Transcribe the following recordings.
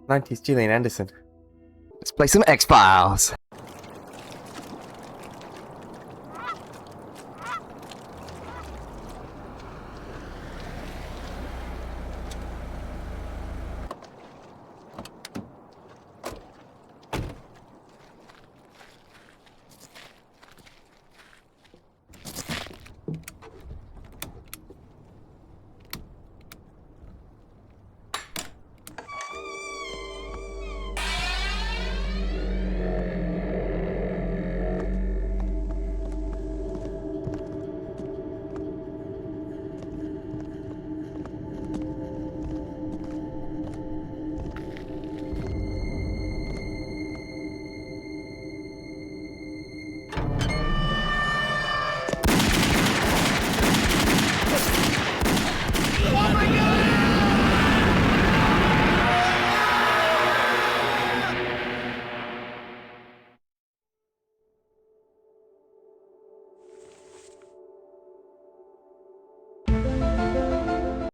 90s Gillian Anderson. Let's play some X-Files.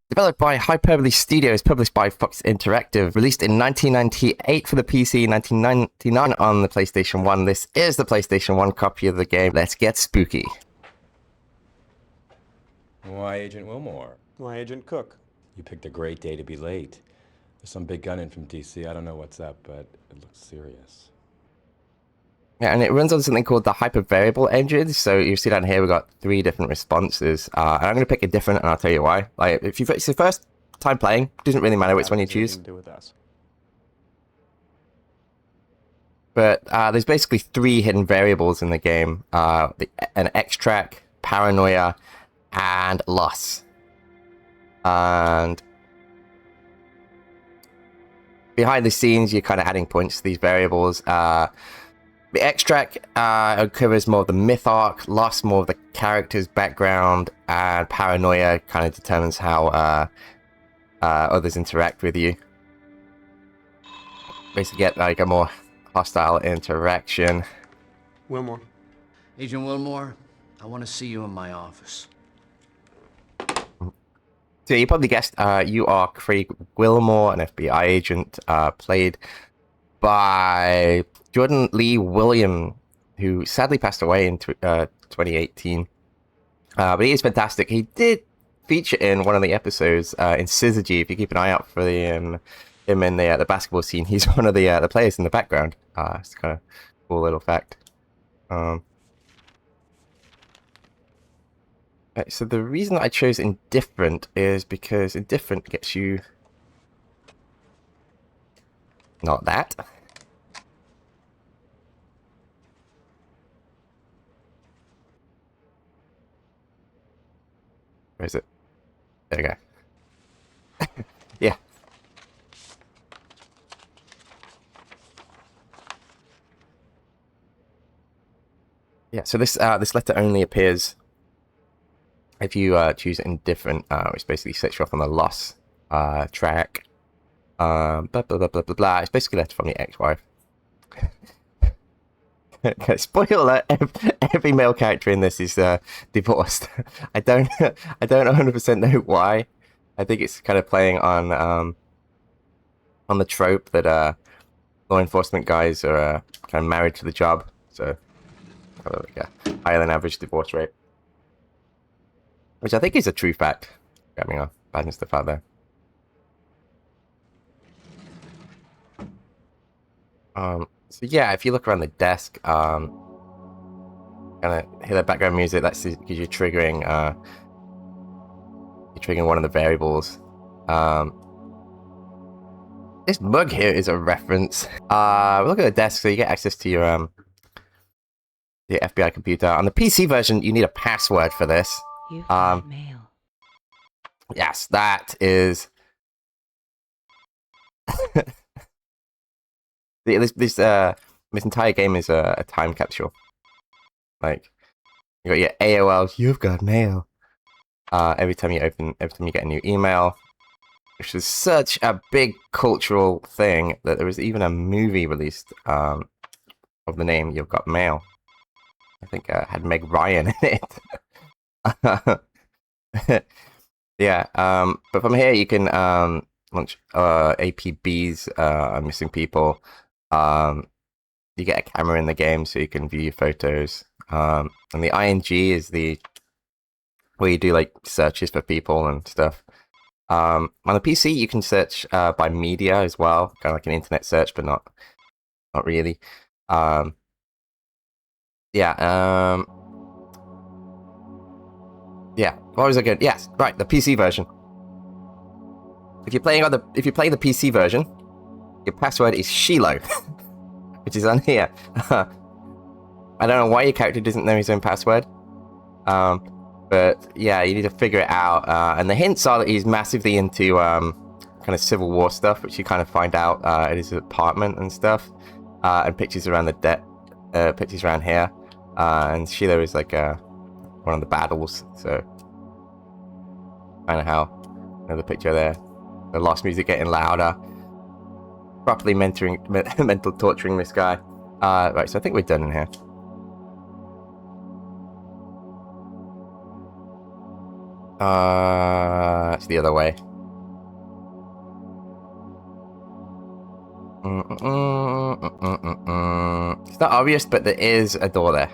Developed by Hyperbole Studios, published by Fox Interactive, released in 1998 for the PC, 1999 on the PlayStation 1. This is the PlayStation 1 copy of the game. Let's get spooky. Why Agent Willmore? Why Agent Cook? You picked a great day to be late. There's some big gun in from DC. I don't know what's up, but it looks serious. Yeah, and it runs on something called the hypervariable engine. So you see down here, we've got 3 different responses. And I'm going to pick a different, and I'll tell you why. Like, if it's your first time playing, it doesn't really matter which one you choose. To do with us. But there's basically 3 hidden variables in the game. An extract, paranoia, and loss. And behind the scenes, you're kind of adding points to these variables. The extract covers more of the myth arc, loss more of the character's background, and paranoia kind of determines how others interact with you. Basically get like a more hostile interaction. Willmore. Agent Willmore, I want to see you in my office. So you probably guessed you are Craig Willmore, an FBI agent played by Jordan Lee William, who sadly passed away in 2018. But he is fantastic. He did feature in one of the episodes in Syzygy. If you keep an eye out for him in the basketball scene, he's one of the players in the background. It's kind of a cool little fact. So the reason I chose Indifferent is because Indifferent gets you not that. Where is it? There we go. Yeah. Yeah, so this letter only appears if you choose Indifferent, which basically sets you off on the loss track. Blah, blah, blah, blah, blah, blah. It's basically a letter from your ex-wife. Spoiler alert, every male character in this is divorced. I don't 100% know why. I think it's kind of playing on the trope that law enforcement guys are kind of married to the job, so like a higher than average divorce rate, which I think is a true fact. Got me off bad stuff out there. So yeah, if you look around the desk, kind of hear the background music. That's because you're triggering one of the variables. This mug here is a reference. Look at the desk, so you get access to your FBI computer. On the PC version, you need a password for this. You've got mail. Yes, that is. This entire game is a time capsule. Like, you got your AOL, you've got mail. Every time you get a new email, which is such a big cultural thing that there was even a movie released of the name You've Got Mail. I think had Meg Ryan in it. Yeah, but from here you can launch APBs, missing people. You get a camera in the game so you can view your photos. And the ING is the where you do like searches for people and stuff. On the PC, you can search by media as well, kind of like an internet search, but not really. Yeah. Yeah. What was I good? Yes, right. The PC version. If you play the PC version, your password is Shiloh, which is on here. I don't know why your character doesn't know his own password. But yeah, you need to figure it out. And the hints are that he's massively into kind of Civil War stuff, which you kind of find out at his apartment and stuff. And pictures around pictures around here. And Shiloh is like one of the battles. So kind of how the picture there. The lost music getting louder. Properly mental torturing this guy. Right, so I think we're done in here. It's the other way. It's not obvious, but there is a door there.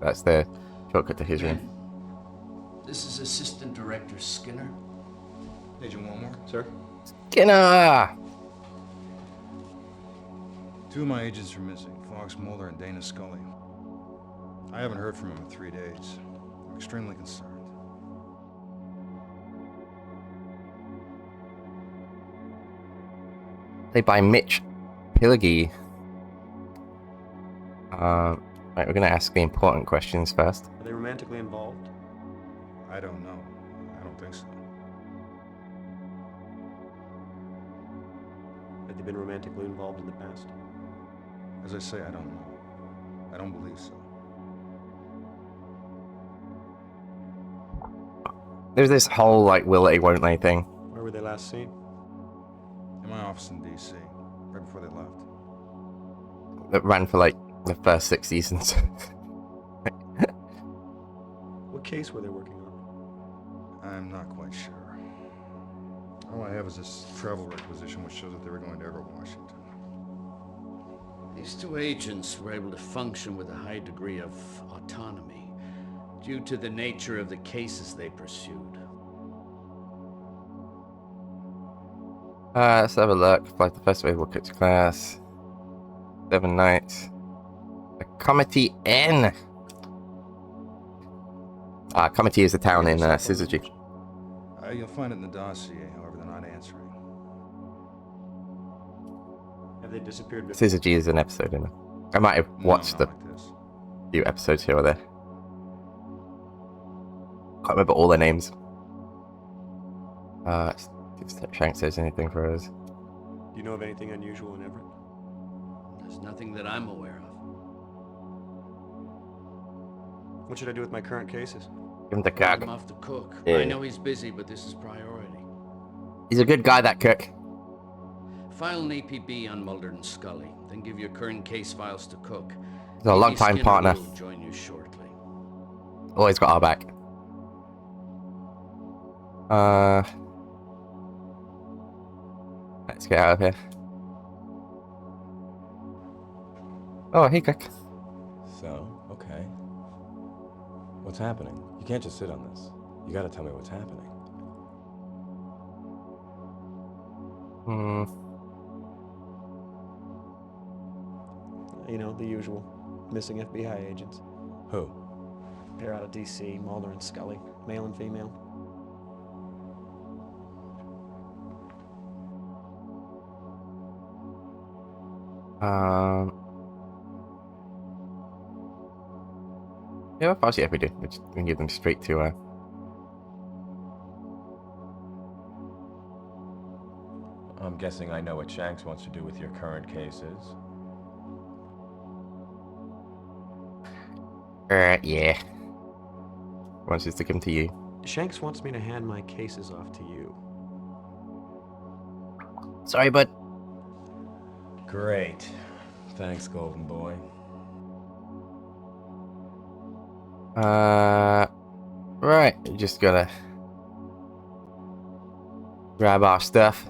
That's the shortcut to his room. This is Assistant Director Skinner. Agent Willmore? Sir? Skinner! Two of my agents are missing, Fox Mulder and Dana Scully. I haven't heard from them in 3 days. I'm extremely concerned. Played by Mitch Pileggi. Right, we're gonna ask the important questions first. Are they romantically involved? I don't know. I don't think so. Have they been romantically involved in the past? As I say, I don't know. I don't believe so. There's this whole like will they won't they thing. Where were they last seen? In my office in D.C., right before they left. That ran for like the first 6 seasons. What case were they working on? I'm not quite sure. All I have is this travel requisition which shows that they were going to Everett, Washington. These two agents were able to function with a high degree of autonomy due to the nature of the cases they pursued. Let's have a look. Like the first available kitchen class. 7 nights. The Comity Inn. Comity is a town in Syzygy. You'll find it in the dossier, however, they're not answering. Have they disappeared before? Syzygy is an episode in it. I might have watched No, the not like this. few episodes here or there. Can't remember all their names. Let's see if Shank says anything for us. Do you know of anything unusual in Everett? There's nothing that I'm aware of. What should I do with my current cases? Give him the Drop cook. him off to Cook. Yeah. I know he's busy, but this is priority. He's a good guy, that cook. File an APB on Mulder and Scully, then give your current case files to Cook. He's a long-time Skinner partner. will join you shortly. Always got our back. Let's get out of here. Oh, hey, cook. So, okay. What's happening? You can't just sit on this. You gotta tell me what's happening. You know, the usual. Missing FBI agents. Who? Pair out of D.C., Mulder and Scully. Male and female. Yeah, of course, yeah, we do. We can give them straight to I'm guessing I know what Shanks wants to do with your current cases. yeah. Wants us to come to you. Shanks wants me to hand my cases off to you. Sorry, bud. Great. Thanks, Golden Boy. Right. You just gotta grab our stuff.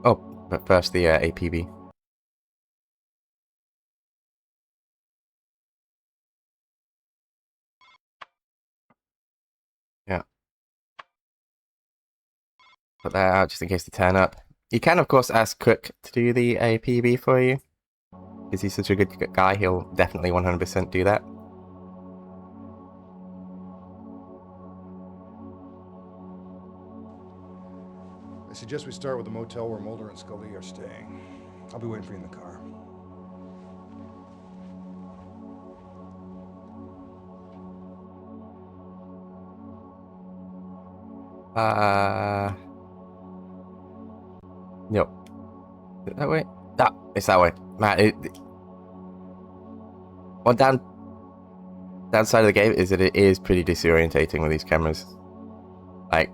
Oh, but first the APB. Yeah. Put that out just in case they turn up. You can, of course, ask Cook to do the APB for you. Because he's such a good guy, he'll definitely 100% do that. I suggest we start with the motel where Mulder and Scully are staying. I'll be waiting for you in the car. Yep. Is it that way? Ah, it's that way. Man, one downside of the game is that it is pretty disorientating with these cameras. Like,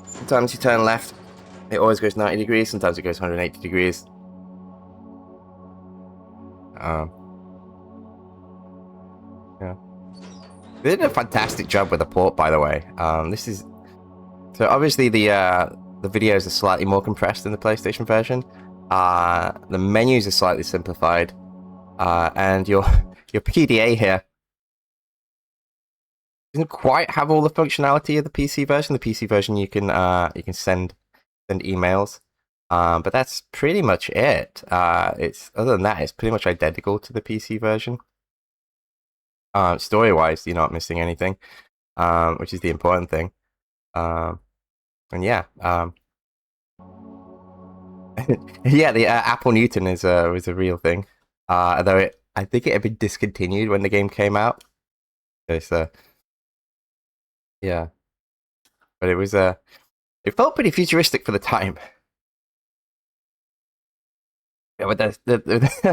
sometimes you turn left, it always goes 90 degrees, sometimes it goes 180 degrees. Yeah. They did a fantastic job with the port, by the way. This is... So obviously the videos are slightly more compressed in the PlayStation version. The menus are slightly simplified. And your PDA here doesn't quite have all the functionality of the PC version. The PC version you can send emails, but that's pretty much it. It's other than that, it's pretty much identical to the PC version. Story-wise, you're not missing anything, which is the important thing. And yeah, yeah, the Apple Newton was a real thing. Although I think it had been discontinued when the game came out. It's yeah, but it was it felt pretty futuristic for the time. Yeah, with the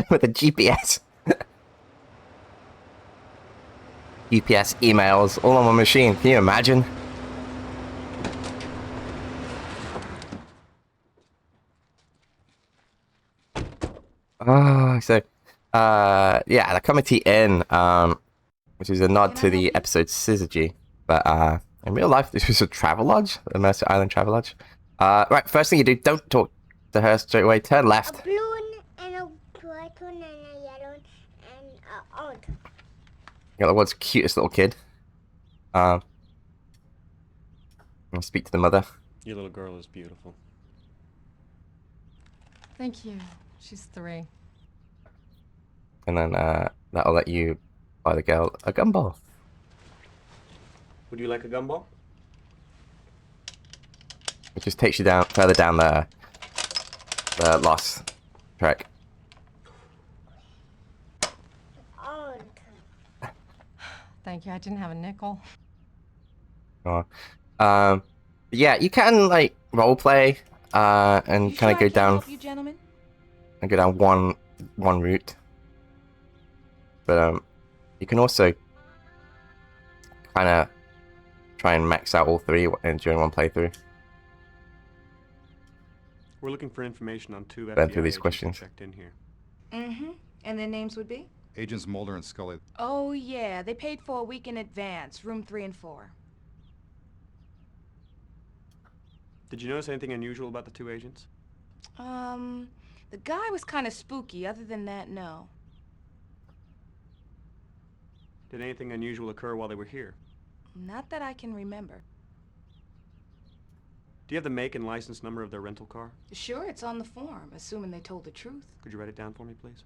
with the GPS, UPS emails all on one machine. Can you imagine? So yeah, the Comity Inn, which is a nod to the episode Syzygy, but in real life this was a travel lodge, a Mercer Island travel lodge. Right, first thing you do, don't talk to her straight away, turn left. A blue and a white one and a yellow and a orange. You're the world's cutest little kid. I'll speak to the mother. Your little girl is beautiful. Thank you. She's 3. And then that'll let you buy the girl a gumball. Would you like a gumball? It just takes you down further down the lost track. Orange. Thank you. I didn't have a nickel. Oh. Yeah, you can like role play and kind of go down and go down one route. But you can also kind of try and max out all 3 during one playthrough. We're looking for information on 2 Burn FBI through these agents questions. checked in here. Mm-hmm. And their names would be? Agents Mulder and Scully. Oh, yeah. They paid for a week in advance. Room 3 and 4. Did you notice anything unusual about the 2 agents? The guy was kind of spooky. Other than that, no. Did anything unusual occur while they were here? Not that I can remember. Do you have the make and license number of their rental car? Sure, it's on the form, assuming they told the truth. Could you write it down for me, please?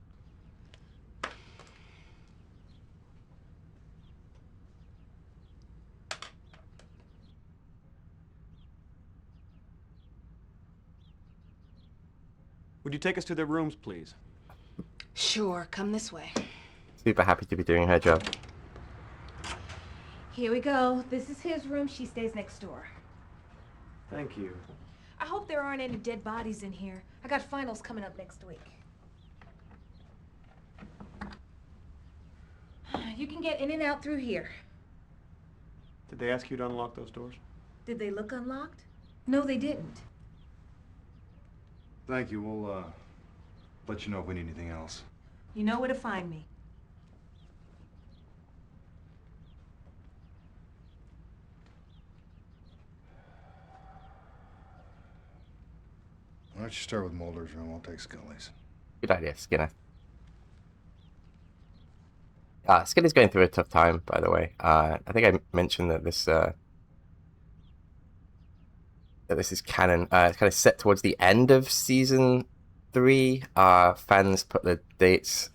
Would you take us to their rooms, please? Sure, come this way. Super happy to be doing her job. Here we go. This is his room. She stays next door. Thank you. I hope there aren't any dead bodies in here. I got finals coming up next week. You can get in and out through here. Did they ask you to unlock those doors? Did they look unlocked? No, they didn't. Thank you. We'll let you know if we need anything else. You know where to find me. don't you start with Mulder's room? I'll take Scully's. Good idea, Skinner. Skinner's going through a tough time, by the way. I think I mentioned that this is canon. It's kind of set towards the end of season 3. Fans put the dates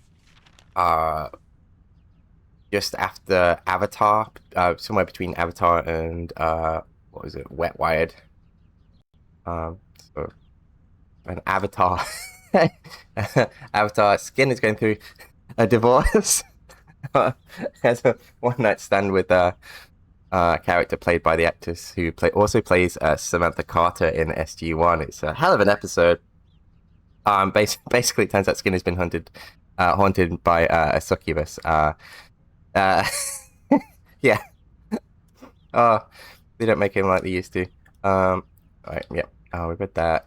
just after Avatar, somewhere between Avatar and what was it, Wet Wired. So an Avatar, Skin is going through a divorce. Has a one-night stand with a character played by the actress who also plays Samantha Carter in SG-1. It's a hell of an episode. Basically, it turns out Skin has been haunted by a succubus. Yeah. Oh, they don't make him like they used to. Alright, yeah. Oh, we read that.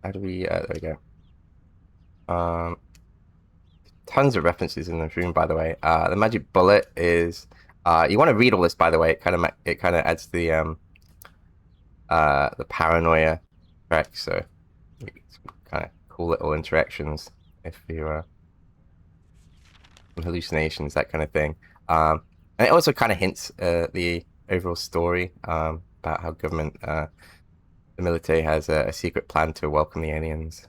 How do we? There we go. Tons of references in this room, by the way. The magic bullet is. You want to read all this, by the way. It kind of adds the paranoia track. So, it's kind of cool little interactions if you hallucinations, that kind of thing. And it also kind of hints the overall story about how government, the military has a secret plan to welcome the aliens.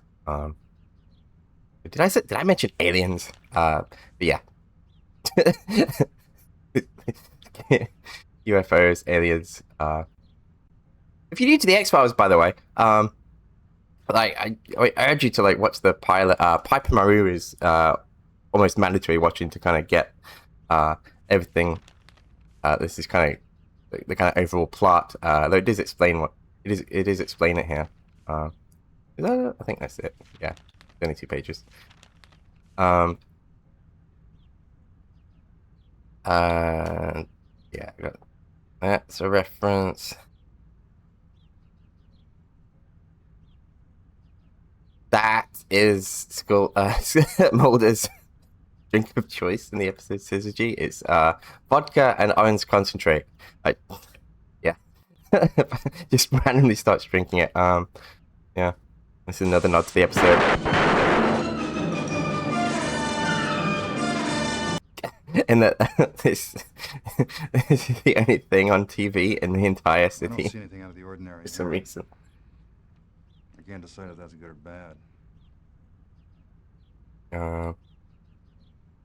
Did I mention aliens? But yeah. UFOs, aliens. If you're new to the X-Files, by the way, I urge you to watch the pilot. Piper Maru is almost mandatory watching to kind of get everything. This is kind of the kind of overall plot. Though it does explain what it is explain it here. I think that's it. Yeah, only 2 pages. Yeah, that's a reference. That is Mulder's drink of choice in the episode Syzygy. It's vodka and orange concentrate. Yeah. Just randomly starts drinking it. Yeah. This is another nod to the episode. And that this is the only thing on TV in the entire city. I don't see anything out of the ordinary for some reason. I can't decide if that's good or bad.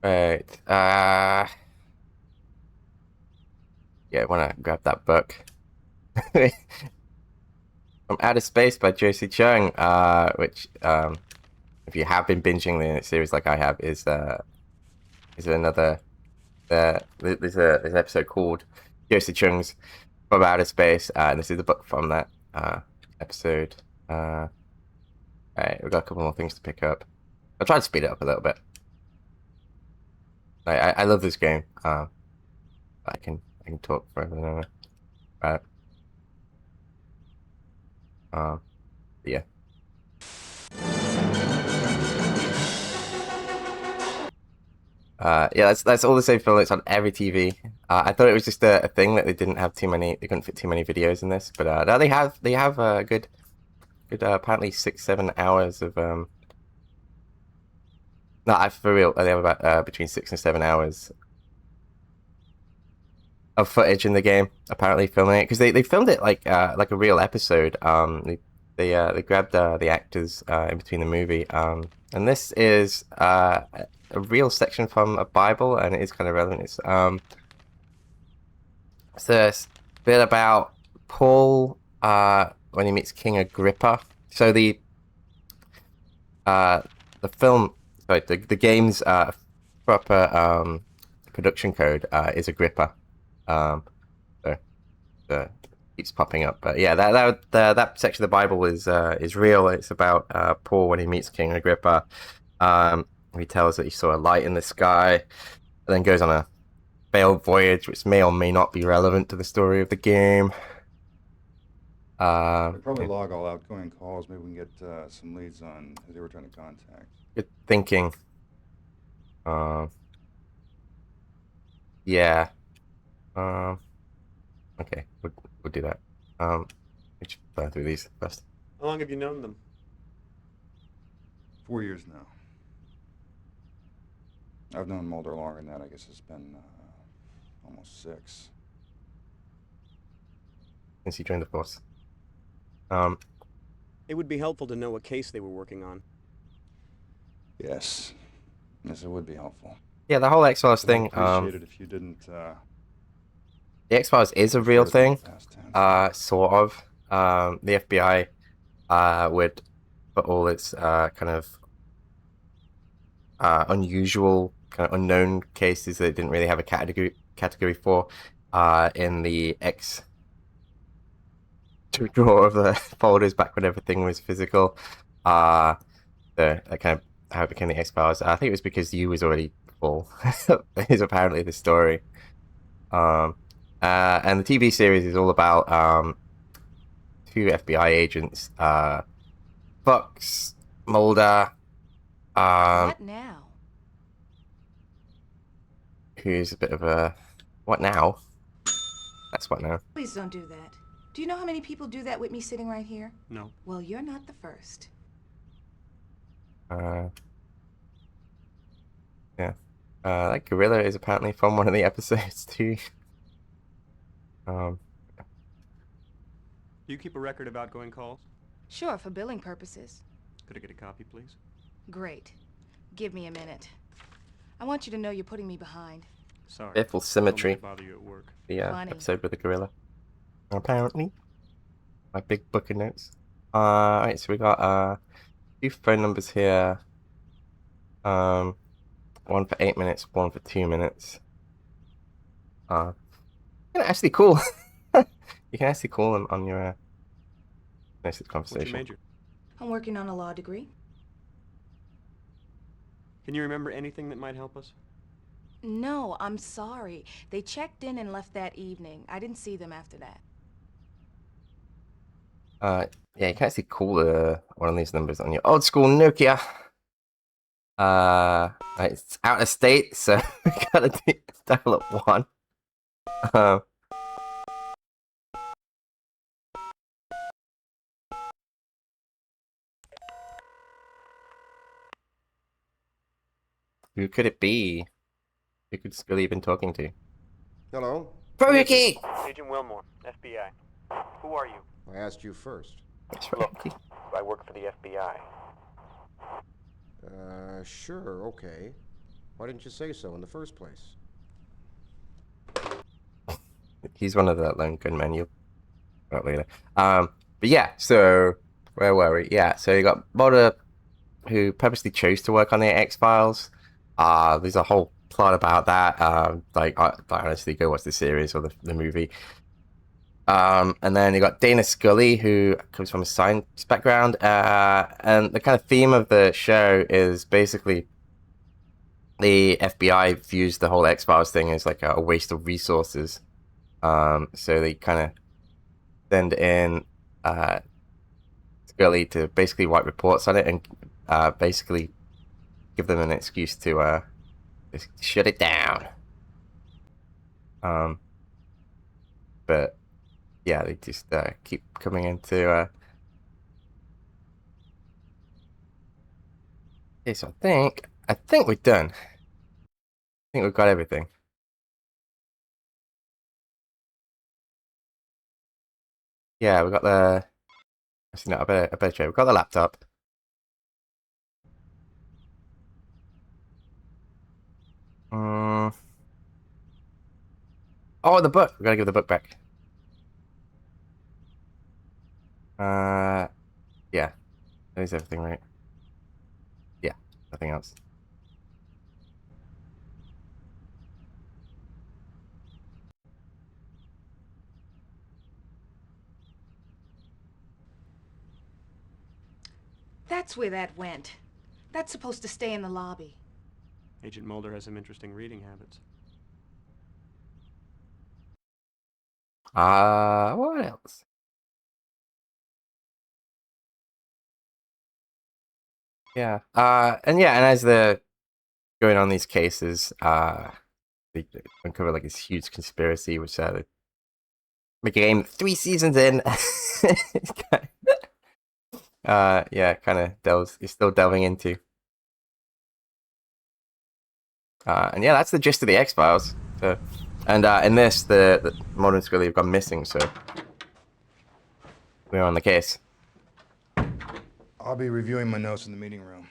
Right. Yeah, I want to grab that book. From Outer Space by Josie Chung, which, if you have been binging the series like I have, is another. There's an episode called Josie Chung's From Outer Space, and this is the book from that episode. Alright, we've got a couple more things to pick up. I'll try to speed it up a little bit. I love this game. I can talk forever and ever. Right. Yeah. Yeah, that's all the same film. It's on every TV. I thought it was just a thing that they didn't have too many. They couldn't fit too many videos in this, but no, they have a good apparently 6-7 hours of No, for real. They have about between 6 and 7 hours of footage in the game. Apparently, filming it because they filmed it like a real episode. They grabbed the actors in between the movie. And this is a real section from a Bible, and it is kind of relevant. It's a bit about Paul when he meets King Agrippa. So the film, sorry, the game's proper production code is Agrippa. So keeps popping up, but yeah, that section of the Bible is real. It's about Paul when he meets King Agrippa. He tells that he saw a light in the sky, and then goes on a failed voyage, which may or may not be relevant to the story of the game. They'd probably log all outgoing calls. Maybe we can get some leads on who they were trying to contact. Good thinking. Yeah. Okay, we'll do that. We should burn through these first. How long have you known them? 4 years now. I've known Mulder longer than that. I guess it's been almost 6. Since you joined the force. It would be helpful to know what case they were working on. Yes. Yes, it would be helpful. Yeah, the whole X-Files I'd thing. appreciate it if you didn't. The X-Files is a real thing. Sort of. The FBI would, for all its kind of unusual, kind of unknown cases that didn't really have a category for, in the X drawer of the folders back when everything was physical. Kind of how it became the X-Files. I think it was because you was already full. Is apparently the story. And the TV series is all about 2 FBI agents, Fox, Mulder, What now? who's a bit of a what now? That's what now. Please don't do that. Do you know how many people do that with me sitting right here? No. Well, you're not the first. Yeah. That gorilla is apparently from one of the episodes too. Do you keep a record of outgoing calls? Sure, for billing purposes. Could I get a copy, please? Great. Give me a minute. I want you to know you're putting me behind. Sorry. Fearful Symmetry. Don't bother you at work. The Funny. episode with the gorilla. Apparently. My big book of notes. Alright, so we got 2 phone numbers here. One for 8 minutes, one for 2 minutes. You can actually call. You can actually call them on your next What's conversation. your major? I'm working on a law degree. Can you remember anything that might help us? No, I'm sorry. They checked in and left that evening. I didn't see them after that. Yeah, you can actually call one of these numbers on your old school Nokia. It's out of state, so we gotta dial up 1. Who could it be? Who could Scully have been talking to? Hello? Ricky! Agent Willmore, FBI. Who are you? I asked you first. It's Ricky. I work for the FBI. Sure, okay. Why didn't you say so in the first place? He's one of the lone gunmen you'll about later. But yeah, so where were we? Yeah, so you got Mulder, who purposely chose to work on the X-Files. There's a whole plot about that. Honestly, go watch the series or the movie. And then you got Dana Scully, who comes from a science background. And the kind of theme of the show is basically the FBI views the whole X-Files thing as like a waste of resources. So they kind of send in Scully to basically write reports on it and basically give them an excuse to just shut it down. But yeah, they just keep coming into okay, so I think we're done. I think we've got everything. Yeah, we got the. Actually, no, I better check. We've got the laptop. Oh, the book. We gotta give the book back. Yeah. That is everything, right? Yeah, nothing else. That's where that went. That's supposed to stay in the lobby. Agent Mulder has some interesting reading habits. What else? Yeah. And as they're going on these cases, they uncover like this huge conspiracy, which they make a game 3 seasons in. yeah, kind of delves. You're still delving into. And yeah, that's the gist of the X-Files. So, and in this, the Mulder and Scully have gone missing, so we're on the case. I'll be reviewing my notes in the meeting room.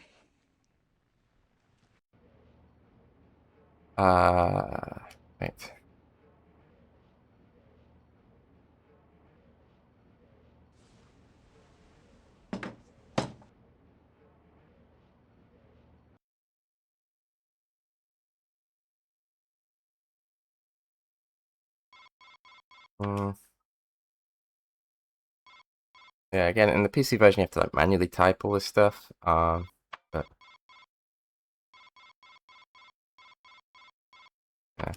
Right. Yeah, again, in the PC version, you have to like manually type all this stuff. But yeah.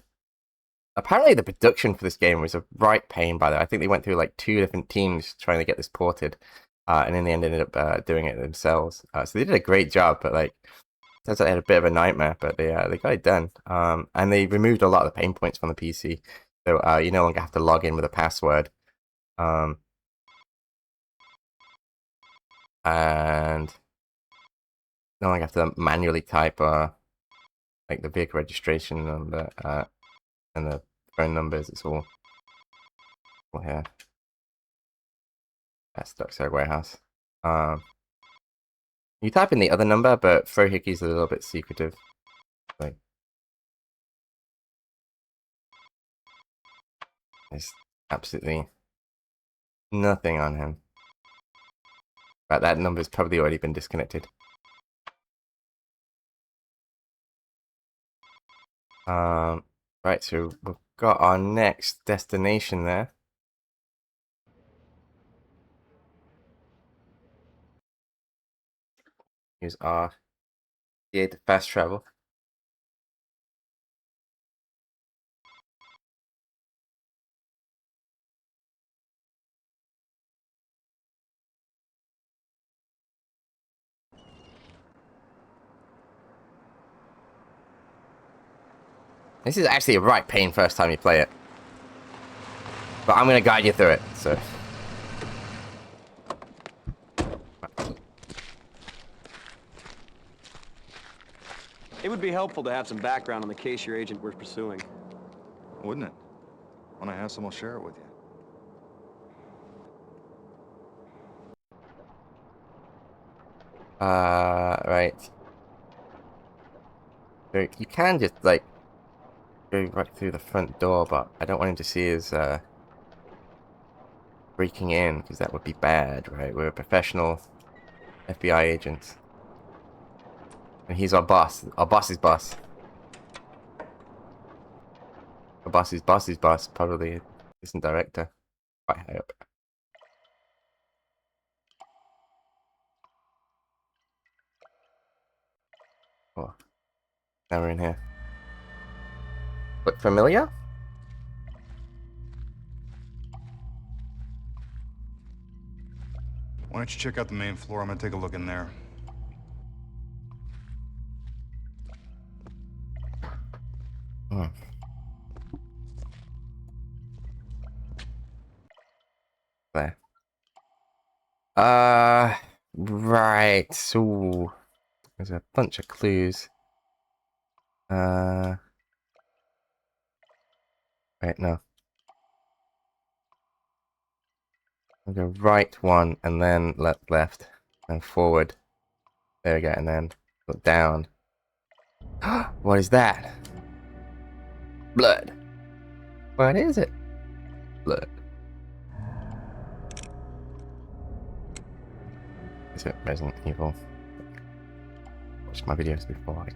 Apparently, the production for this game was a right pain. By the way, I think they went through like 2 different teams trying to get this ported, and in the end, ended up doing it themselves. So they did a great job, but like, turns out they had a bit of a nightmare, but they got it done. And they removed a lot of the pain points from the PC, so you no longer have to log in with a password. And no longer have to manually type like the vehicle registration number and the phone numbers. It's all here. That's Dockside Warehouse. You type in the other number, but Frohicky's a little bit secretive. Like, there's absolutely nothing on him. But that number's probably already been disconnected. Right, so we've got our next destination there. Use our DA to fast travel. This is actually a right pain first time you play it. But I'm going to guide you through it, so... It would be helpful to have some background on the case your agent was pursuing. Wouldn't it? When I have some, I'll share it with you. Right. So you can just, like, go right through the front door, but I don't want him to see us, breaking in, because that would be bad, right? We're a professional FBI agent. And he's our boss. Our boss's boss. Our boss's boss's boss, probably assistant director. Quite high up. Oh. Now we're in here. Look familiar? Why don't you check out the main floor? I'm gonna take a look in there. Hmm. There. Right. So there's a bunch of clues. Right, no. I'll go right one, and then left, and forward. There we go, and then look down. What is that? Blood. What is it? Blood. Is it Resident Evil? Watched my videos before.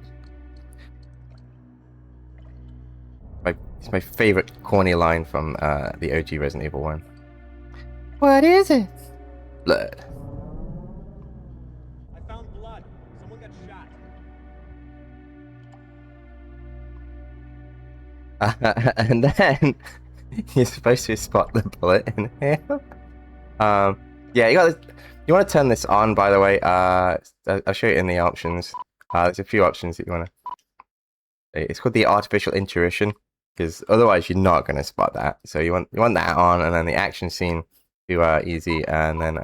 It's my favorite corny line from the OG Resident Evil 1. What is it? Blood. I found blood. Someone got shot. And then you're supposed to spot the bullet in here. Yeah, you want to turn this on, by the way. I'll show you in the options. There's a few options that you want to. It's called the artificial intuition, because otherwise you're not going to spot that. So you want that on, and then the action scene to easy, and then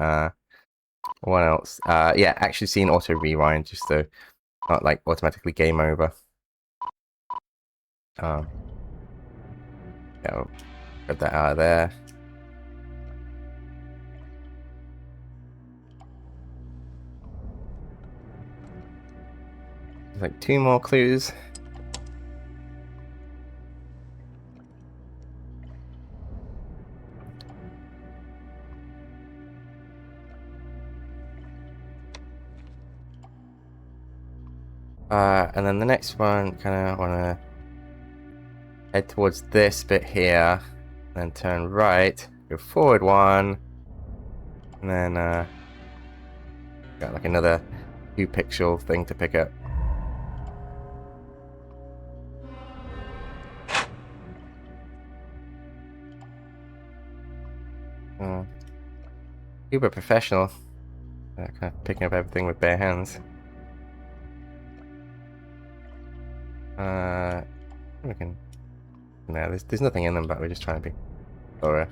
What else? Yeah, action scene auto rewind, just so not like automatically game over. Yeah, we'll get that out of there. There's like 2 more clues. And then the next one, kind of want to head towards this bit here, then turn right, go forward 1, and then got like another 2-pixel thing to pick up. Uber professional, kind of picking up everything with bare hands. We can. No, there's nothing in them, but we're just trying to be thorough.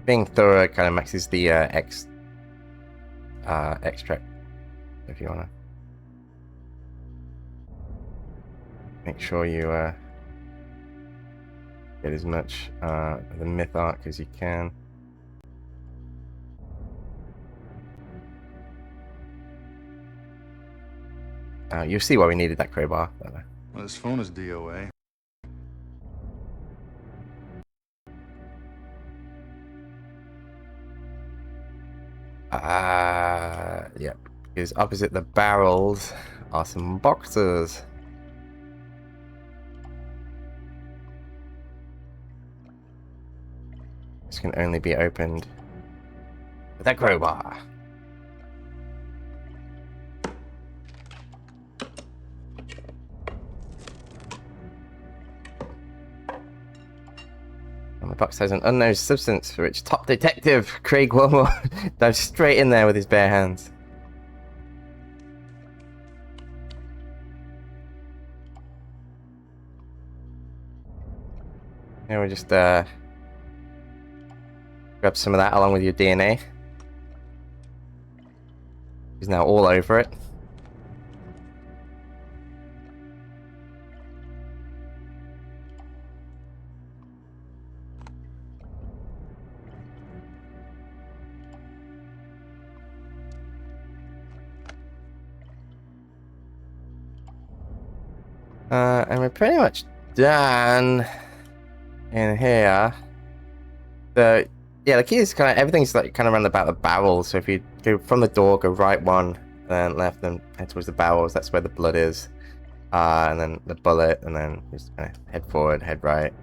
Being thorough kind of maxes the extract, if you wanna make sure you get as much the myth arc as you can. You'll see why we needed that crowbar. Well, his phone is DOA. Yeah, because opposite the barrels are some boxes. This can only be opened with a crowbar. And the box has an unknown substance for which top detective Craig Willmore dives straight in there with his bare hands. Yeah, we just grab some of that along with your DNA. He's now all over it. And we're pretty much done in here. So yeah, the key is kind of everything's like kind of around about the barrels. So if you go from the door, go right 1, then left, then head towards the barrels. That's where the blood is. And then the bullet, and then just kind of head forward, head right,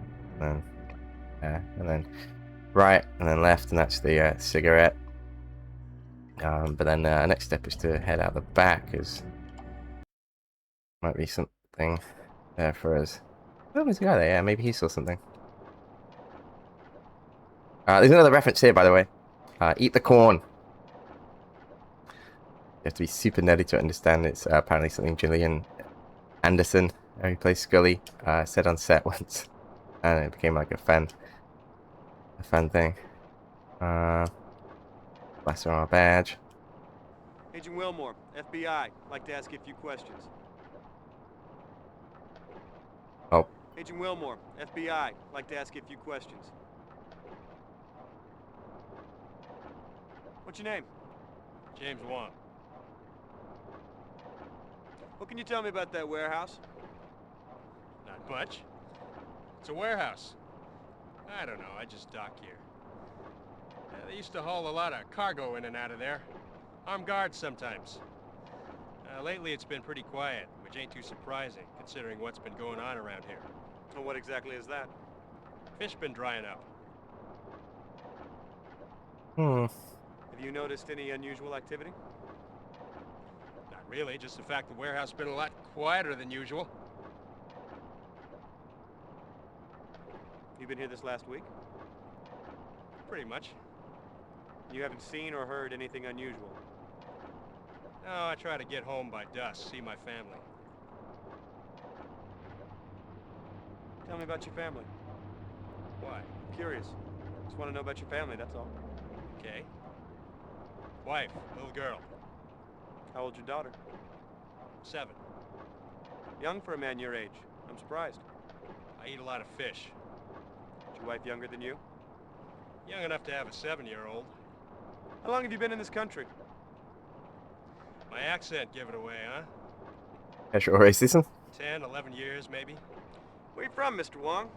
and then right, and then left, and that's the cigarette. But then next step is to head out the back, because might be something there for us. Oh, there's a guy there. Yeah, maybe he saw something. There's another reference here, by the way. Eat the corn. You have to be super nerdy to understand. It's apparently something Gillian Anderson, who plays Scully, said on set once, and it became like a fan thing. Bless her on our badge. Agent Willmore, FBI. Like to ask you a few questions. Oh. Agent Willmore, FBI. Like to ask you a few questions. What's your name? James Wan. What can you tell me about that warehouse? Not much. It's a warehouse. I don't know, I just dock here. They used to haul a lot of cargo in and out of there. Armed guards sometimes. Lately it's been pretty quiet, which ain't too surprising, considering what's been going on around here. Well, what exactly is that? Fish been drying up. Have you noticed any unusual activity? Not really, just the fact the warehouse has been a lot quieter than usual. You been here this last week? Pretty much. You haven't seen or heard anything unusual? No, I try to get home by dusk, see my family. Tell me about your family. Why? Curious. Just want to know about your family, that's all. Okay. Wife, little girl. How old's your daughter? 7. Young for a man your age. I'm surprised. I eat a lot of fish. Is your wife younger than you? Young enough to have a 7-year-old. How long have you been in this country? My accent give it away, huh? Casual racism. 10, 11 years, maybe. Where you from, Mr. Wong?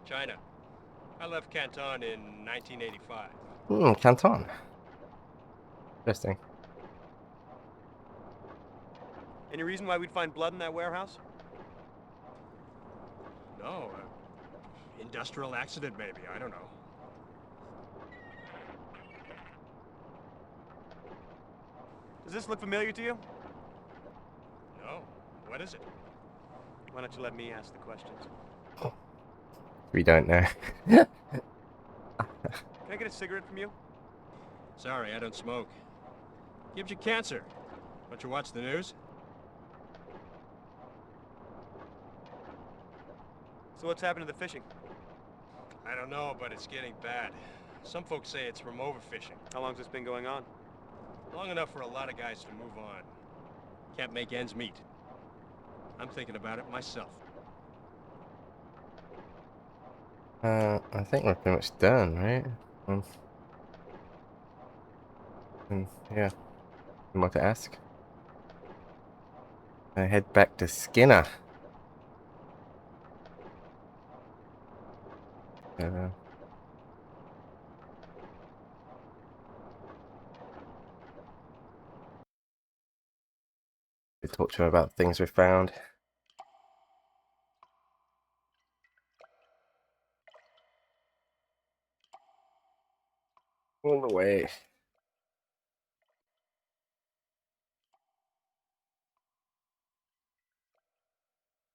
China. I left Canton in 1985. Canton. Interesting. Any reason why we'd find blood in that warehouse? No, industrial accident, maybe. I don't know. Does this look familiar to you? No. What is it? Why don't you let me ask the questions? We don't know. Can I get a cigarette from you? Sorry, I don't smoke. Gives you cancer. Don't you watch the news? So what's happened to the fishing? I don't know, but it's getting bad. Some folks say it's from overfishing. How long's this been going on? Long enough for a lot of guys to move on. Can't make ends meet. I'm thinking about it myself. I think we're pretty much done, right? Yeah. More to ask? I head back to Skinner. We talk to him about things we found. All the way.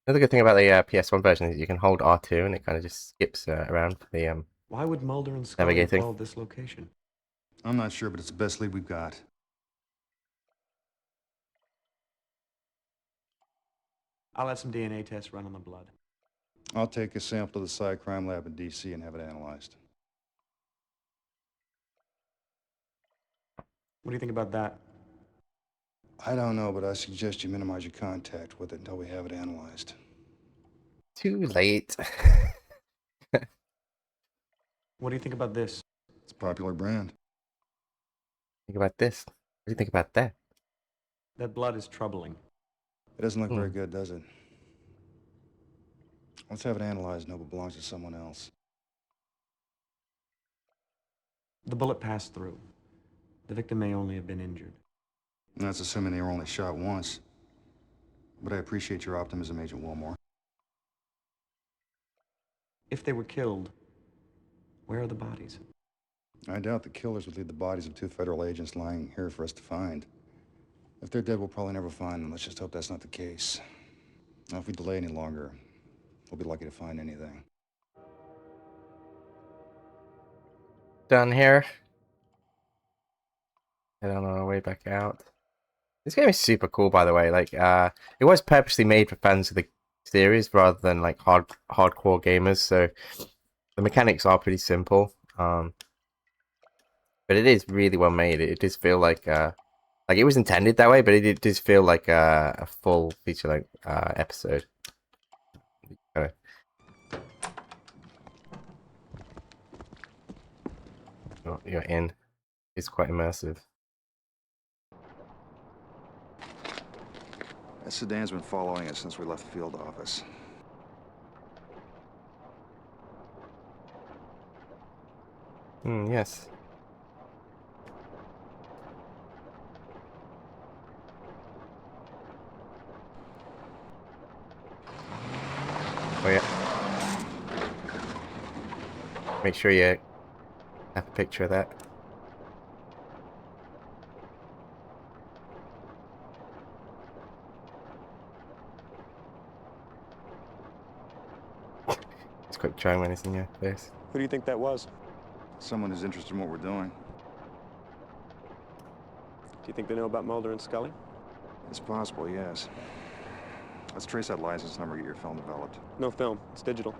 Another good thing about the PS1 version is you can hold R2 and it kind of just skips around for the Why would Mulder and Scully navigating. call this location? I'm not sure, but it's the best lead we've got. I'll have some DNA tests run on the blood. I'll take a sample to the side crime lab in D.C. and have it analyzed. What do you think about that? I don't know, but I suggest you minimize your contact with it until we have it analyzed. Too late. What do you think about this? It's a popular brand. Think about this. What do you think about that? That blood is troubling. It doesn't look very good, does it? Let's have it analyzed and hope it belongs to someone else. The bullet passed through. The victim may only have been injured. And that's assuming they were only shot once. But I appreciate your optimism, Agent Willmore. If they were killed, where are the bodies? I doubt the killers would leave the bodies of 2 federal agents lying here for us to find. If they're dead, we'll probably never find them. Let's just hope that's not the case. Now, if we delay any longer, we'll be lucky to find anything. Done here. Head on our way back out. This game is super cool, by the way. Like, it was purposely made for fans of the series rather than like hardcore gamers. So the mechanics are pretty simple. But it is really well made. It does feel like it was intended that way, but it does feel like a full feature-length episode. You're in. It's quite immersive. That sedan's been following us since we left the field office. Yes. Oh yeah. Make sure you have a picture of that. Just quick try when it's in your face. Who do you think that was? Someone who's interested in what we're doing. Do you think they know about Mulder and Scully? It's possible, yes. Let's trace that license number, get your film developed. No film. It's digital.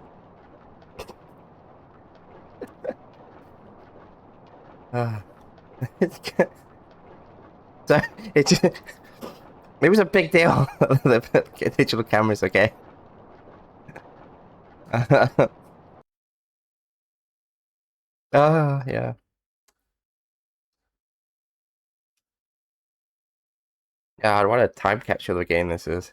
So it was a big deal. The digital cameras, okay. Yeah. God, what a time capsule of a game this is.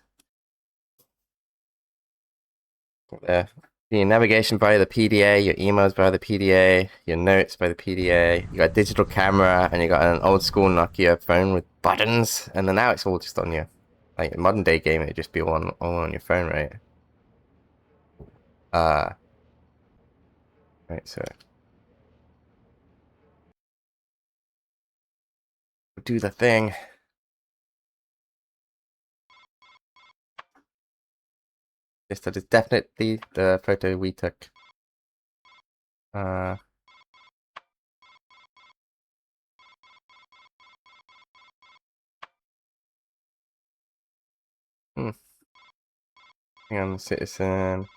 Yeah. Your navigation by the PDA, your emails by the PDA, your notes by the PDA. You got a digital camera, and you got an old school Nokia phone with buttons, and then now it's all just on your, like a modern day game. It'd just be all on your phone, right? Right. So do the thing. Yes, that is definitely the photo we took. Hang on, citizen.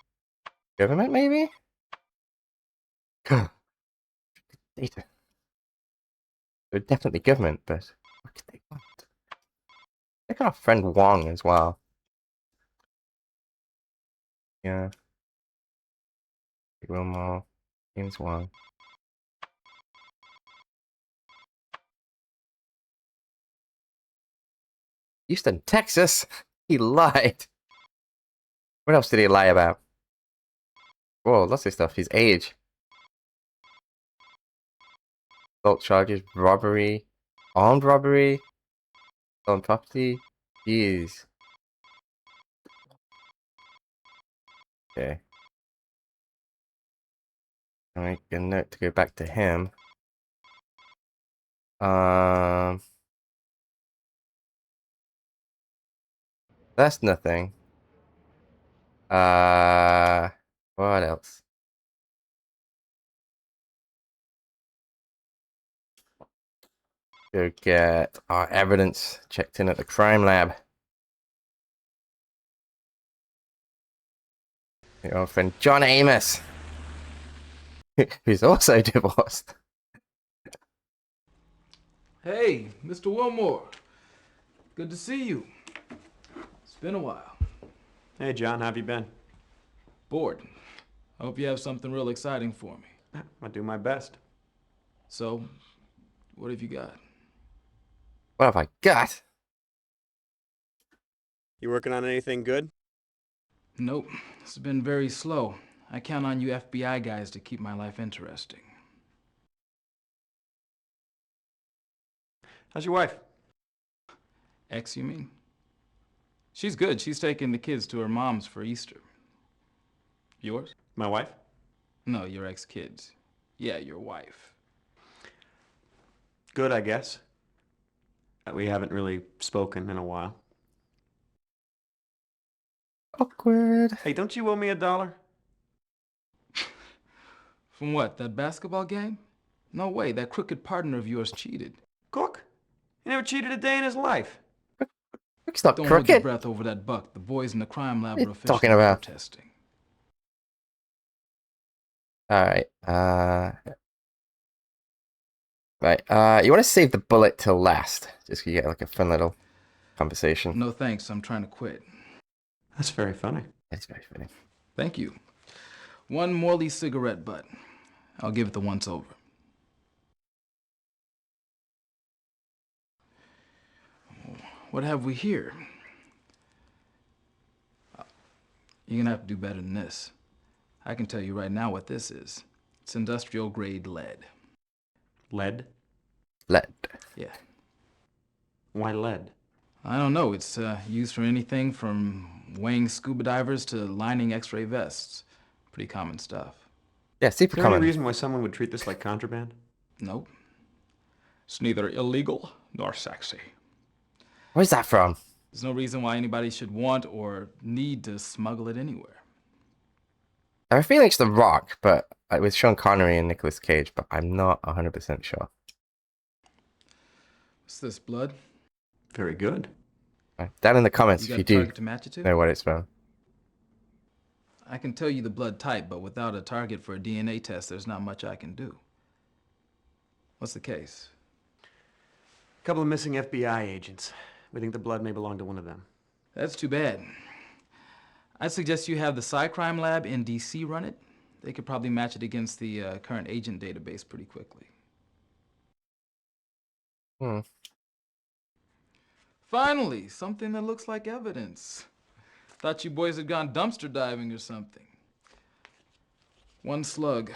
Government, maybe? Data. They're definitely government, but what could they want? They got our friend Wong as well. Yeah. Willmore. James Wong. Houston, Texas? He lied. What else did he lie about? Whoa, lots of stuff. His age. Assault charges, robbery, armed robbery, stolen property. Jeez. Okay. I'll make a note to go back to him. That's nothing. What else? Go get our evidence checked in at the crime lab. Your old friend John Amos, who's also divorced. Hey, Mr. Willmore. Good to see you. It's been a while. Hey, John, how have you been? Bored. I hope you have something real exciting for me. I'll do my best. So, what have you got? What have I got? You working on anything good? Nope. It's been very slow. I count on you FBI guys to keep my life interesting. How's your wife? Ex, you mean? She's good. She's taking the kids to her mom's for Easter. Yours? My wife? No, your ex-kids. Yeah, your wife. Good, I guess. We haven't really spoken in a while. Awkward. Hey, don't you owe me $1? From what, that basketball game? No way, that crooked partner of yours cheated. Cook? He never cheated a day in his life. It's not Don't crooked. hold your breath over that buck. The boys in the crime lab What are are you officially talking about? protesting. Alright, right, you want to save the bullet till last, just so you get like a fun little conversation. No thanks, I'm trying to quit. That's very funny. That's very funny. Thank you. One Morley cigarette butt. I'll give it the once over. What have we here? You're gonna have to do better than this. I can tell you right now what this is. It's industrial grade lead. Lead? Lead. Yeah. Why lead? I don't know. It's used for anything from weighing scuba divers to lining X-ray vests. Pretty common stuff. Yeah, super Is there common. any reason why someone would treat this like contraband? Nope. It's neither illegal nor sexy. Where's that from? There's no reason why anybody should want or need to smuggle it anywhere. I have a feeling it's The Rock, but with Sean Connery and Nicolas Cage, but I'm not 100% sure. What's this, blood? Very good. Down in the comments You if got you a do target to match it to? know what it's from. I can tell you the blood type, but without a target for a DNA test, there's not much I can do. What's the case? A couple of missing FBI agents. We think the blood may belong to one of them. That's too bad. I suggest you have the Cycrime lab in DC run it. They could probably match it against the current agent database pretty quickly. Finally, something that looks like evidence. Thought you boys had gone dumpster diving or something. One slug.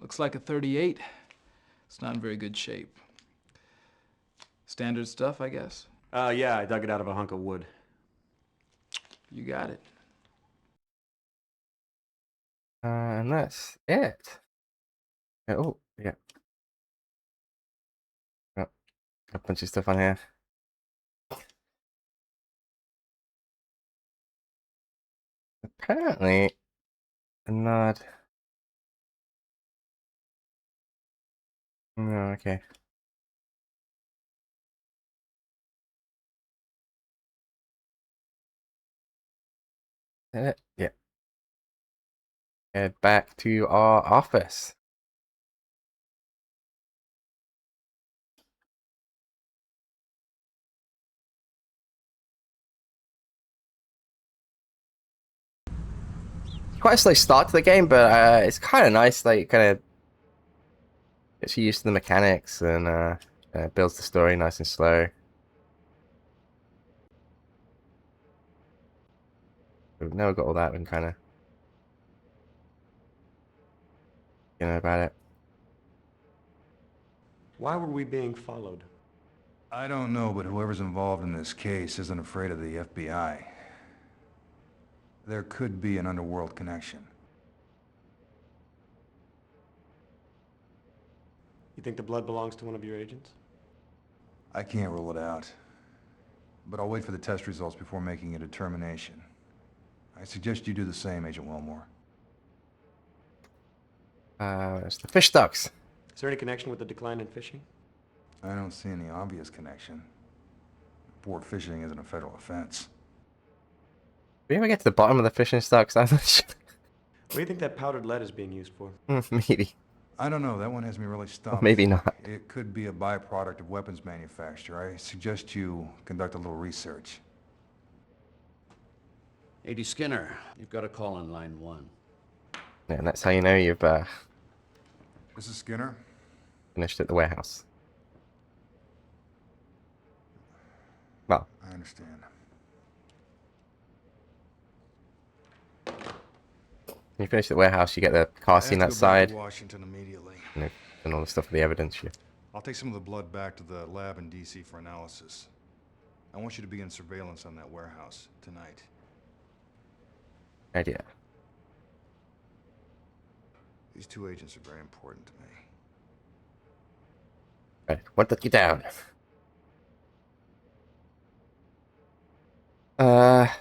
Looks like a 38. It's not in very good shape. Standard stuff, I guess? Yeah, I dug it out of a hunk of wood. You got it. And that's it. Oh, yeah. Oh, a bunch of stuff on here. Apparently, not. No, okay. Yeah. Head back to our office. Quite a slow start to the game, but it's kind of nice. Like, kind of gets you used to the mechanics and builds the story nice and slow. We've never got all that and kind of about it. Why were we being followed? I don't know, but whoever's involved in this case isn't afraid of the FBI. There could be an underworld connection. You think the blood belongs to one of your agents? I can't rule it out. But I'll wait for the test results before making a determination. I suggest you do the same, Agent Willmore. It's the fish stocks. Is there any connection with the decline in fishing? I don't see any obvious connection. Port fishing isn't a federal offense. We ever get to the bottom of the fishing stocks? I'm not sure. What do you think that powdered lead is being used for? Maybe. I don't know. That one has me really stumped. Or maybe not. It could be a byproduct of weapons manufacture. I suggest you conduct a little research. 80 Skinner, you've got a call on line 1. Yeah, and that's how you know you've This is Skinner. finished at the warehouse. Well, I understand. when you finish at the warehouse, you get the car scene I have to go back outside. to Washington immediately. And all the stuff for the evidence. I'll take some of the blood back to the lab in DC for analysis. I want you to begin surveillance on that warehouse tonight. Idea. These two agents are very important to me. Right, what took you down?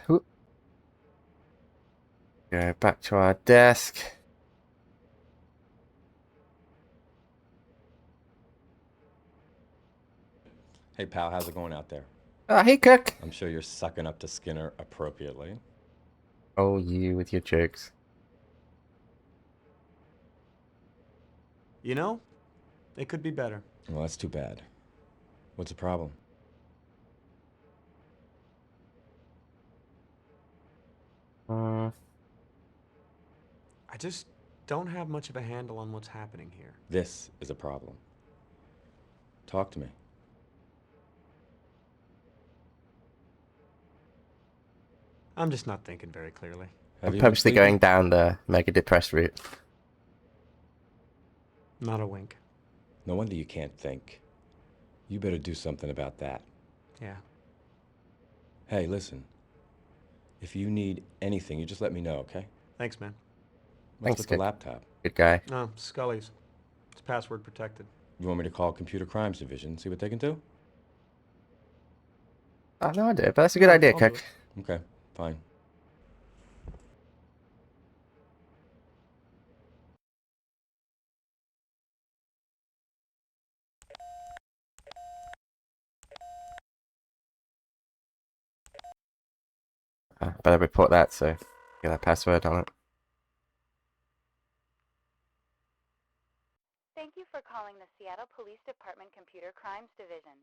Whoop. Go back to our desk. Hey, pal, how's it going out there? Hey, Cook. I'm sure you're sucking up to Skinner appropriately. Oh, you with your jokes. You know, it could be better. Well, that's too bad. What's the problem? I just don't have much of a handle on what's happening here. This is a problem. Talk to me. I'm just not thinking very clearly. I'm purposely going down the mega depressed route. Not a wink. No wonder you can't think. You better do something about that. Yeah. Hey, listen. If you need anything, you just let me know, okay? Thanks, man. What's Thanks, with the Kit. laptop? Good guy. No, Scully's. It's password protected. You want me to call Computer Crimes Division, see what they can do? I have no idea, but that's a good idea, I'll do Cook. it. Okay, fine. better report that, so get that password on it. Thank you for calling the Seattle Police Department Computer Crimes Division.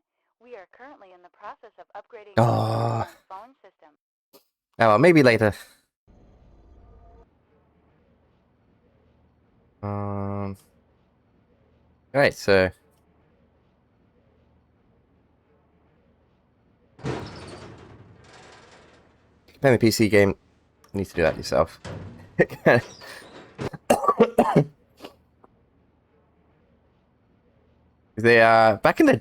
We are currently in the process of upgrading our phone system. Oh, well, maybe later. Alright, so playing the PC game, you need to do that yourself. They back in the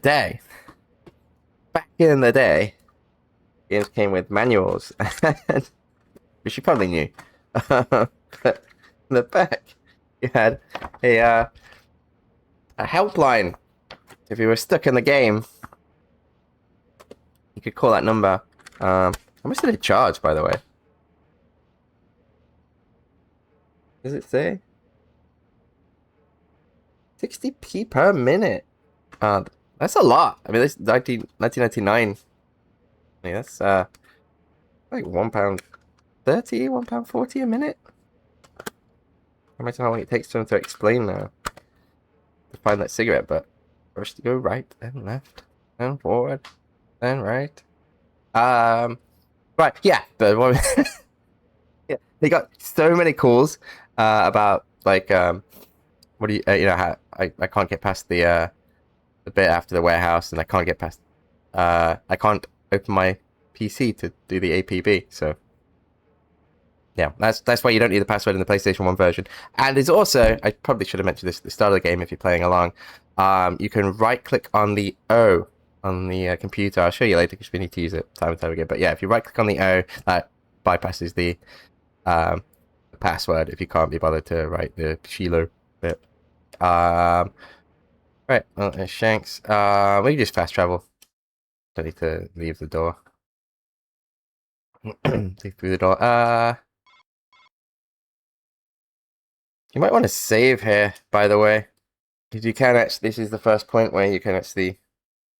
day, games came with manuals. Which you probably knew. But in the back, you had a helpline. If you were stuck in the game, you could call that number. How much did it charge, by the way? Does it say? 60p per minute. That's a lot. I mean, that's 1999. I mean, that's like £1.30, £1.40 a minute. Imagine how long it takes for them to explain now to find that cigarette. But first, you go right, then left, then forward, then right. Right, yeah. But yeah, they got so many calls about like what do you how I can't get past the bit after the warehouse, and I can't get past I can't open my PC to do the APB. So yeah, that's why you don't need the password in the PlayStation 1 version. And there's also, I probably should have mentioned this at the start of the game if you're playing along, you can right click on the O on the computer. I'll show you later because we need to use it time and time again. But yeah, if you right click on the O, that bypasses the password if you can't be bothered to write the Shilo bit. Right, well, there's Shanks. We can just fast travel. Don't need to leave the door. Take through the door. You might want to save here, by the way. Because you can actually, this is the first point where you can actually,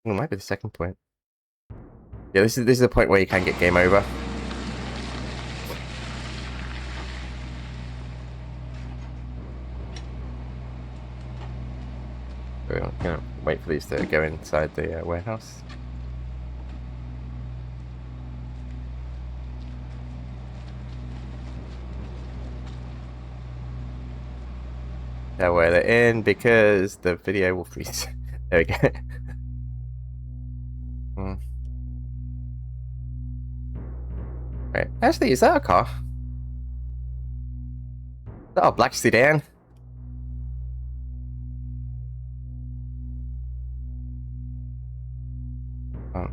oh, it might be the second point. Yeah, this is the point where you can get game over. We're gonna wait for these to go inside the warehouse. That way they're in because the video will freeze. There we go. Right. Actually, is that a car? Is that a black sedan? Oh.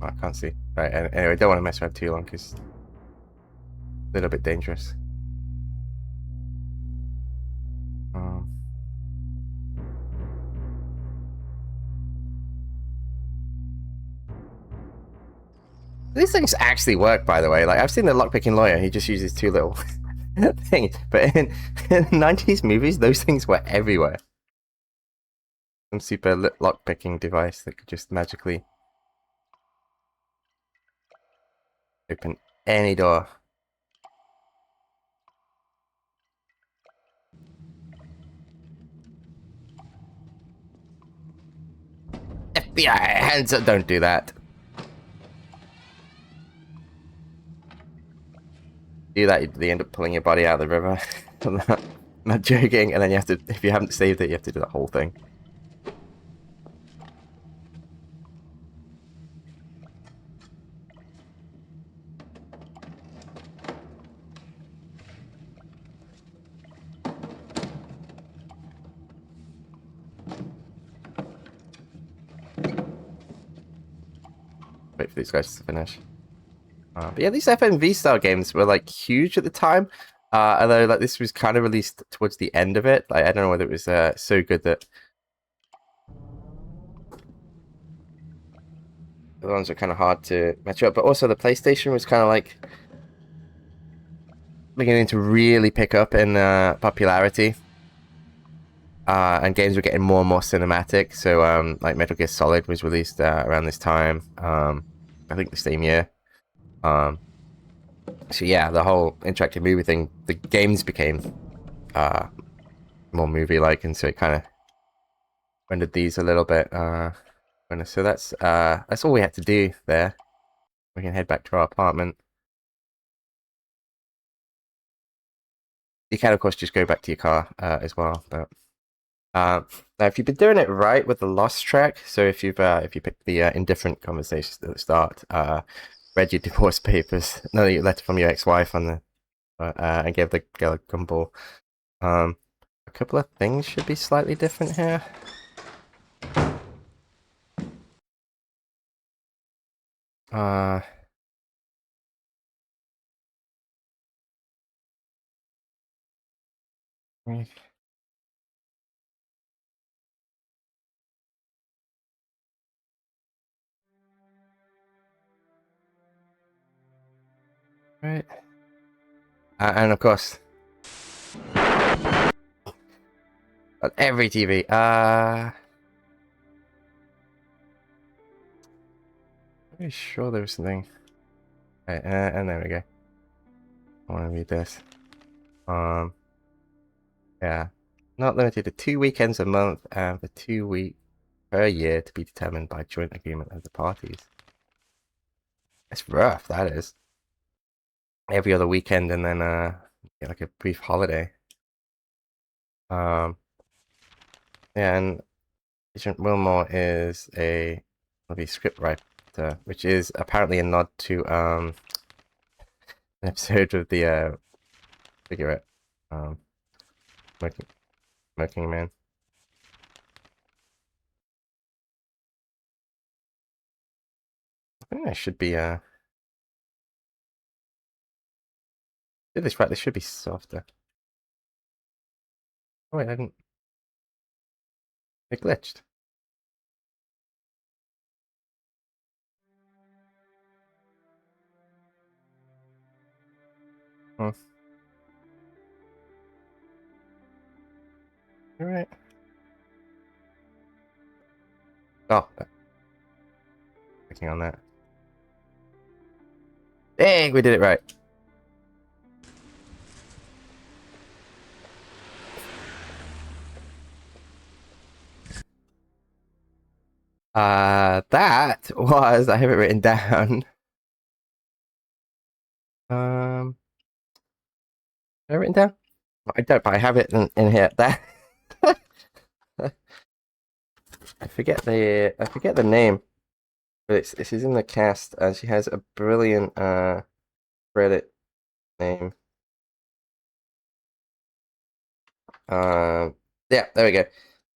I can't see. Right, anyway, don't want to mess around too long because it's a little bit dangerous. These things actually work, by the way. Like, I've seen the lockpicking lawyer, he just uses two little things. But in 90s movies, those things were everywhere. Some super lockpicking device that could just magically open any door. FBI, hands up, don't do that. Do that, they end up pulling your body out of the river. I'm not joking, and then you have to, if you haven't saved it, you have to do the whole thing. Wait for these guys to finish. But yeah, these FMV style games were like huge at the time. Although like this was kind of released towards the end of it. Like I don't know whether it was so good that the ones are kind of hard to match up. But also the PlayStation was kind of like beginning to really pick up in popularity. And games were getting more and more cinematic. So like Metal Gear Solid was released around this time. I think the same year. So yeah, the whole interactive movie thing, the games became more movie-like, and so it kind of rendered these a little bit. So that's all we had to do there. We can head back to our apartment. You can, of course, just go back to your car as well. But now, if you've been doing it right with the lost track, so if you picked the indifferent conversations at the start, read your divorce papers, your letter from your ex-wife on the, and gave the girl a gumball. A couple of things should be slightly different here. Right. And of course, on every TV. Pretty sure there was something. Right, and there we go. I want to read this. Yeah. Not limited to 2 weekends a month and for 2 weeks per year to be determined by joint agreement of the parties. That's rough, that is. Every other weekend and then get like a brief holiday. Yeah, and Agent Willmore is a script writer, which is apparently a nod to an episode of the Cigarette Smoking Man. I think I should be did this right, this should be softer. Oh wait, I didn't. It glitched. Hmm. Alright. Oh. Clicking on that. Dang, we did it right. That was, I have it written down. Have I written down? I don't, but I have it in here. That I forget the name, but she's in the cast and she has a brilliant credit name. Yeah, there we go.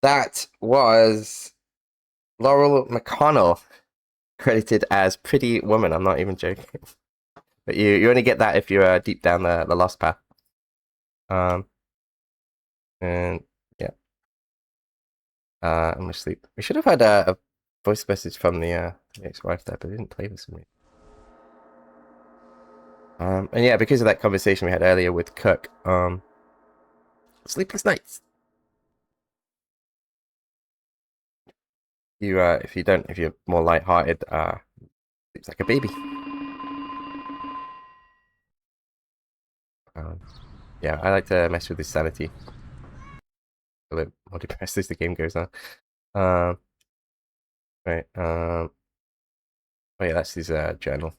That was Laurel McConnell, credited as Pretty Woman. I'm not even joking. But you only get that if you're deep down the Lost Path. And yeah. I'm gonna sleep. We should have had a voice message from the ex-wife there, but it didn't play this for me. And yeah, because of that conversation we had earlier with Cook, sleepless nights. If you're more light-hearted, sleeps like a baby. Yeah, I like to mess with his sanity. A little more depressed as the game goes on. Right. Oh yeah, that's his journal.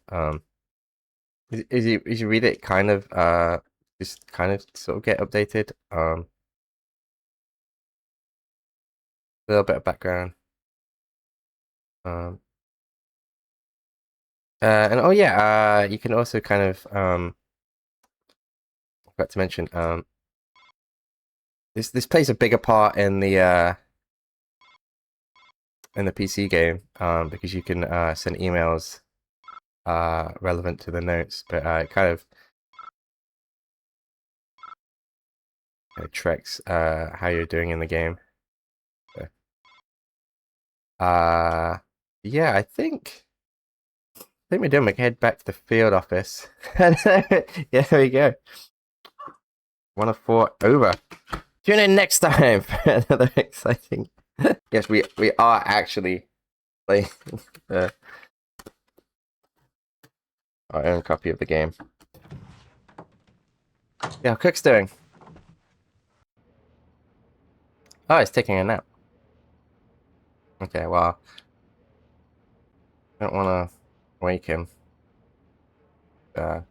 Is you read it kind of just kind of sort of get updated. A little bit of background. And oh yeah, you can also kind of I forgot to mention this plays a bigger part in the PC game because you can send emails relevant to the notes, but it kind of tracks how you're doing in the game. So, yeah, I think we're done. We can head back to the field office. Yeah, there we go. 1 of 4 over. Tune in next time for another exciting. Yes, we are actually playing our own copy of the game. Yeah, Cook's doing. Oh, he's taking a nap. Okay, well, I don't want to wake him. Grab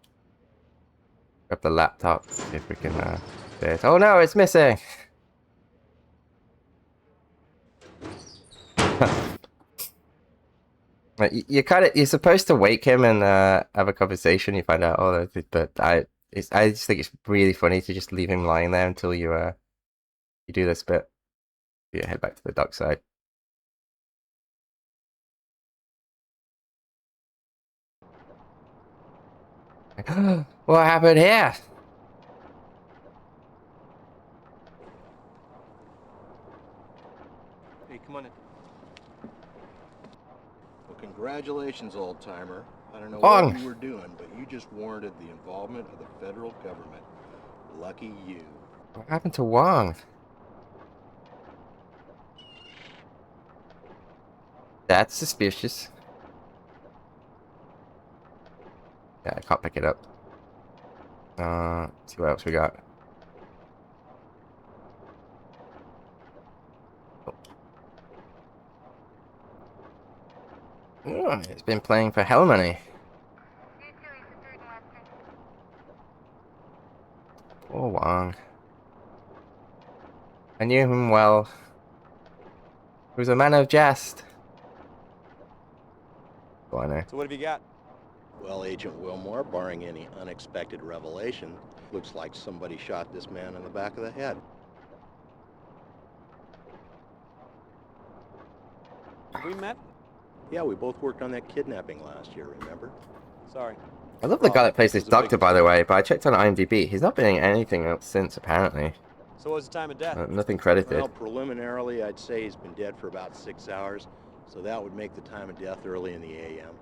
the laptop, see if we can do it. Oh no, it's missing! You're supposed to wake him and have a conversation. You find out, but I just think it's really funny to just leave him lying there until you do this bit. Yeah, head back to the dockside. What happened here? Hey, come on in. Well, congratulations, old-timer. I don't know what you were doing, but you just warranted the involvement of the federal government. Lucky you. What happened to Wong? That's suspicious. Yeah, I can't pick it up. Let's see what else we got. Oh, it's been playing for hell money. Poor Wong. I knew him well. He was a man of jest. Oh, I know. So what have you got? Well, Agent Willmore, barring any unexpected revelation, looks like somebody shot this man in the back of the head. We met? Yeah, we both worked on that kidnapping last year, remember? Sorry. I love the guy that plays this doctor, by the way, but I checked on IMDb. He's not been in anything else since, apparently. So what was the time of death? Nothing credited. Well, preliminarily, I'd say he's been dead for about 6 hours, so that would make the time of death early in the a.m.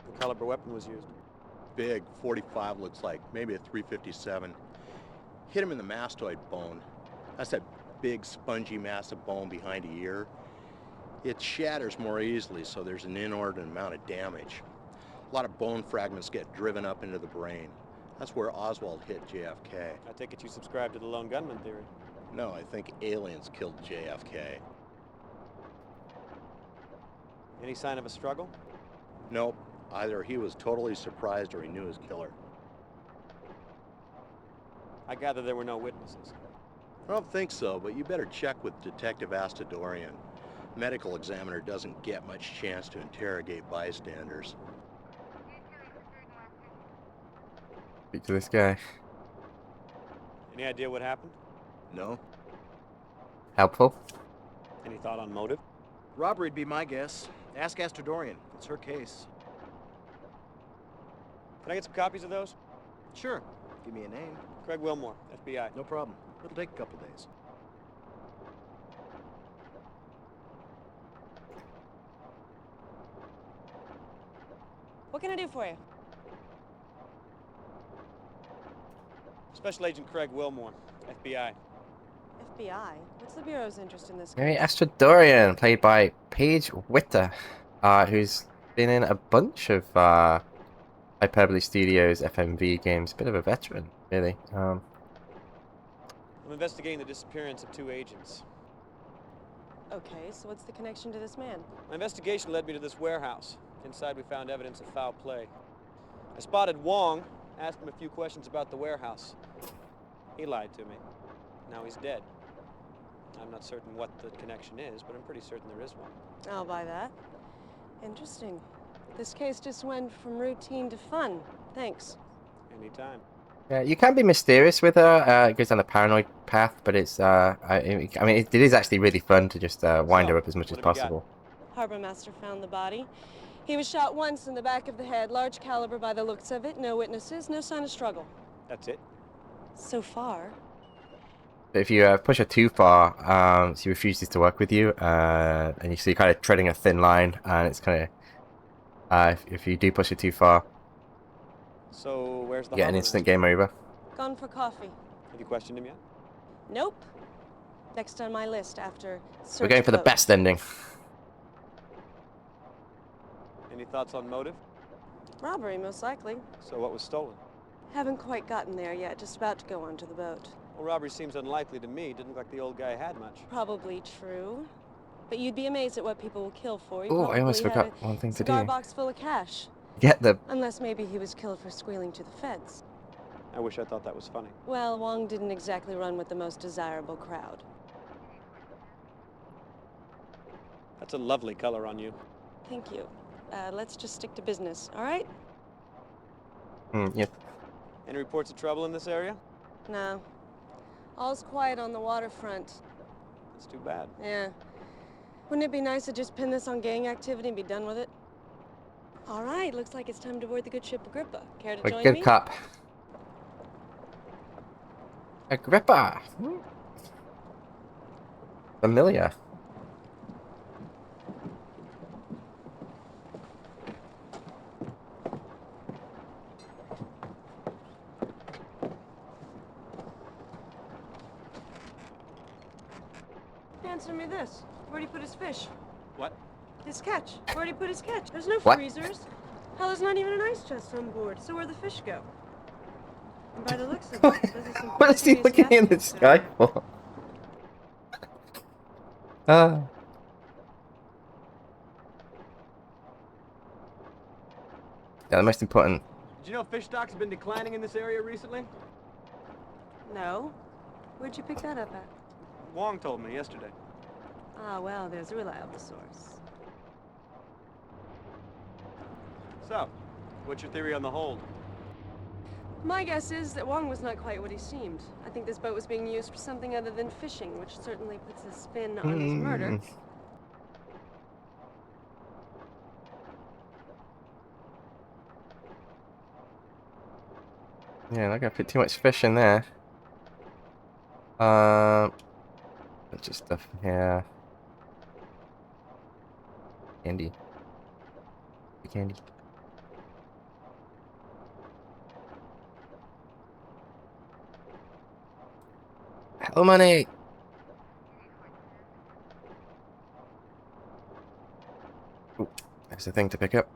What caliber weapon was used? Big, 45 looks like, maybe a 357. Hit him in the mastoid bone. That's that big, spongy mass of bone behind the ear. It shatters more easily, so there's an inordinate amount of damage. A lot of bone fragments get driven up into the brain. That's where Oswald hit JFK. I take it you subscribe to the lone gunman theory. No, I think aliens killed JFK. Any sign of a struggle? Nope. Either he was totally surprised or he knew his killer. I gather there were no witnesses. I don't think so, but you better check with Detective Astadorian. Medical examiner doesn't get much chance to interrogate bystanders. Speak to this guy. Any idea what happened? No. Helpful. Any thought on motive? Robbery'd be my guess. Ask Astadorian. It's her case. Can I get some copies of those? Sure. Give me a name. Craig Willmore, FBI. No problem. It'll take a couple days. What can I do for you? Special Agent Craig Willmore, FBI. FBI? What's the Bureau's interest in this case? Mary Astradorian, played by Paige Witter, who's been in a bunch of Hyperbole Studios FMV games. Bit of a veteran, really. I'm investigating the disappearance of 2 agents. Okay, so what's the connection to this man? My investigation led me to this warehouse. Inside we found evidence of foul play. I spotted Wong, asked him a few questions about the warehouse. He lied to me. Now he's dead. I'm not certain what the connection is, but I'm pretty certain there is one. I'll buy that. Interesting. This case just went from routine to fun. Thanks. Anytime. Yeah, you can be mysterious with her. It goes on a paranoid path, but it's I mean, it is actually really fun to just wind her up as much as possible. Harbor Master found the body. He was shot once in the back of the head, large caliber by the looks of it. No witnesses, no sign of struggle. That's it? So far. If you push her too far, she refuses to work with you, and you see kind of treading a thin line, and it's kind of if you do push it too far, so where's the you get an instant game over. Gone for coffee. Have you questioned him yet? Nope. Next on my list after search We're going for the best ending. Any thoughts on motive? Robbery, most likely. So what was stolen? Haven't quite gotten there yet, just about to go onto the boat. Well, robbery seems unlikely to me. Didn't look like the old guy had much. Probably true. But you'd be amazed at what people will kill for. He Oh, I almost probably had forgot a one thing to cigar do. box full of cash. Get the... Unless maybe he was killed for squealing to the feds. I wish I thought that was funny. Well, Wong didn't exactly run with the most desirable crowd. That's a lovely color on you. Thank you. Let's just stick to business, all right? Yep. Any reports of trouble in this area? No. All's quiet on the waterfront. That's too bad. Yeah. Wouldn't it be nice to just pin this on gang activity and be done with it? All right, looks like it's time to board the good ship Agrippa. Care to join Good me? cop. Agrippa! Familiar. Answer me this. Where'd he put his fish? What? His catch. Where'd he put his catch? There's no What? freezers. Hell, there's not even an ice chest on board. So where'd the fish go? And by the looks of it, this is some What is he serious looking in the gas sky for? Yeah, the most important. Did you know fish stocks have been declining in this area recently? No. Where'd you pick that up at? Wong told me yesterday. Ah, well, there's a reliable source. So, what's your theory on the hold? My guess is that Wong was not quite what he seemed. I think this boat was being used for something other than fishing, which certainly puts a spin on his murder. Yeah, not gonna put too much fish in there. Bunch of stuff here. Candy. Candy. Hello, money. Ooh, there's a thing to pick up.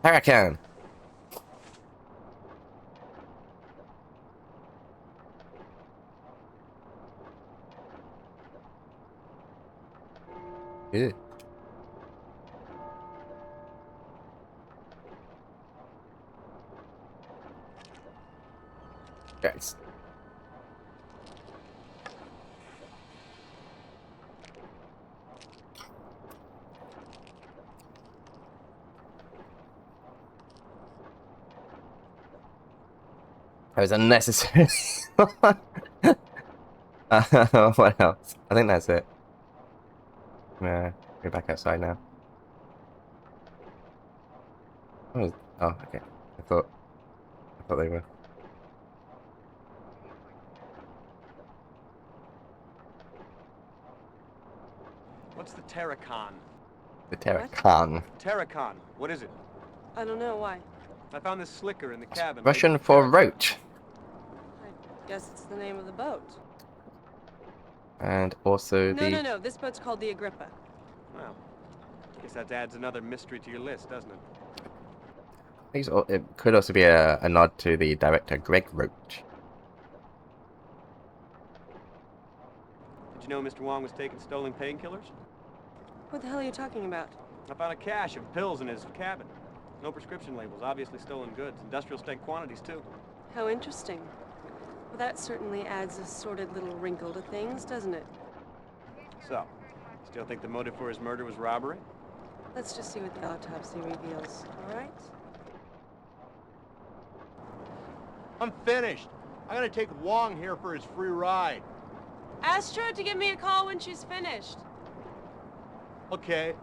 Tarakan. Good. Guys. That was unnecessary. What else? I think that's it. Nah, go back outside now. Oh, okay. I thought they were. What's the Tarakan? The Tarakan. Tarakan. What is it? I don't know why. I found this slicker in the cabin. Russian for Rauch. I guess it's the name of the boat. And also the... No. This boat's called the Agrippa. Well, guess that adds another mystery to your list, doesn't it? It could also be a nod to the director Greg Rauch. Did you know Mr. Wong was taking stolen painkillers? What the hell are you talking about? I found a cache of pills in his cabin. No prescription labels, obviously stolen goods. Industrial strength quantities, too. How interesting. Well, that certainly adds a sordid little wrinkle to things, doesn't it? So, still think the motive for his murder was robbery? Let's just see what the autopsy reveals, all right? I'm finished. I'm gonna take Wong here for his free ride. Ask her to give me a call when she's finished. Okay.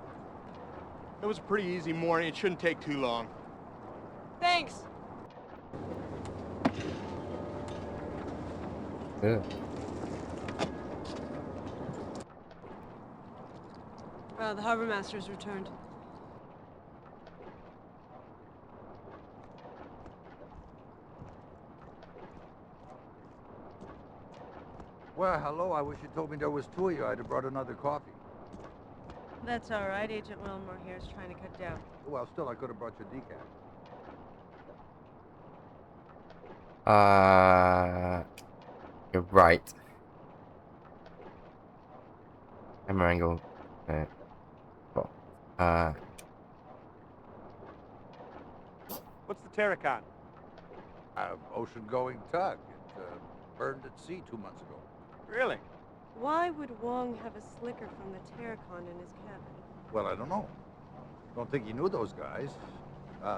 It was a pretty easy morning. It shouldn't take too long. Thanks. Yeah. The harbor master's returned. Well, hello. I wish you told me there was two of you. I'd have brought another coffee. That's all right. Agent Willmore here is trying to cut down. Well, still, I could have brought your decaf. You're right. Camera angle. Well, What's the Tarakan? Ocean-going tug. It burned at sea 2 months ago. Really? Why would Wong have a slicker from the Tarakan in his cabin? Well, I don't know. Don't think he knew those guys.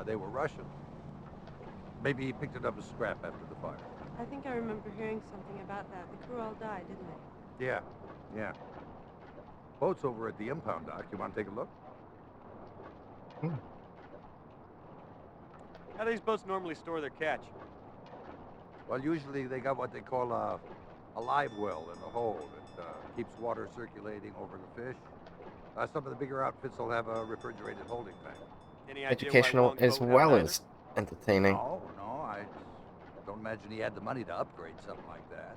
They were Russian. Maybe he picked it up as scrap after the fire. I think I remember hearing something about that. The crew all died, didn't they? Yeah. Boat's over at the impound dock. You want to take a look? How do these boats normally store their catch? Well, usually they got what they call a live well in the hold. It keeps water circulating over the fish. Some of the bigger outfits will have a refrigerated holding tank. Any idea educational why Wong's as boat well had as entertaining. No, I don't imagine he had the money to upgrade something like that.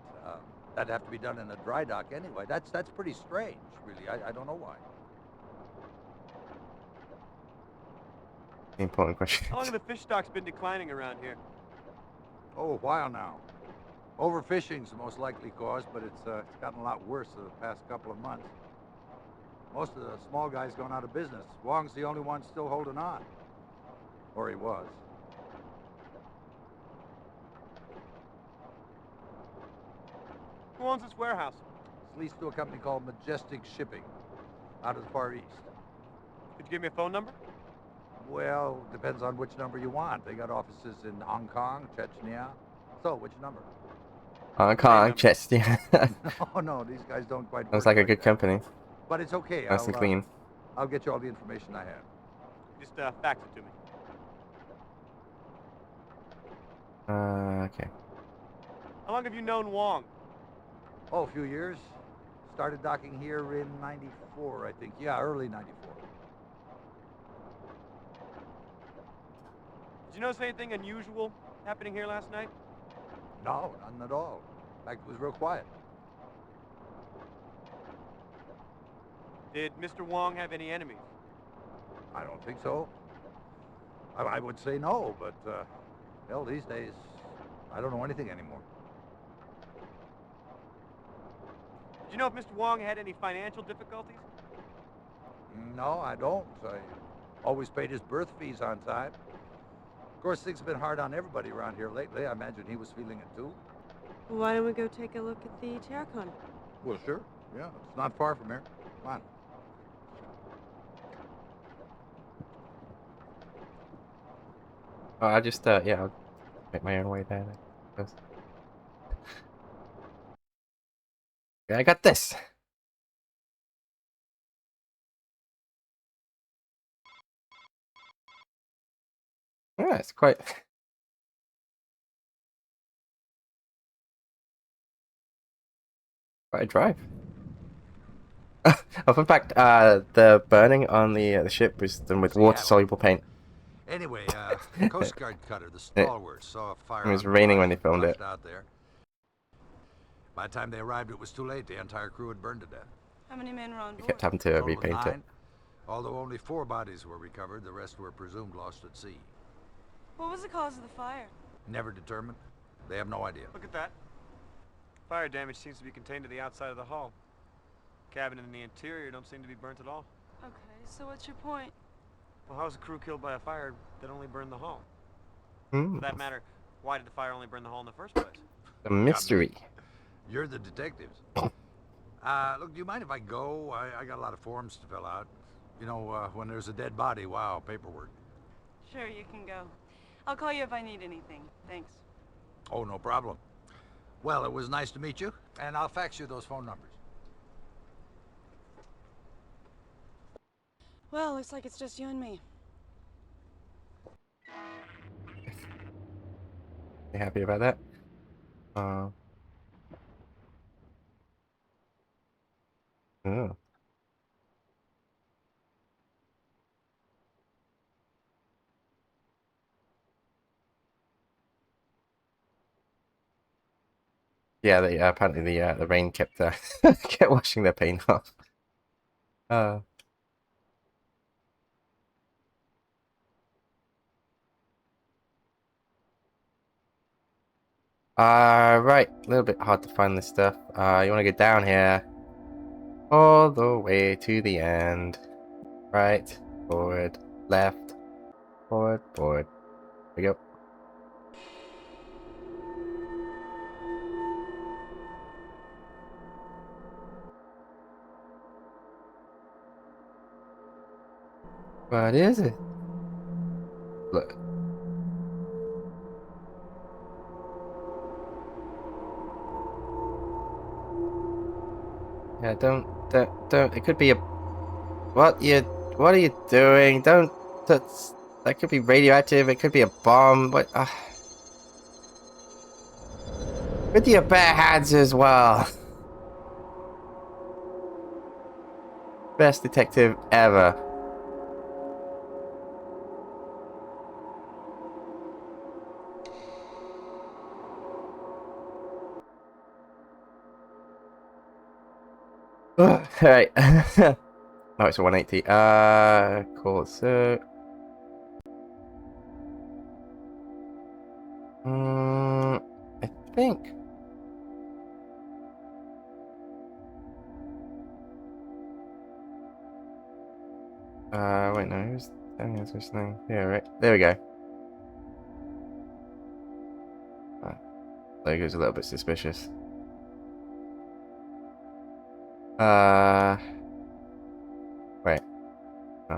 That'd have to be done in a dry dock anyway. That's pretty strange, really. I don't know why. Important question. How long have the fish stocks been declining around here? Oh, a while now. Overfishing's the most likely cause, but it's gotten a lot worse the past couple of months. Most of the small guys gone out of business. Wong's the only one still holding on. Or he was. Who owns this warehouse? It's leased to a company called Majestic Shipping, out of the Far East. Could you give me a phone number? Well, depends on which number you want. They got offices in Hong Kong, Chechnya. So, which number? Hong Kong, chest, yeah. No, these guys don't quite work Sounds like a good that. company. But it's okay. Nice and clean. I'll get you all the information I have. Just fax it to me. Okay. How long have you known Wong? Oh, a few years. Started docking here in '94, I think. Yeah, early '94. Did you notice anything unusual happening here last night? No, none at all. In fact, it was real quiet. Did Mr. Wong have any enemies? I don't think so. I would say no, but, hell, these days, I don't know anything anymore. Did you know if Mr. Wong had any financial difficulties? No, I don't. I always paid his birth fees on time. Of course, things have been hard on everybody around here lately. I imagine he was feeling it too. Why don't we go take a look at the Tarakan? Well, sure. Yeah, it's not far from here. Come on. I just, yeah, I'll make my own way there. Yeah, I got this. Yeah, it's quite a drive. Oh, in fact, the burning on the ship was done with water-soluble paint. Anyway, Coast Guard cutter, the Stalwart, saw a fire. It was raining when they filmed it. Out there. By the time they arrived, it was too late. The entire crew had burned to death. How many men were on board? They kept having to Total of repaint it. 9. Although only 4 bodies were recovered, the rest were presumed lost at sea. What was the cause of the fire? Never determined. They have no idea. Look at that. Fire damage seems to be contained to the outside of the hull. Cabin and the interior don't seem to be burnt at all. Okay, so what's your point? Well, how was the crew killed by a fire that only burned the hull? Hmm. For that matter, why did the fire only burn the hull in the first place? The mystery. You're the detectives. Look, do you mind if I go? I got a lot of forms to fill out. You know, when there's a dead body, wow, paperwork. Sure, you can go. I'll call you if I need anything. Thanks. Oh, no problem. Well, it was nice to meet you, and I'll fax you those phone numbers. Well, looks like it's just you and me. You happy about that? Oh. Yeah, they apparently the rain kept kept washing their paint off. Right. A little bit hard to find this stuff. You want to go down here. All the way to the end. Right. Forward. Left. Forward. Forward. There we go. What is it? Look. Yeah, don't. It could be a. What are you doing? Don't. That could be radioactive. It could be a bomb. What? With your bare hands as well. Best detective ever. Alright. Oh, it's a 180. Cool. So. I think. Wait, no, who's telling us this thing? Yeah, right. There we go. Logo's a little bit suspicious. Wait. Oh.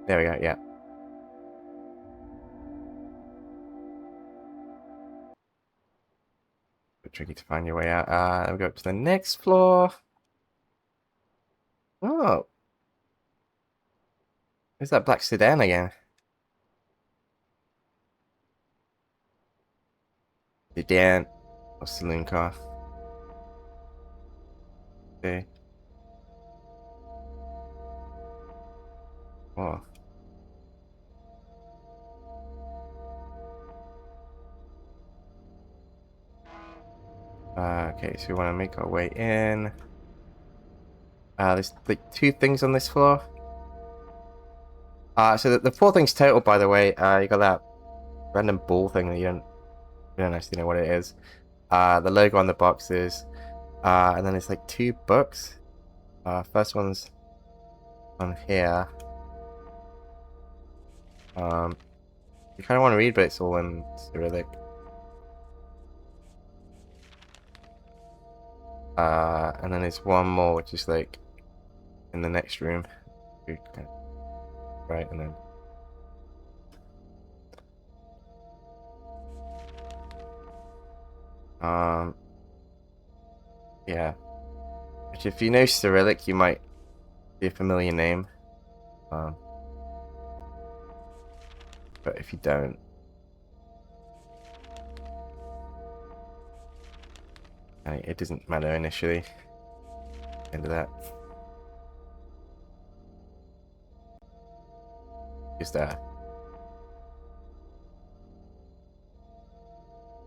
There we go, yeah. Bit tricky to find your way out. Then we go up to the next floor. Oh. There's that black sedan again. Sedan or saloon car. Okay. Oh. Okay, so we want to make our way in. There's like 2 things on this floor. So the 4 things total, by the way. You got that random ball thing that you don't actually know what it is. The logo on the boxes. And then there's like 2 books. First one's on here. You kind of want to read, but it's all in Cyrillic. And then there's one more, which is like in the next room. Right, and then. Yeah. Which, if you know Cyrillic, you might be a familiar name. But if you don't, it doesn't matter initially. End of that. Just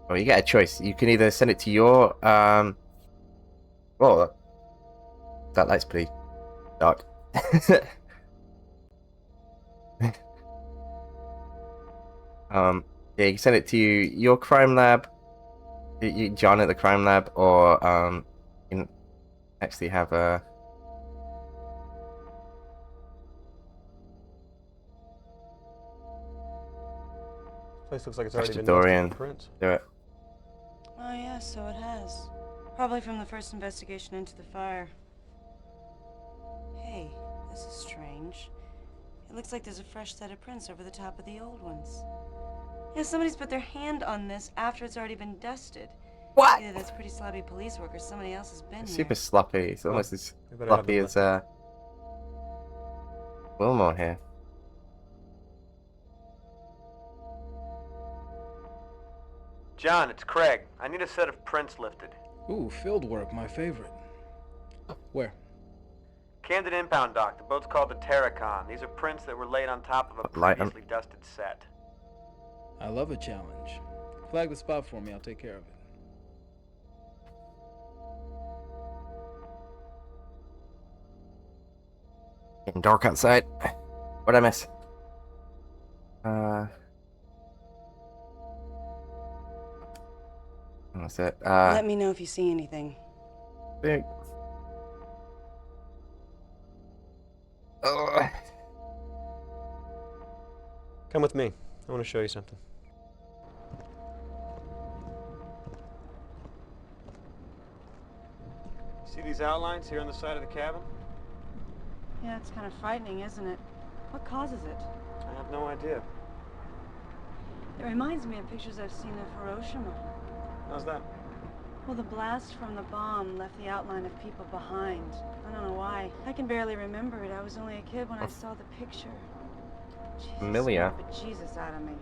oh, you get a choice. You can either send it to your well, that light's pretty dark. Yeah, you can send it to your crime lab, John at the crime lab, or you can actually have a. Place looks like it's already been Presbytarian. dusted for prints. Do it. Oh, yeah, so it has. Probably from the first investigation into the fire. Hey, this is strange. It looks like there's a fresh set of prints over the top of the old ones. Yeah, somebody's put their hand on this after it's already been dusted. What? Either that's pretty sloppy police work or somebody else has been Super here. sloppy. It's almost as sloppy as Willmore here. John, it's Craig. I need a set of prints lifted. Ooh, field work, my favorite. Where? Camden impound dock. The boat's called the Tarakan. These are prints that were laid on top of a previously dusted set. I love a challenge. Flag the spot for me, I'll take care of it. Getting dark outside. What'd I miss? That's it. Let me know if you see anything. Big. Ugh. Come with me. I want to show you something. See these outlines here on the side of the cabin? Yeah, it's kind of frightening, isn't it? What causes it? I have no idea. It reminds me of pictures I've seen of Hiroshima. How's that? Well, the blast from the bomb left the outline of people behind. I don't know why. I can barely remember it. I was only a kid when I saw the picture. Jesus, Familiar. scared the Jesus out of me.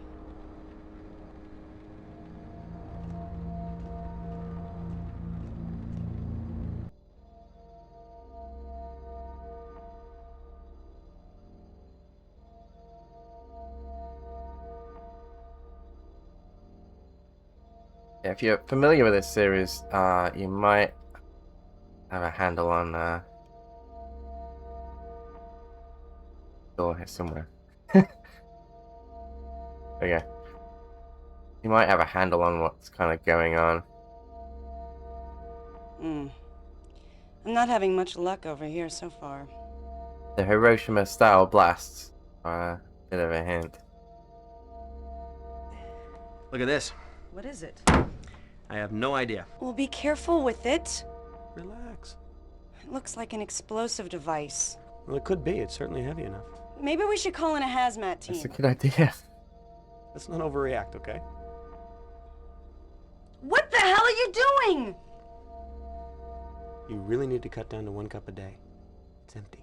Yeah, if you're familiar with this series, you might have a handle on door here somewhere. Okay. You might have a handle on what's kind of going on. I'm not having much luck over here so far. The Hiroshima style blasts are a bit of a hint. Look at this. What is it? I have no idea. Well, be careful with it. Relax. It looks like an explosive device. Well, it could be. It's certainly heavy enough. Maybe we should call in a hazmat team. That's a good idea. Let's not overreact, okay? What the hell are you doing? You really need to cut down to 1 cup a day. It's empty.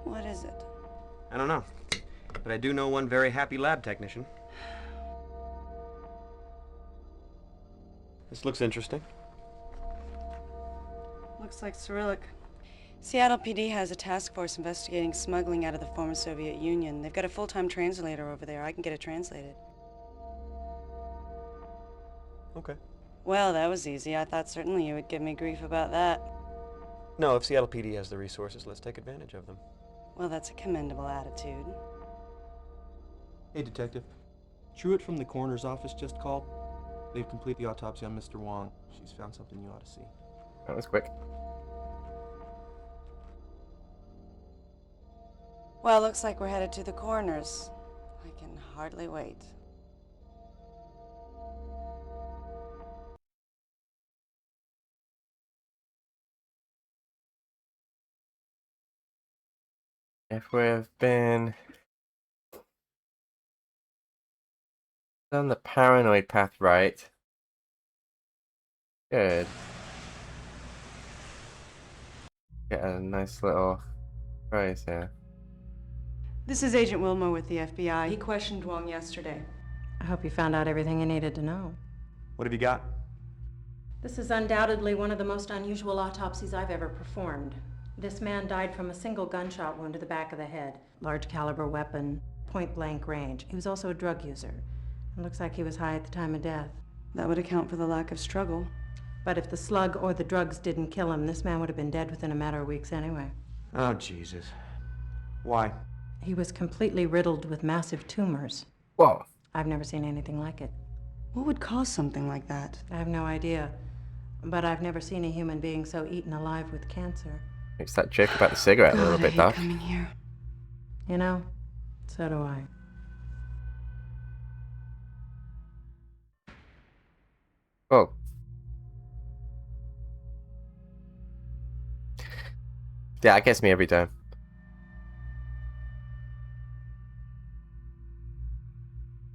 What is it? I don't know. But I do know one very happy lab technician. This looks interesting. Looks like Cyrillic. Seattle PD has a task force investigating smuggling out of the former Soviet Union. They've got a full-time translator over there. I can get it translated. Okay. Well, that was easy. I thought certainly you would give me grief about that. No, if Seattle PD has the resources, let's take advantage of them. Well, that's a commendable attitude. Hey, Detective. Truitt from the coroner's office just called. They've completed the autopsy on Mr. Wong. She's found something you ought to see. That was quick. Well, looks like we're headed to the coroner's. I can hardly wait. If we've been on the paranoid path right, good. Get a nice little prize here. This is Agent Willmore with the FBI. He questioned Wong yesterday. I hope you found out everything you needed to know. What have you got? This is undoubtedly one of the most unusual autopsies I've ever performed. This man died from a single gunshot wound to the back of the head. Large caliber weapon, point blank range. He was also a drug user. It looks like he was high at the time of death. That would account for the lack of struggle. But if the slug or the drugs didn't kill him, this man would have been dead within a matter of weeks anyway. Oh, Jesus. Why? He was completely riddled with massive tumors. Whoa. I've never seen anything like it. What would cause something like that? I have no idea. But I've never seen a human being so eaten alive with cancer. Makes that joke about the cigarette a little bit dark. Coming here. You know, so do I. Oh. Yeah, it gets me every time.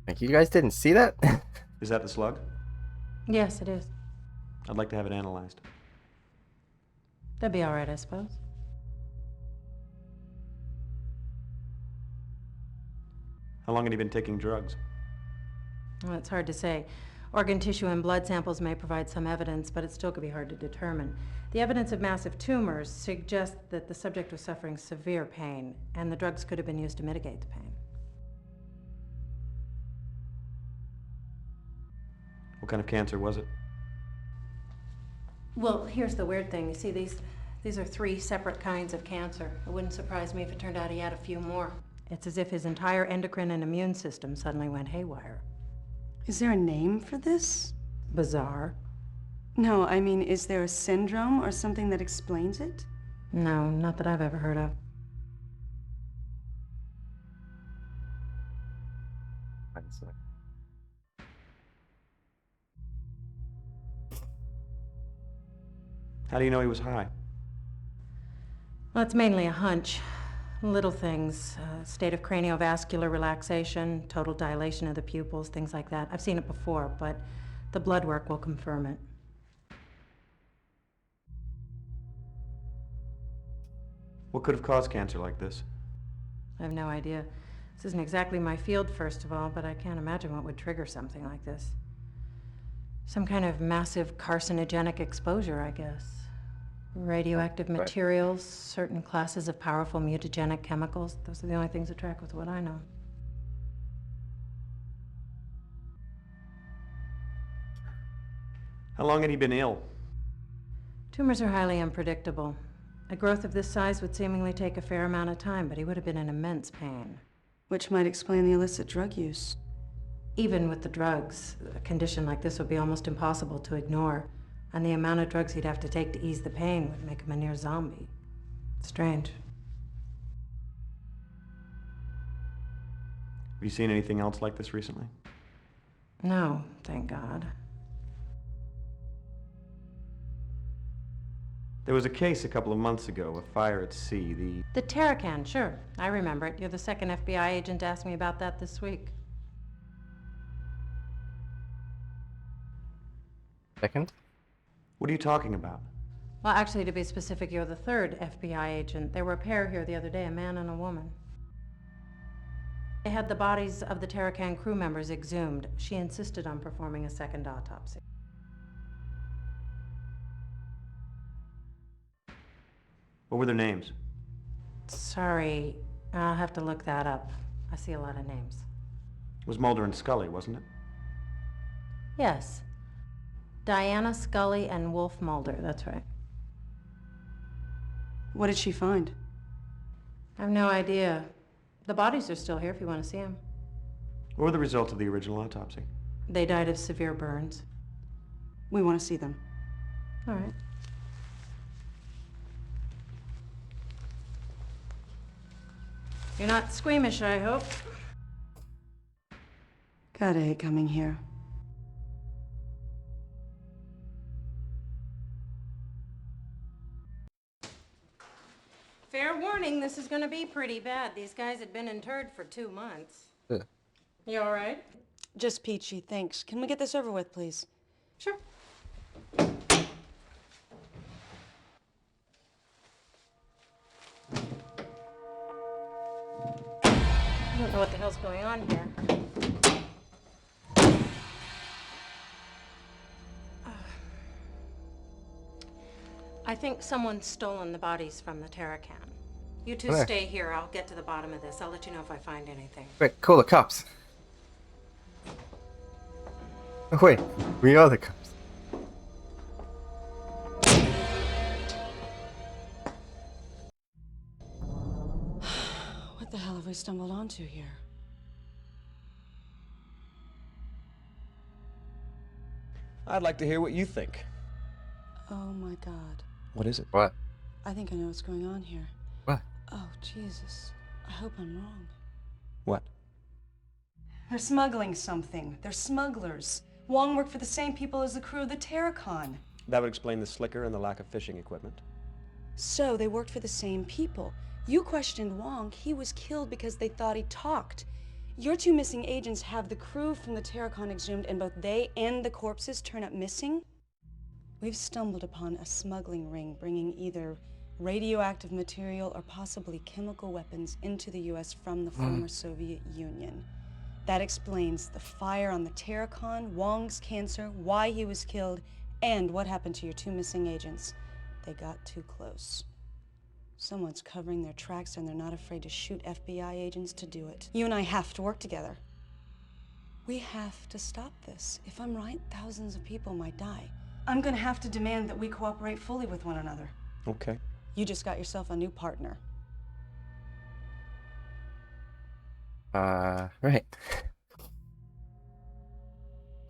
Like, you guys didn't see that? Is that the slug? Yes, it is. I'd like to have it analyzed. That'd be all right, I suppose. How long had he been taking drugs? Well, it's hard to say. Organ tissue and blood samples may provide some evidence, but it still could be hard to determine. The evidence of massive tumors suggests that the subject was suffering severe pain, and the drugs could have been used to mitigate the pain. What kind of cancer was it? Well, here's the weird thing. You see, these are 3 separate kinds of cancer. It wouldn't surprise me if it turned out he had a few more. It's as if his entire endocrine and immune system suddenly went haywire. Is there a name for this? bizarre. No, I mean, is there a syndrome or something that explains it? No, not that I've ever heard of. How do you know he was high? Well, it's mainly a hunch. Little things, state of craniovascular relaxation, total dilation of the pupils, things like that. I've seen it before, but the blood work will confirm it. What could have caused cancer like this? I have no idea. This isn't exactly my field, first of all, but I can't imagine what would trigger something like this. Some kind of massive carcinogenic exposure, I guess. Radioactive materials, certain classes of powerful mutagenic chemicals. Those are the only things that track with what I know. How long had he been ill? Tumors are highly unpredictable. A growth of this size would seemingly take a fair amount of time, but he would have been in immense pain. Which might explain the illicit drug use. Even with the drugs, a condition like this would be almost impossible to ignore. And the amount of drugs he'd have to take to ease the pain would make him a near zombie. Strange. Have you seen anything else like this recently? No, thank God. There was a case a couple of months ago, a fire at sea, The Tarakan, sure. I remember it. You're the second FBI agent to ask me about that this week. Second? What are you talking about? Well, actually, to be specific, you're the third FBI agent. There were a pair here the other day, a man and a woman. They had the bodies of the Tarakan crew members exhumed. She insisted on performing a second autopsy. What were their names? Sorry, I'll have to look that up. I see a lot of names. It was Mulder and Scully, wasn't it? Yes. Diana Scully and Wolf Mulder, that's right. What did she find? I have no idea. The bodies are still here if you want to see them. What were the results of the original autopsy? They died of severe burns. We want to see them. All right. You're not squeamish, I hope. Gotta hate coming here. Fair warning, this is gonna be pretty bad. These guys had been interred for 2 months. Yeah. You all right? Just peachy, thanks. Can we get this over with, please? Sure. I don't know what the hell's going on here. I think someone's stolen the bodies from the Tarakan. You two Okay. stay here. I'll get to the bottom of this. I'll let you know if I find anything. Wait, call the cops. Oh, wait, we are the cops. What the hell have we stumbled onto here? I'd like to hear what you think. Oh my God. What is it? What? I think I know what's going on here. What? Oh, Jesus. I hope I'm wrong. What? They're smuggling something. They're smugglers. Wong worked for the same people as the crew of the Tarakan. That would explain the slicker and the lack of fishing equipment. So they worked for the same people. You questioned Wong. He was killed because they thought he talked. Your two missing agents have the crew from the Tarakan exhumed, and both they and the corpses turn up missing? We've stumbled upon a smuggling ring bringing either radioactive material or possibly chemical weapons into the U.S. from the former Soviet Union. That explains the fire on the Tarakan, Wong's cancer, why he was killed, and what happened to your two missing agents. They got too close. Someone's covering their tracks, and they're not afraid to shoot FBI agents to do it. You and I have to work together. We have to stop this. If I'm right, thousands of people might die. I'm gonna have to demand that we cooperate fully with one another. Okay. You just got yourself a new partner. Right.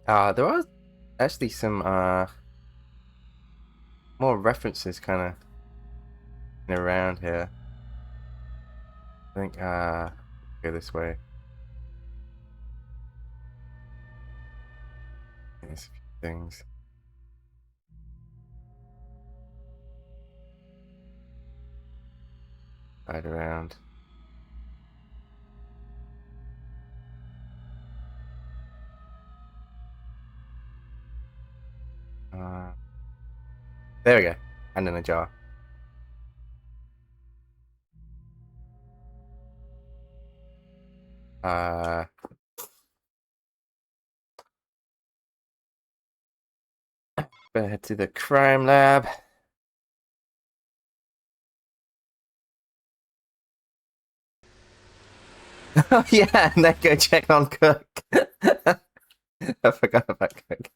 There are actually some more references kind of around here. I think go this way. There's a few things. Right around. There we go. And in a jar. Better head to the crime lab. Oh yeah, and then go check on Cook. I forgot about Cook.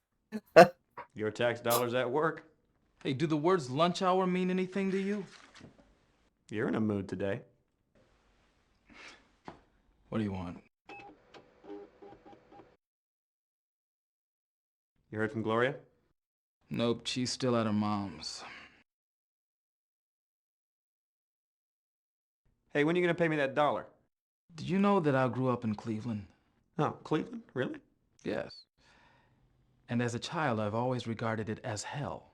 Your tax dollars at work. Hey, do the words lunch hour mean anything to you? You're in a mood today. What do you want? You heard from Gloria? Nope, she's still at her mom's. Hey, when are you gonna pay me that $1? Did you know that I grew up in Cleveland? Oh, Cleveland? Really? Yes. And as a child, I've always regarded it as hell.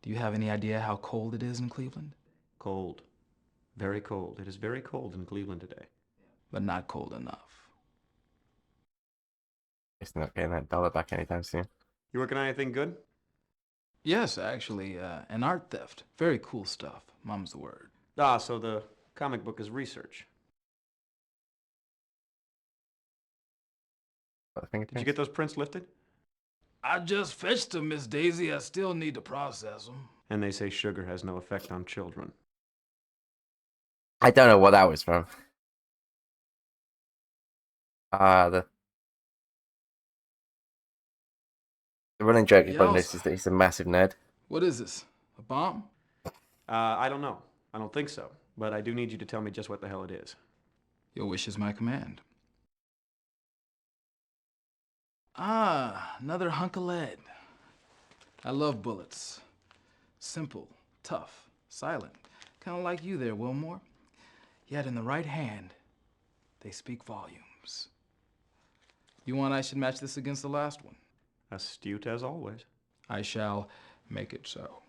Do you have any idea how cold it is in Cleveland? Cold. Very cold. It is very cold in Cleveland today. But not cold enough. It's not getting that $1 back anytime soon. You working on anything good? Yes, actually, an art theft. Very cool stuff. Mum's the word. Ah, so the comic book is research. Did you get those prints lifted? I just fetched them, Miss Daisy. I still need to process them. And they say sugar has no effect on children. I don't know what that was from. The running joke about this is that he's a massive nerd. What is this? A bomb? I don't know. I don't think so. But I do need you to tell me just what the hell it is. Your wish is my command. Ah, another hunk of lead. I love bullets. Simple, tough, silent. Kind of like you there, Willmore. Yet in the right hand, they speak volumes. You want I should match this against the last one? Astute as always. I shall make it so.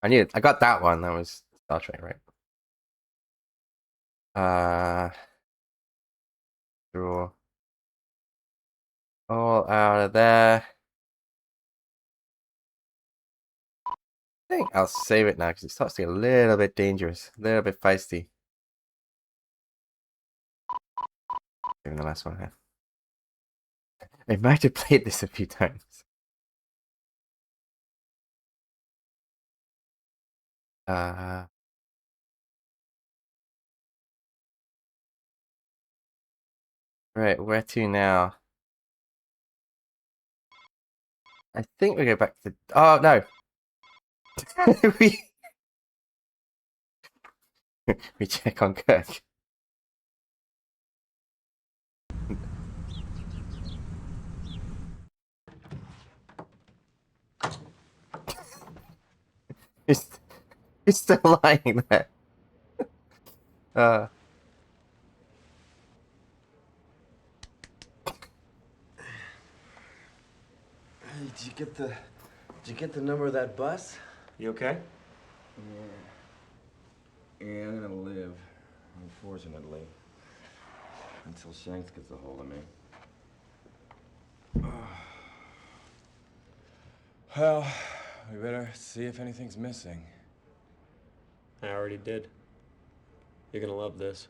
I knew it. I got that one. That was Star Trek, right? Draw. All out of there. I think I'll save it now because it starts to get a little bit dangerous, a little bit feisty. Even the last one here. I might have played this a few times. Right, where to now? I think we go back to. Oh no! we check on Kirk. He's still lying there. Hey, did you get the number of that bus? You okay? Yeah, I'm gonna live, unfortunately, until Shanks gets a hold of me. Well, we better see if anything's missing. I already did. You're gonna love this.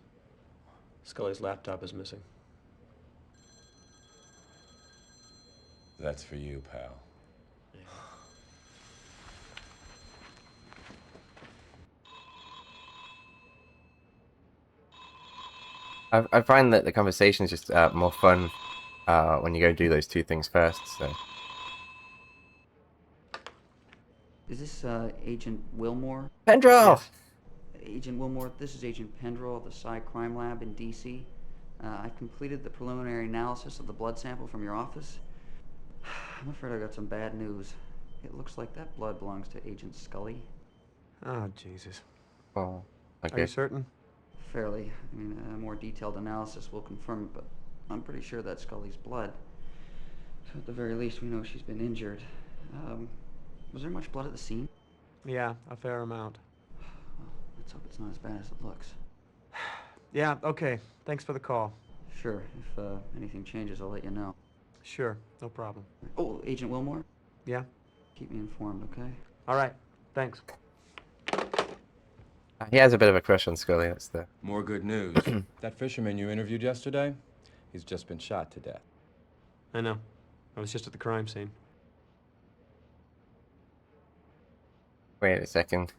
Scully's laptop is missing. That's for you, pal. I find that the conversation is just more fun when you go do those two things first. So. Is this Agent Willmore? Pendrell! Yes. Agent Willmore, this is Agent Pendrell of the Sci Crime Lab in D.C. I've completed the preliminary analysis of the blood sample from your office. I'm afraid I got some bad news. It looks like that blood belongs to Agent Scully. Oh, Jesus. Oh, Are you certain? Fairly. I mean, a more detailed analysis will confirm it, but I'm pretty sure that's Scully's blood. So at the very least, we know she's been injured. Was there much blood at the scene? Yeah, a fair amount. Well, let's hope it's not as bad as it looks. Yeah, okay. Thanks for the call. Sure. If anything changes, I'll let you know. Sure, no problem. Oh, Agent Willmore? Yeah? Keep me informed, okay? All right, thanks. He has a bit of a crush on Scully, that's the... More good news. That fisherman you interviewed yesterday, he's just been shot to death. I know. I was just at the crime scene. Wait a second.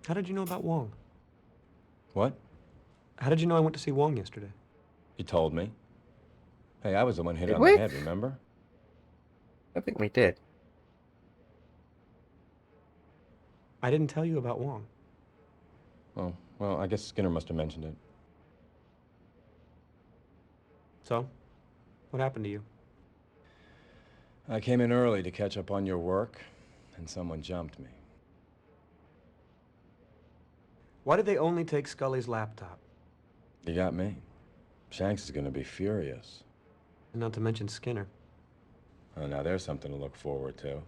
How did you know about Wong? What? How did you know I went to see Wong yesterday? You told me. Hey, I was the one hit Did on we? the head, remember? I think we did. I didn't tell you about Wong. Oh, well, I guess Skinner must have mentioned it. So? What happened to you? I came in early to catch up on your work, and someone jumped me. Why did they only take Scully's laptop? You got me. Shanks is gonna be furious. And not to mention Skinner. Oh, now there's something to look forward to.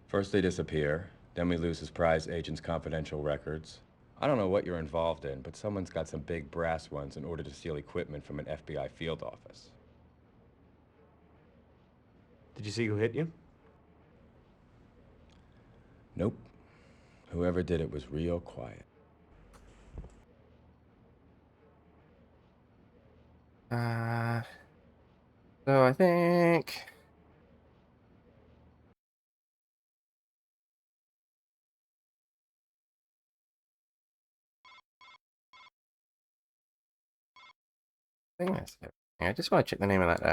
First they disappear, then we lose his prize agent's confidential records. I don't know what you're involved in, but someone's got some big brass ones in order to steal equipment from an FBI field office. Did you see who hit you? Nope. Whoever did it was real quiet. So I think... I think that's it. Yeah, I just want to check the name of that,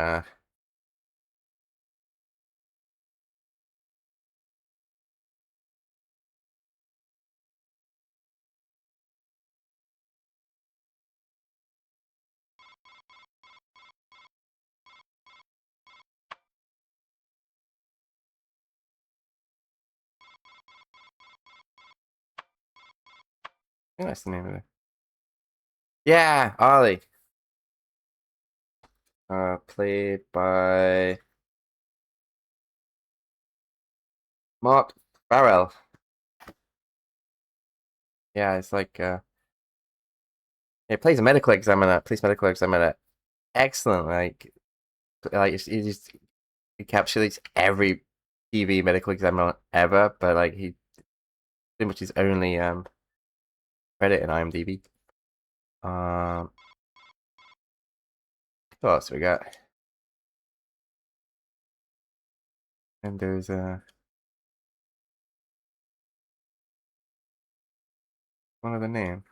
I think that's the name of it. Yeah, Ollie. Played by Mark Farrell. Yeah, it's like he plays a medical examiner, police medical examiner. Excellent, he just encapsulates every TV medical examiner ever, but like he pretty much his only credit in IMDb. What else we got? And there's one other name.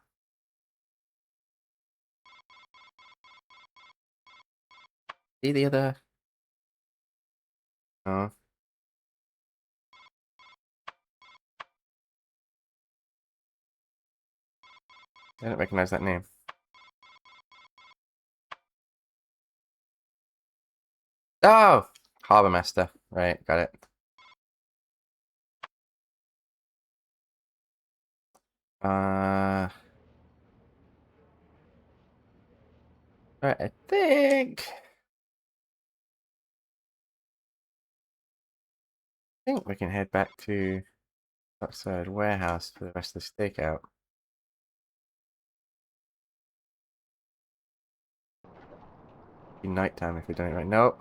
See the other? Oh. I don't recognize that name. Oh! Harbor Master. Right, got it. Right, I think we can head back to Dockside Warehouse for the rest of the stakeout. Be nighttime if we don't right. Nope.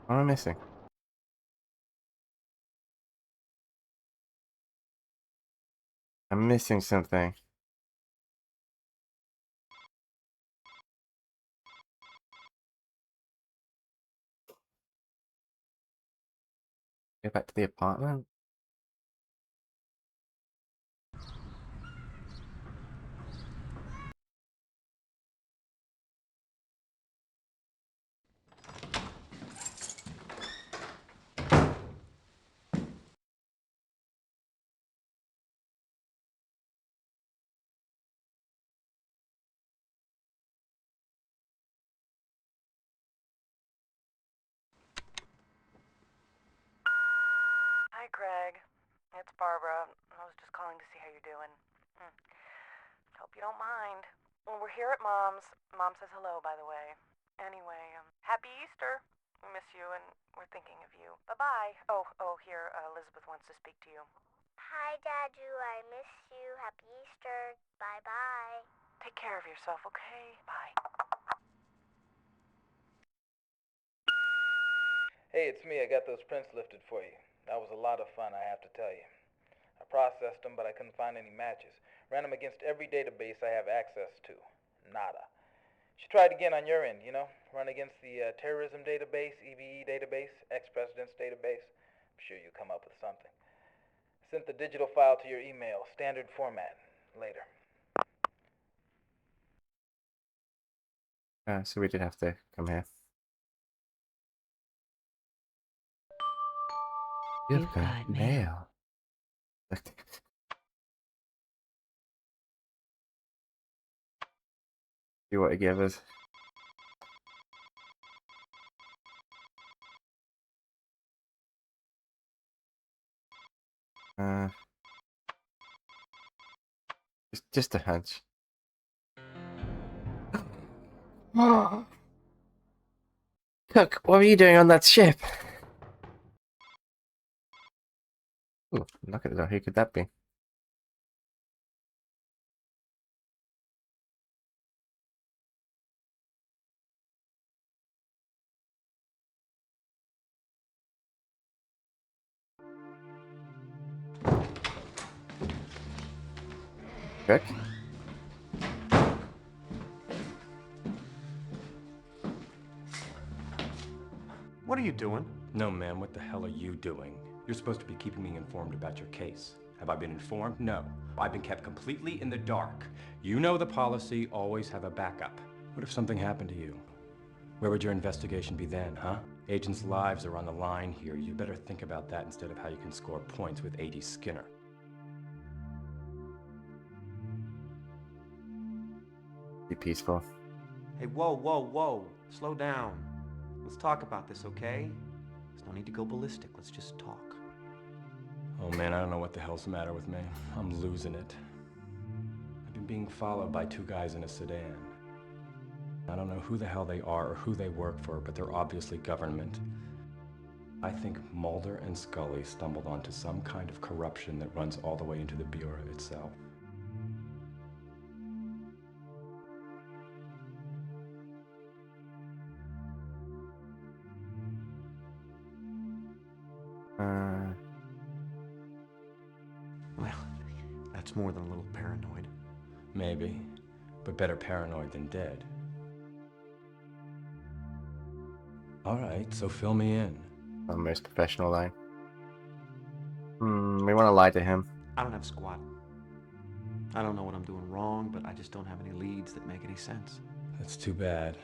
What am I missing? I'm missing something. Go back to the apartment. Craig. It's Barbara. I was just calling to see how you're doing. Hope you don't mind. Well, we're here at Mom's. Mom says hello, by the way. Anyway, happy Easter. We miss you, and we're thinking of you. Bye-bye. Oh, here, Elizabeth wants to speak to you. Hi, Dadu. I miss you. Happy Easter. Bye-bye. Take care of yourself, okay? Bye. Hey, it's me. I got those prints lifted for you. That was a lot of fun, I have to tell you. I processed them, but I couldn't find any matches. Ran them against every database I have access to. Nada. You should try it again on your end, you know? Run against the terrorism database, EVE database, ex-presidents database. I'm sure you'll come up with something. Sent the digital file to your email, standard format. Later. So we did have to come here. You've got mail. See what it gave us. Just a hunch. Cook, what were you doing on that ship? Ooh, knock at the door. Who could that be? Cook? What are you doing? No, man, what the hell are you doing? You're supposed to be keeping me informed about your case. Have I been informed? No. I've been kept completely in the dark. You know the policy, always have a backup. What if something happened to you? Where would your investigation be then, huh? Agents' lives are on the line here. You better think about that instead of how you can score points with A.D. Skinner. Be peaceful. Hey, whoa. Slow down. Let's talk about this, okay? There's no need to go ballistic. Let's just talk. Oh man, I don't know what the hell's the matter with me. I'm losing it. I've been being followed by two guys in a sedan. I don't know who the hell they are or who they work for, but they're obviously government. I think Mulder and Scully stumbled onto some kind of corruption that runs all the way into the Bureau itself. Well, that's more than a little paranoid. Maybe, but better paranoid than dead. All right, so fill me in. Our most professional line. We want to lie to him. I don't have squat. I don't know what I'm doing wrong, but I just don't have any leads that make any sense. That's too bad.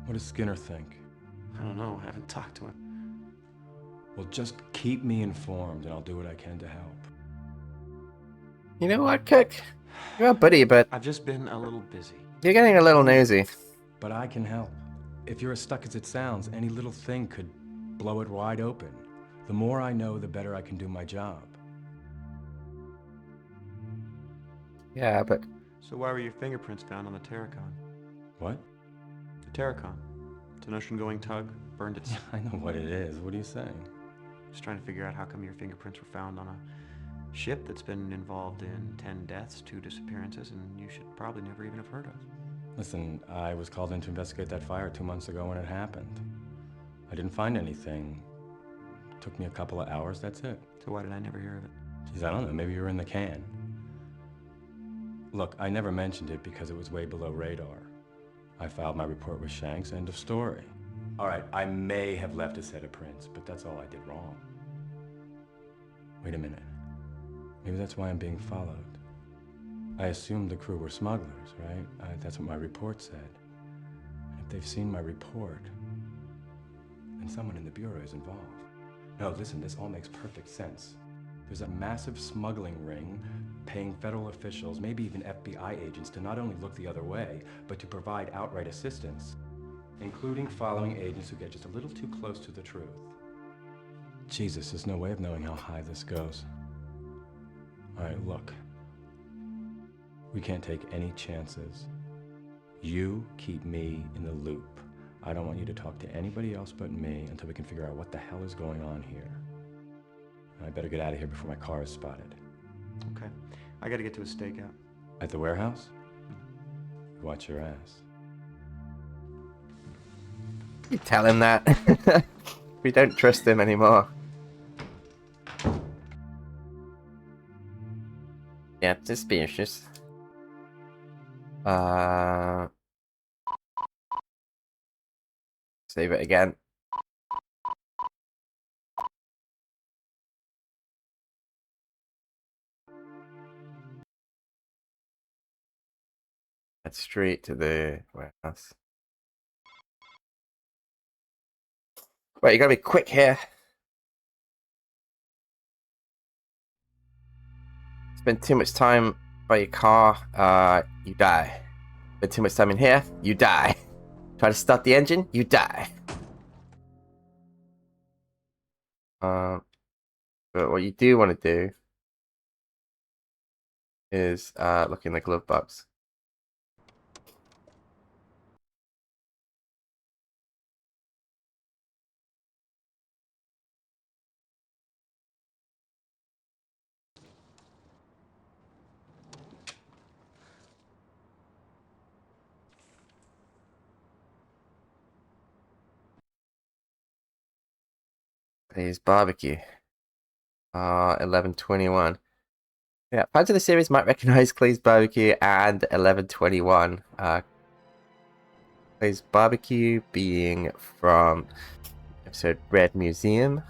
What does Skinner think? I don't know. I haven't talked to him. Well, just keep me informed, and I'll do what I can to help. You know what, Cook? You're a buddy, but I've just been a little busy. You're getting a little nosy. But I can help. If you're as stuck as it sounds, any little thing could blow it wide open. The more I know, the better I can do my job. Yeah, but... So why were your fingerprints found on the Tarakan? What? The Tarakan. It's an ocean-going tug. Burned its... I know what it is. What are you saying? Just trying to figure out how come your fingerprints were found on a ship that's been involved in 10 deaths, 2 disappearances, and you should probably never even have heard of. Listen, I was called in to investigate that fire 2 months ago when it happened. I didn't find anything. It took me a couple of hours, that's it. So why did I never hear of it? Geez, I don't know, maybe you were in the can. Look, I never mentioned it because it was way below radar. I filed my report with Shanks, end of story. All right, I may have left a set of prints, but that's all I did wrong. Wait a minute. Maybe that's why I'm being followed. I assumed the crew were smugglers, right? That's what my report said. If they've seen my report, then someone in the Bureau is involved. No, listen, this all makes perfect sense. There's a massive smuggling ring paying federal officials, maybe even FBI agents, to not only look the other way, but to provide outright assistance, including following agents who get just a little too close to the truth. Jesus, there's no way of knowing how high this goes. All right, look. We can't take any chances. You keep me in the loop. I don't want you to talk to anybody else but me until we can figure out what the hell is going on here. And I better get out of here before my car is spotted. Okay. I gotta get to a stakeout. At the warehouse? Watch your ass. You tell him that. We don't trust him anymore. Yeah, suspicious. Save it again. Head straight to the warehouse. Right, you gotta be quick here. Spend too much time by your car, you die. Spend too much time in here, you die. Try to start the engine, you die. But what you do want to do is look in the glove box. Clay's Barbecue. 1121. Yeah, fans of the series might recognize Clay's Barbecue and 1121. Clay's Barbecue being from episode Red Museum.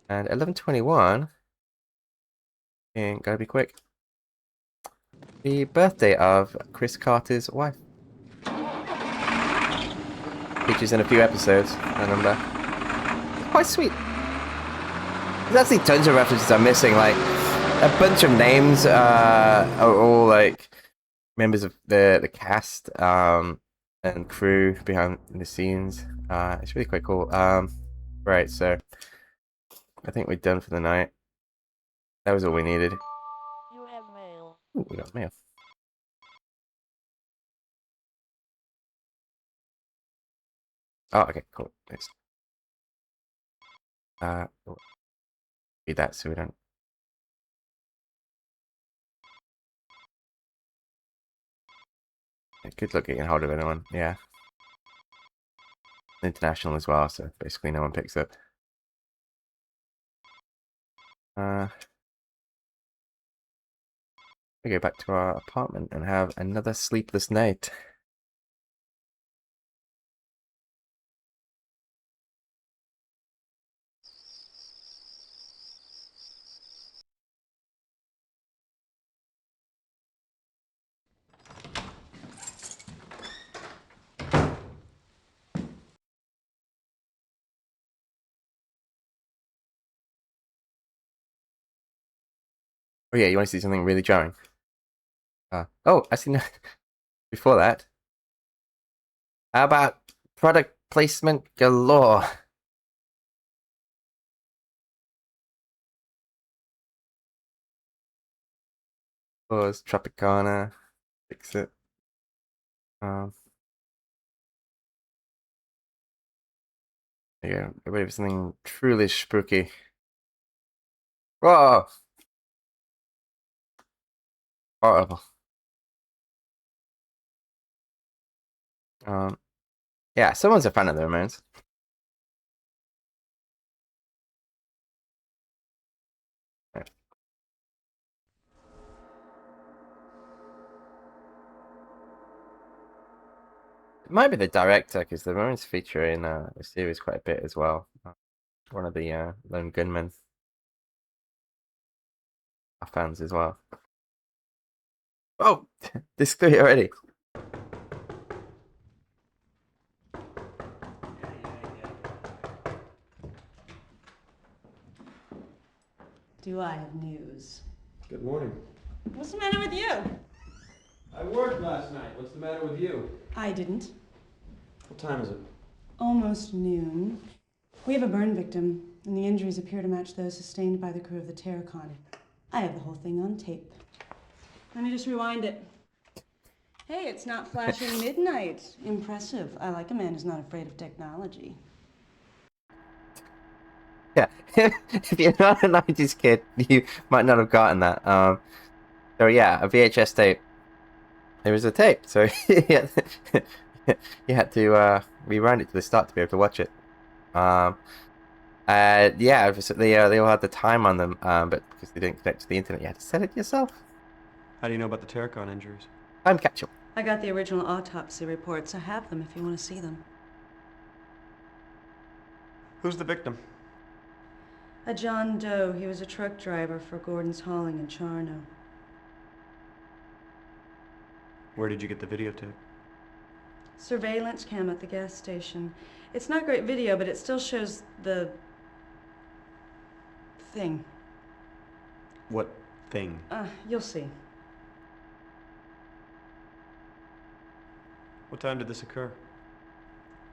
And 1121 being, gotta be quick, the birthday of Chris Carter's wife. Features in a few episodes, I remember. It's quite sweet. There's actually tons of references I'm missing, like a bunch of names are all like members of the cast and crew behind the scenes. It's really quite cool. Right, so I think we're done for the night. That was all we needed. You have mail. Ooh, we got mail. Oh, okay, cool. Nice. Read that so we don't. Good luck getting hold of anyone. Yeah. International as well, so basically no one picks up. We go back to our apartment and have another sleepless night. Oh yeah, you want to see something really jarring? Oh, actually no. Before that, how about product placement galore? Pause, Tropicana, fix it. There you go. Get ready for something truly spooky. Whoa! Horrible. Yeah, someone's a fan of the Ramones. Right. It might be the director, because the Ramones feature in the series quite a bit as well. One of the lone gunmen are fans as well. Oh, this 3 already. Do I have news? Good morning. What's the matter with you? I worked last night. What's the matter with you? I didn't. What time is it? Almost noon. We have a burn victim, and the injuries appear to match those sustained by the crew of the Tarakan. I have the whole thing on tape. Let me just rewind it. Hey, it's not flashing midnight. Impressive. I like a man who's not afraid of technology. Yeah, if you're not a 90s kid, you might not have gotten that. So yeah, a VHS tape. It was a tape, so you had to rewind it to the start to be able to watch it. Yeah, they all had the time on them, but because they didn't connect to the internet, you had to set it yourself. How do you know about the Tarakan injuries? Time capsule. I got the original autopsy reports. I have them if you want to see them. Who's the victim? A John Doe. He was a truck driver for Gordon's Hauling in Charno. Where did you get the videotape? Surveillance cam at the gas station. It's not great video, but it still shows the thing. What thing? You'll see. What time did this occur?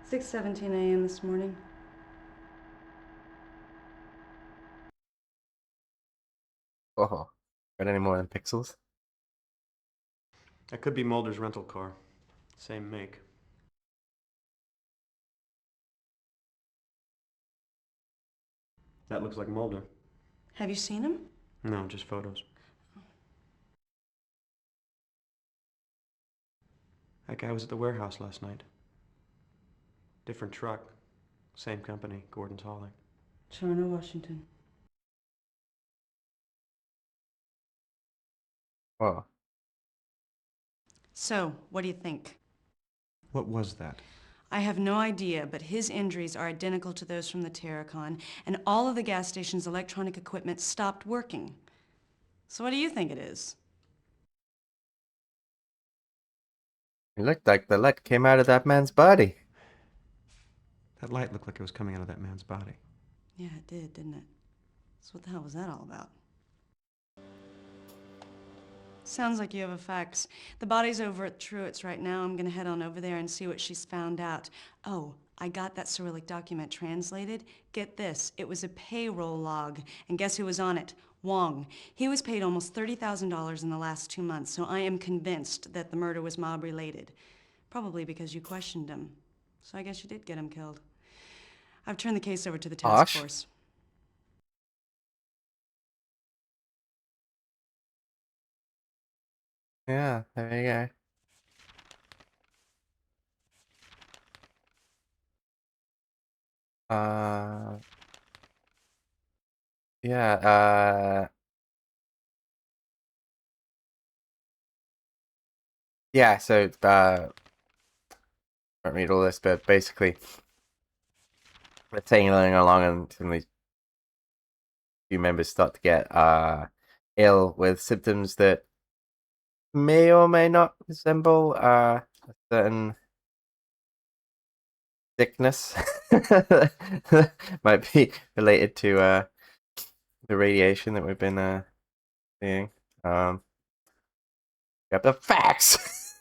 6:17 a.m. this morning. Oh, got any more than pixels? That could be Mulder's rental car. Same make. That looks like Mulder. Have you seen him? No, just photos. That guy was at the warehouse last night. Different truck. Same company, Gordon's Hauling. Charno, Washington. Whoa. So, what do you think? What was that? I have no idea, but his injuries are identical to those from the Tarakan, and all of the gas station's electronic equipment stopped working. So what do you think it is? It looked like the light came out of that man's body. That light looked like it was coming out of that man's body. Yeah, it did, didn't it? So what the hell was that all about? Sounds like you have a fax. The body's over at Truett's right now. I'm gonna head on over there and see what she's found out. Oh, I got that Cyrillic document translated. Get this, it was a payroll log. And guess who was on it? Wong. He was paid almost $30,000 in the last 2 months, so I am convinced that the murder was mob-related. Probably because you questioned him. So I guess you did get him killed. I've turned the case over to the task force. Yeah, there you go. Yeah, yeah, so, I won't read all this, but basically, we're sailing along and suddenly few members start to get, ill with symptoms that may or may not resemble, a certain sickness. Might be related to, the radiation that we've been, seeing. Got the facts.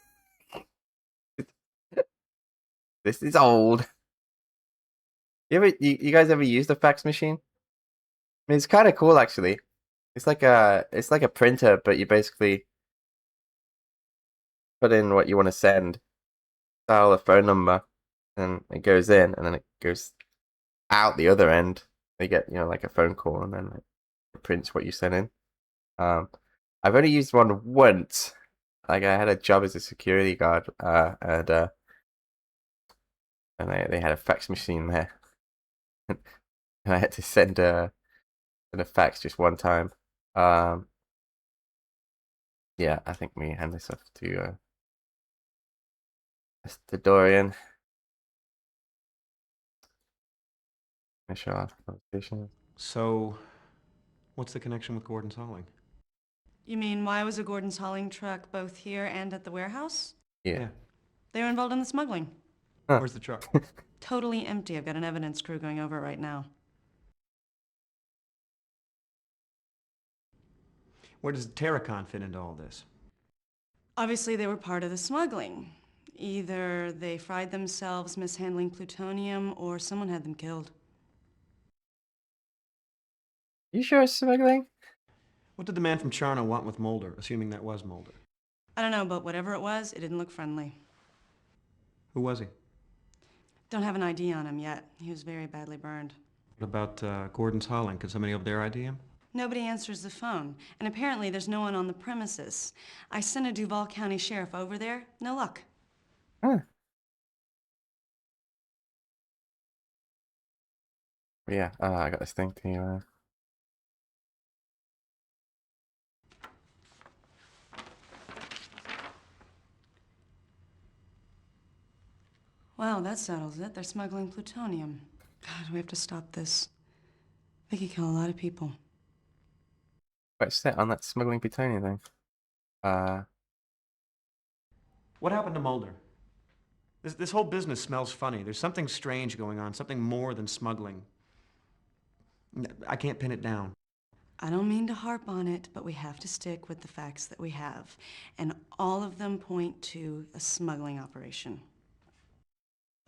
This is old. You guys ever used a fax machine? I mean, it's kind of cool actually. It's like a printer, but you basically put in what you want to send, dial a phone number, and it goes in, and then it goes out the other end. You get like a phone call, and then it prints what you sent in. I've only used one once. Like I had a job as a security guard, and they had a fax machine there, and I had to send a fax just one time. Yeah, I think we hand this off to Mr. Dorian. Finish our conversation. So, what's the connection with Gordon's Hauling? You mean why was a Gordon's Hauling truck both here and at the warehouse? Yeah. They were involved in the smuggling. Huh. Where's the truck? Totally empty. I've got an evidence crew going over it right now. Where does Tarakan fit into all this? Obviously, they were part of the smuggling. Either they fried themselves mishandling plutonium, or someone had them killed. You sure it's smuggling? What did the man from Charno want with Mulder, assuming that was Mulder? I don't know, but whatever it was, it didn't look friendly. Who was he? Don't have an ID on him yet. He was very badly burned. What about Gordon's Holland? Could somebody over there ID him? Nobody answers the phone, and apparently there's no one on the premises. I sent a Duval County sheriff over there. No luck. Huh. Yeah, I got this thing to... Wow, that settles it. They're smuggling plutonium. God, we have to stop this. They could kill a lot of people. Quite set on that smuggling plutonium thing. What happened to Mulder? This whole business smells funny. There's something strange going on, something more than smuggling. I can't pin it down. I don't mean to harp on it, but we have to stick with the facts that we have. And all of them point to a smuggling operation.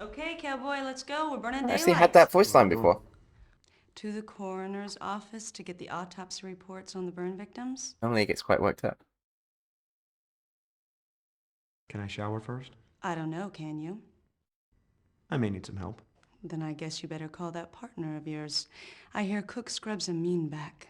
Okay, cowboy, let's go. We're burning daylight. I actually had that voice line before. To the coroner's office to get the autopsy reports on the burn victims? Normally it gets quite worked up. Can I shower first? I don't know, can you? I may need some help. Then I guess you better call that partner of yours. I hear Cook scrubs a mean back.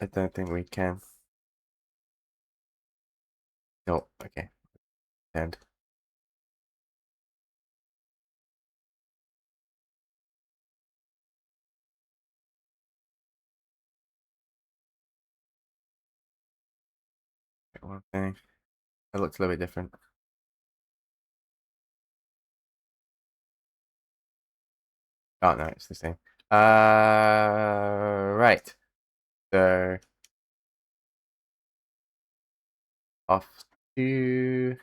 I don't think we can. No, okay. And one thing. It looks a little bit different. Oh no, it's the same. Right. So off to.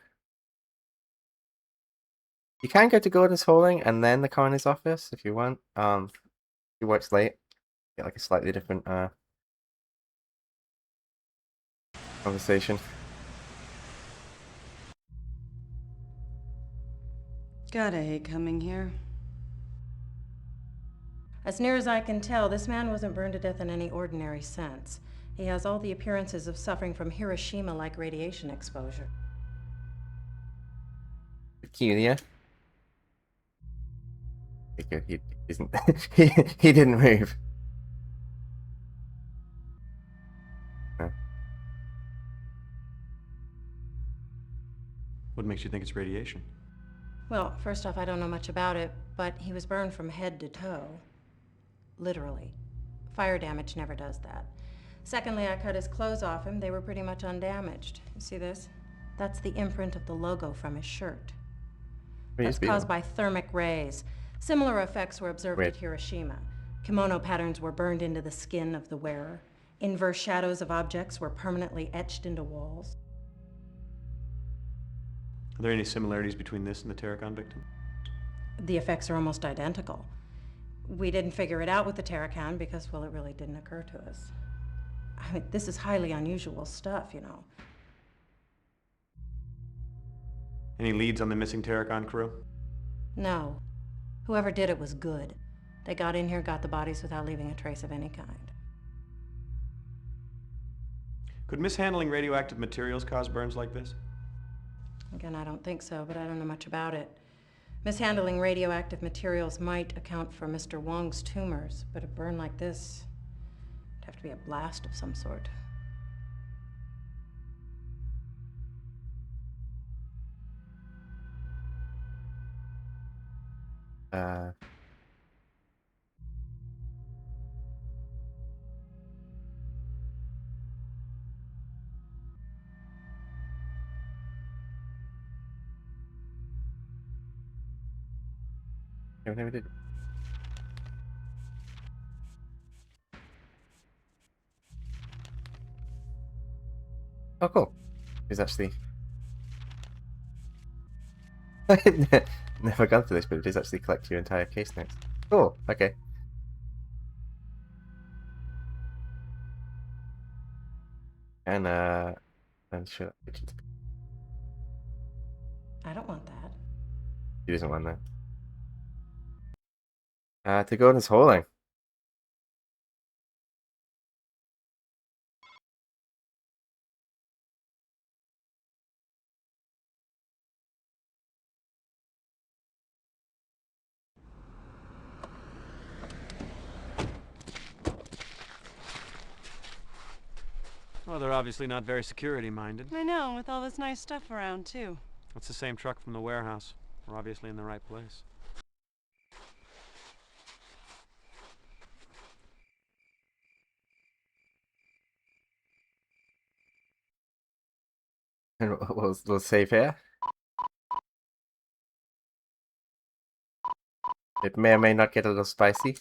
You can go to Gordon's Holding and then the coroner's office if you want. He works late. Get like a slightly different conversation. Gotta hate coming here. As near as I can tell, this man wasn't burned to death in any ordinary sense. He has all the appearances of suffering from Hiroshima-like radiation exposure. Peculiar. Good, he isn't. he didn't move. What makes you think it's radiation? Well, first off, I don't know much about it, but he was burned from head to toe. Literally. Fire damage never does that. Secondly, I cut his clothes off him. They were pretty much undamaged. You see this? That's the imprint of the logo from his shirt. That's caused by thermic rays. Similar effects were observed at Hiroshima. Kimono patterns were burned into the skin of the wearer. Inverse shadows of objects were permanently etched into walls. Are there any similarities between this and the Tarakan victim? The effects are almost identical. We didn't figure it out with the Tarakan because, well, it really didn't occur to us. I mean, this is highly unusual stuff, you know. Any leads on the missing Tarakan crew? No. Whoever did it was good. They got in here, got the bodies without leaving a trace of any kind. Could mishandling radioactive materials cause burns like this? Again, I don't think so, but I don't know much about it. Mishandling radioactive materials might account for Mr. Wong's tumors, but a burn like this would have to be a blast of some sort. I never did. Oh, cool. It's actually... Never gone through this, but it does actually collect your entire case notes. Cool, okay. And show agent. I don't want that. He doesn't want that. To go in his holding. Well, they're obviously not very security-minded. I know, with all this nice stuff around, too. It's the same truck from the warehouse. We're obviously in the right place. And we'll save here. It may or may not get a little spicy.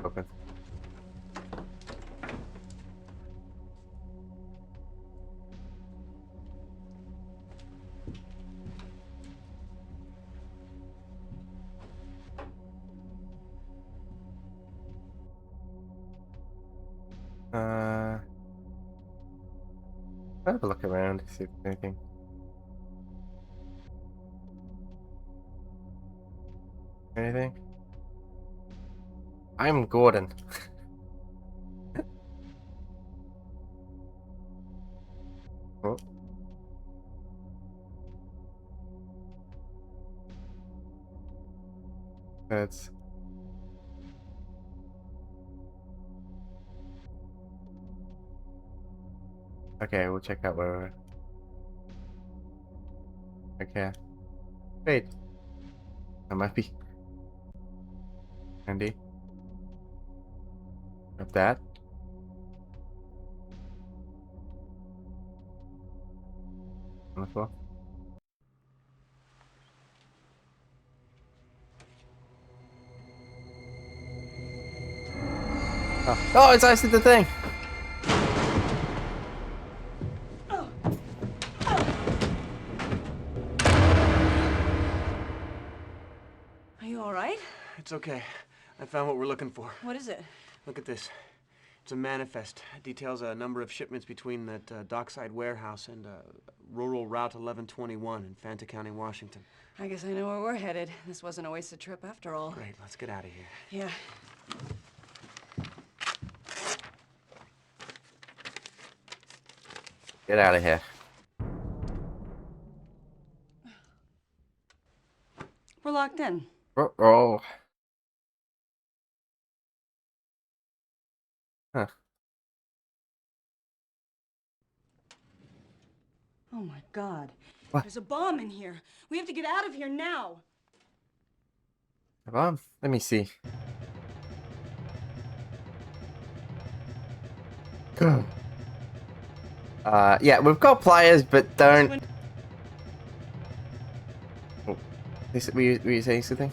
Open. I'll have a look around, see if there's anything. Anything? I'm Gordon. Oh. That's... Okay, we'll check out where we're... Okay. Wait. That might be... Andy. Of that. On the floor. Oh, it's actually the thing! Are you all right? It's okay. I found what we're looking for. What is it? Look at this. It's a manifest. It details a number of shipments between that Dockside Warehouse and rural Route 1121 in Fanta County, Washington. I guess I know where we're headed. This wasn't a wasted trip after all. Great, let's get out of here. Yeah. Get out of here. We're locked in. Oh. Huh. Oh my God. What? There's a bomb in here. We have to get out of here now. A bomb? Let me see. Yeah, we've got pliers, but don't... Oh. Were you saying something?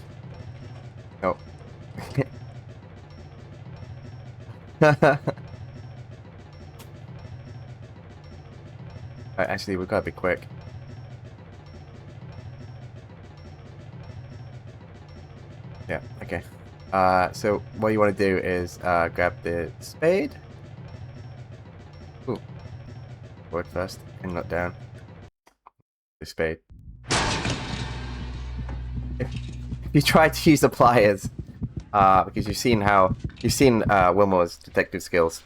No. Actually, we've got to be quick. Yeah, okay. So what you want to do is grab the spade. Ooh. Forward first and not down. The spade. If you try to use the pliers, because you've seen Willmore's detective skills.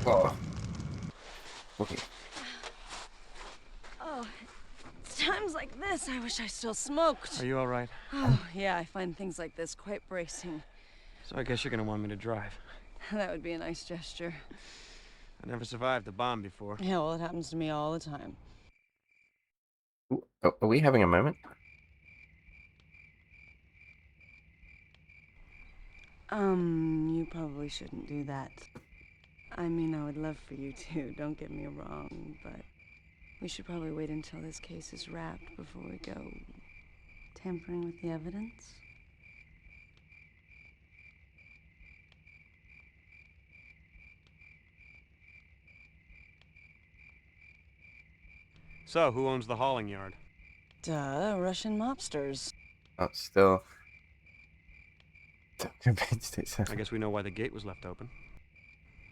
Oh. Okay. Oh, it's times like this I wish I still smoked. Are you all right? Oh, yeah, I find things like this quite bracing. So I guess you're gonna want me to drive. That would be a nice gesture. I never survived a bomb before. Yeah, well, it happens to me all the time. Ooh, are we having a moment? You probably shouldn't do that. I mean, I would love for you to, don't get me wrong, but we should probably wait until this case is wrapped before we go tampering with the evidence. So, who owns the hauling yard? Duh, Russian mobsters. Oh, still convinced it's. I guess we know why the gate was left open.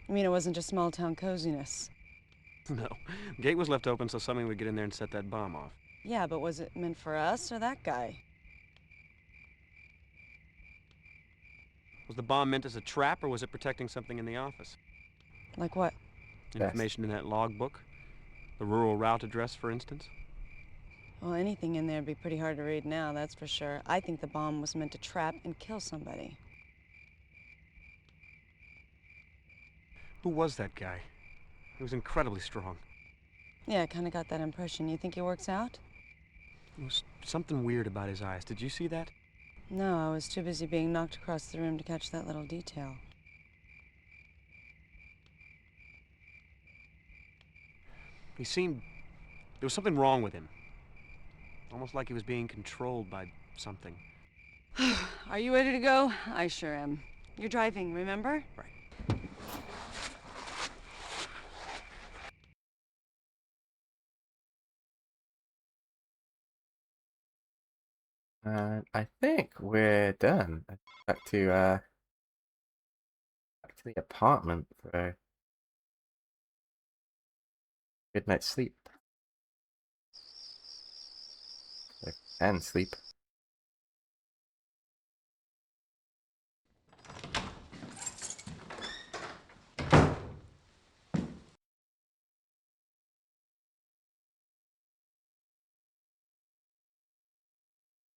I mean, it wasn't just small-town coziness. No. The gate was left open so somebody would get in there and set that bomb off. Yeah, but was it meant for us or that guy? Was the bomb meant as a trap, or was it protecting something in the office? Like what? Information in that logbook? The rural route address, for instance? Well, anything in there would be pretty hard to read now, that's for sure. I think the bomb was meant to trap and kill somebody. Who was that guy? He was incredibly strong. Yeah, I kind of got that impression. You think he works out? There was something weird about his eyes. Did you see that? No, I was too busy being knocked across the room to catch that little detail. He seemed... There was something wrong with him. Almost like he was being controlled by something. Are you ready to go? I sure am. You're driving, remember? Right. I think we're done. Back to the apartment for a good night's sleep. And sleep.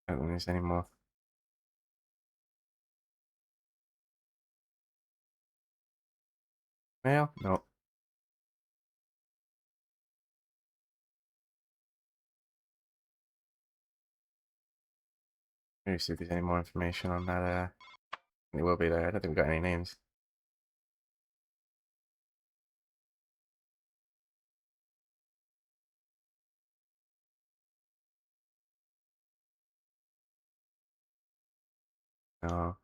I don't think there's any more. Mail? No. Let me see if there's any more information on that. It will be there. I don't think we got any names. No.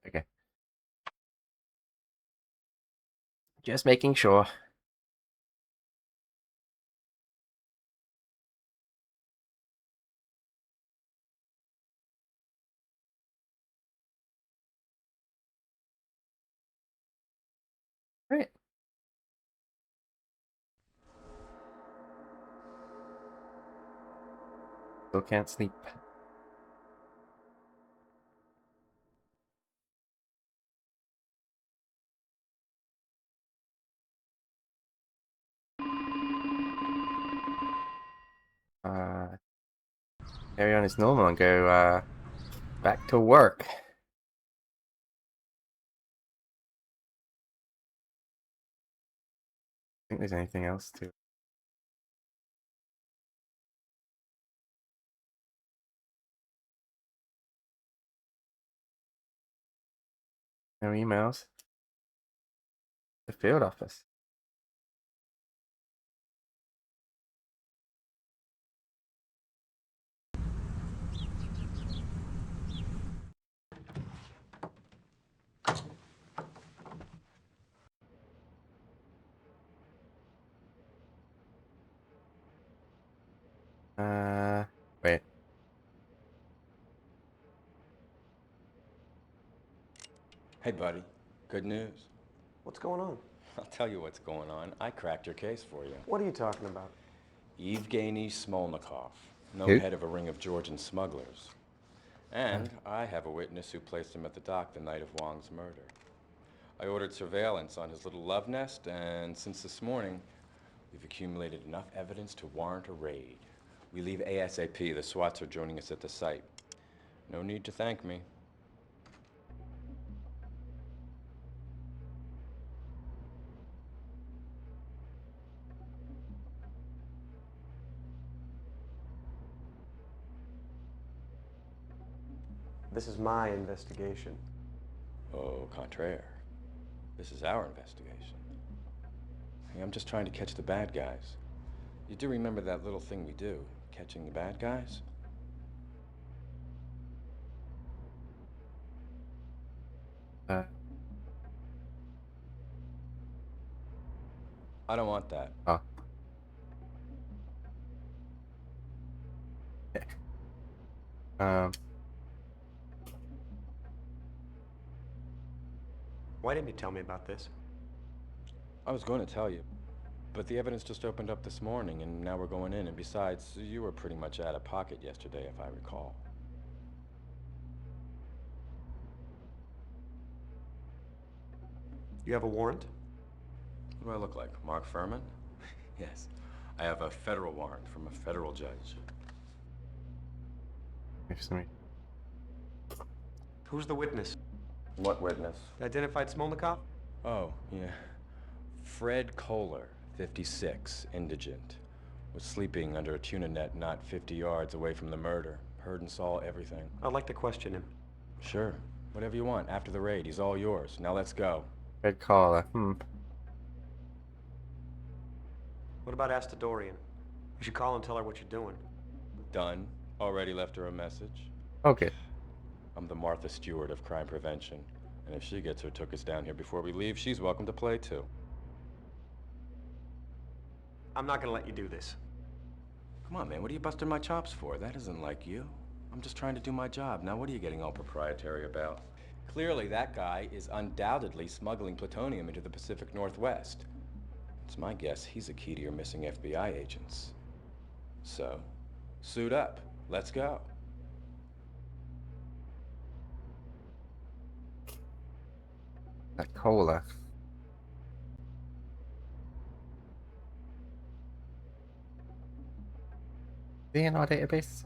Okay. Just making sure. Right. Still can't sleep. Carry on as normal and go back to work. I think there's anything else to. No emails. The field office. Wait. Hey, buddy. Good news. What's going on? I'll tell you what's going on. I cracked your case for you. What are you talking about? Evgeny Smolnikov, no Who? head of a ring of Georgian smugglers. And I have a witness who placed him at the dock the night of Wong's murder. I ordered surveillance on his little love nest, and since this morning, we've accumulated enough evidence to warrant a raid. We leave ASAP. The SWATs are joining us at the site. No need to thank me. This is my investigation. Au contraire. This is our investigation. Hey, I'm just trying to catch the bad guys. You do remember that little thing we do, catching the bad guys? I don't want that. Oh. Why didn't you tell me about this? I was going to tell you, but the evidence just opened up this morning, and now we're going in. And besides, you were pretty much out of pocket yesterday, if I recall. You have a warrant? What do I look like, Mark Furman? Yes, I have a federal warrant from a federal judge. Who's the witness? What witness? The identified Smolnikov? Oh, yeah. Fred Kohler, 56, indigent. Was sleeping under a tuna net not 50 yards away from the murder. Heard and saw everything. I'd like to question him. Sure. Whatever you want. After the raid, he's all yours. Now let's go. Red collar. What about Astadorian? You should call and tell her what you're doing. Done. Already left her a message. Okay. I'm the Martha Stewart of crime prevention. And if she gets her took us down here before we leave, she's welcome to play too. I'm not gonna let you do this. Come on, man. What are you busting my chops for? That isn't like you. I'm just trying to do my job. Now what are you getting all proprietary about? Clearly, that guy is undoubtedly smuggling plutonium into the Pacific Northwest. It's my guess he's a key to your missing FBI agents. So, suit up. Let's go. That cola. Is he in our database?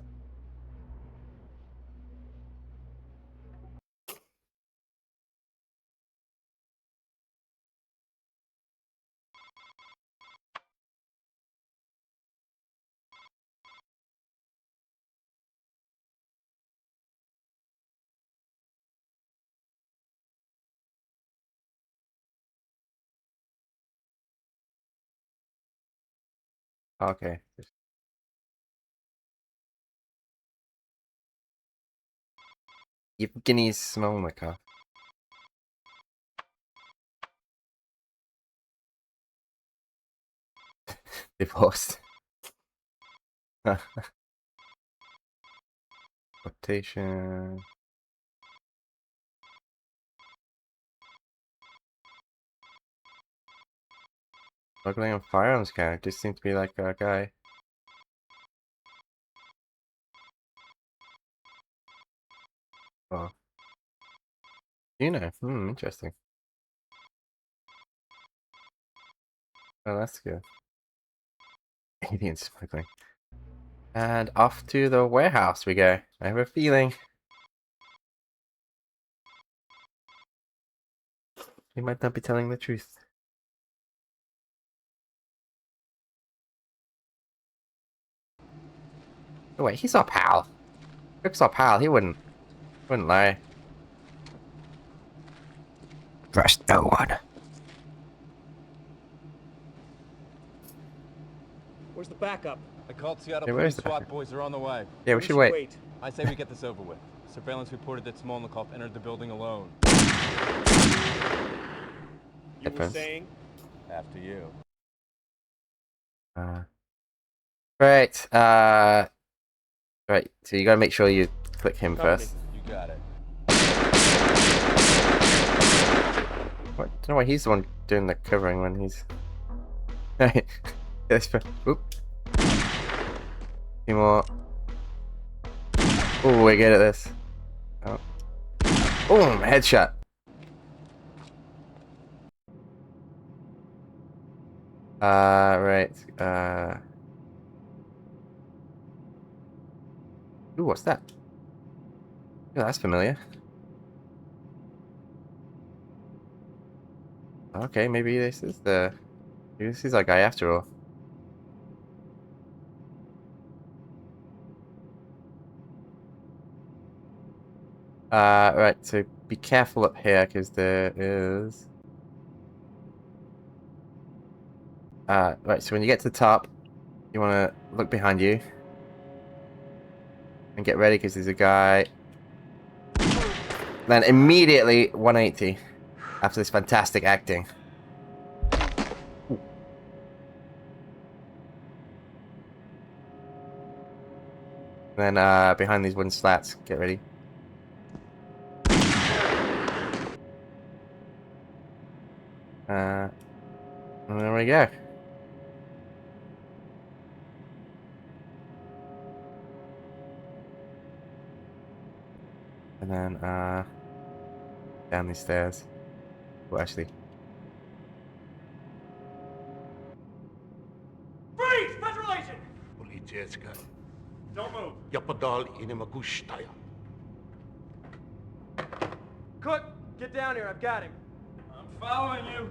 Okay. Evgeny Smolnikov. Divorced. Rotation. Smuggling on firearms characters seem to be like a guy. Oh. You know, interesting. Oh, that's good. Alien smuggling. And off to the warehouse we go. I have a feeling he might not be telling the truth. Oh wait, he's our pal. Rick's our pal. He wouldn't lie. Trust no one. Where's the backup? I called Seattle Yeah, where's Police. the SWAT backup? boys are on the way. Yeah, we should wait. I say we get this over with. Surveillance reported that Smolnikov entered the building alone. You were saying? After you. Right. Right. So you gotta make sure you click him first. You got it. What? I don't know why he's the one doing the covering when he's. Oop. Few more. Oh, we're good at this. Oh. Boom! Headshot. Right. Ooh, what's that? Yeah, that's familiar. Okay, maybe this is our guy after all. Right, so be careful up here because there is. Right, so when you get to the top, you want to look behind you and get ready because there's a guy. Then immediately 180 after this fantastic acting. Then behind these wooden slats, get ready. And there we go. And then down these stairs. Well, actually. Freeze! Federal agent! Полицейская. Don't move. Я подал и не могу стоять. Cook, get down here. I've got him. I'm following you.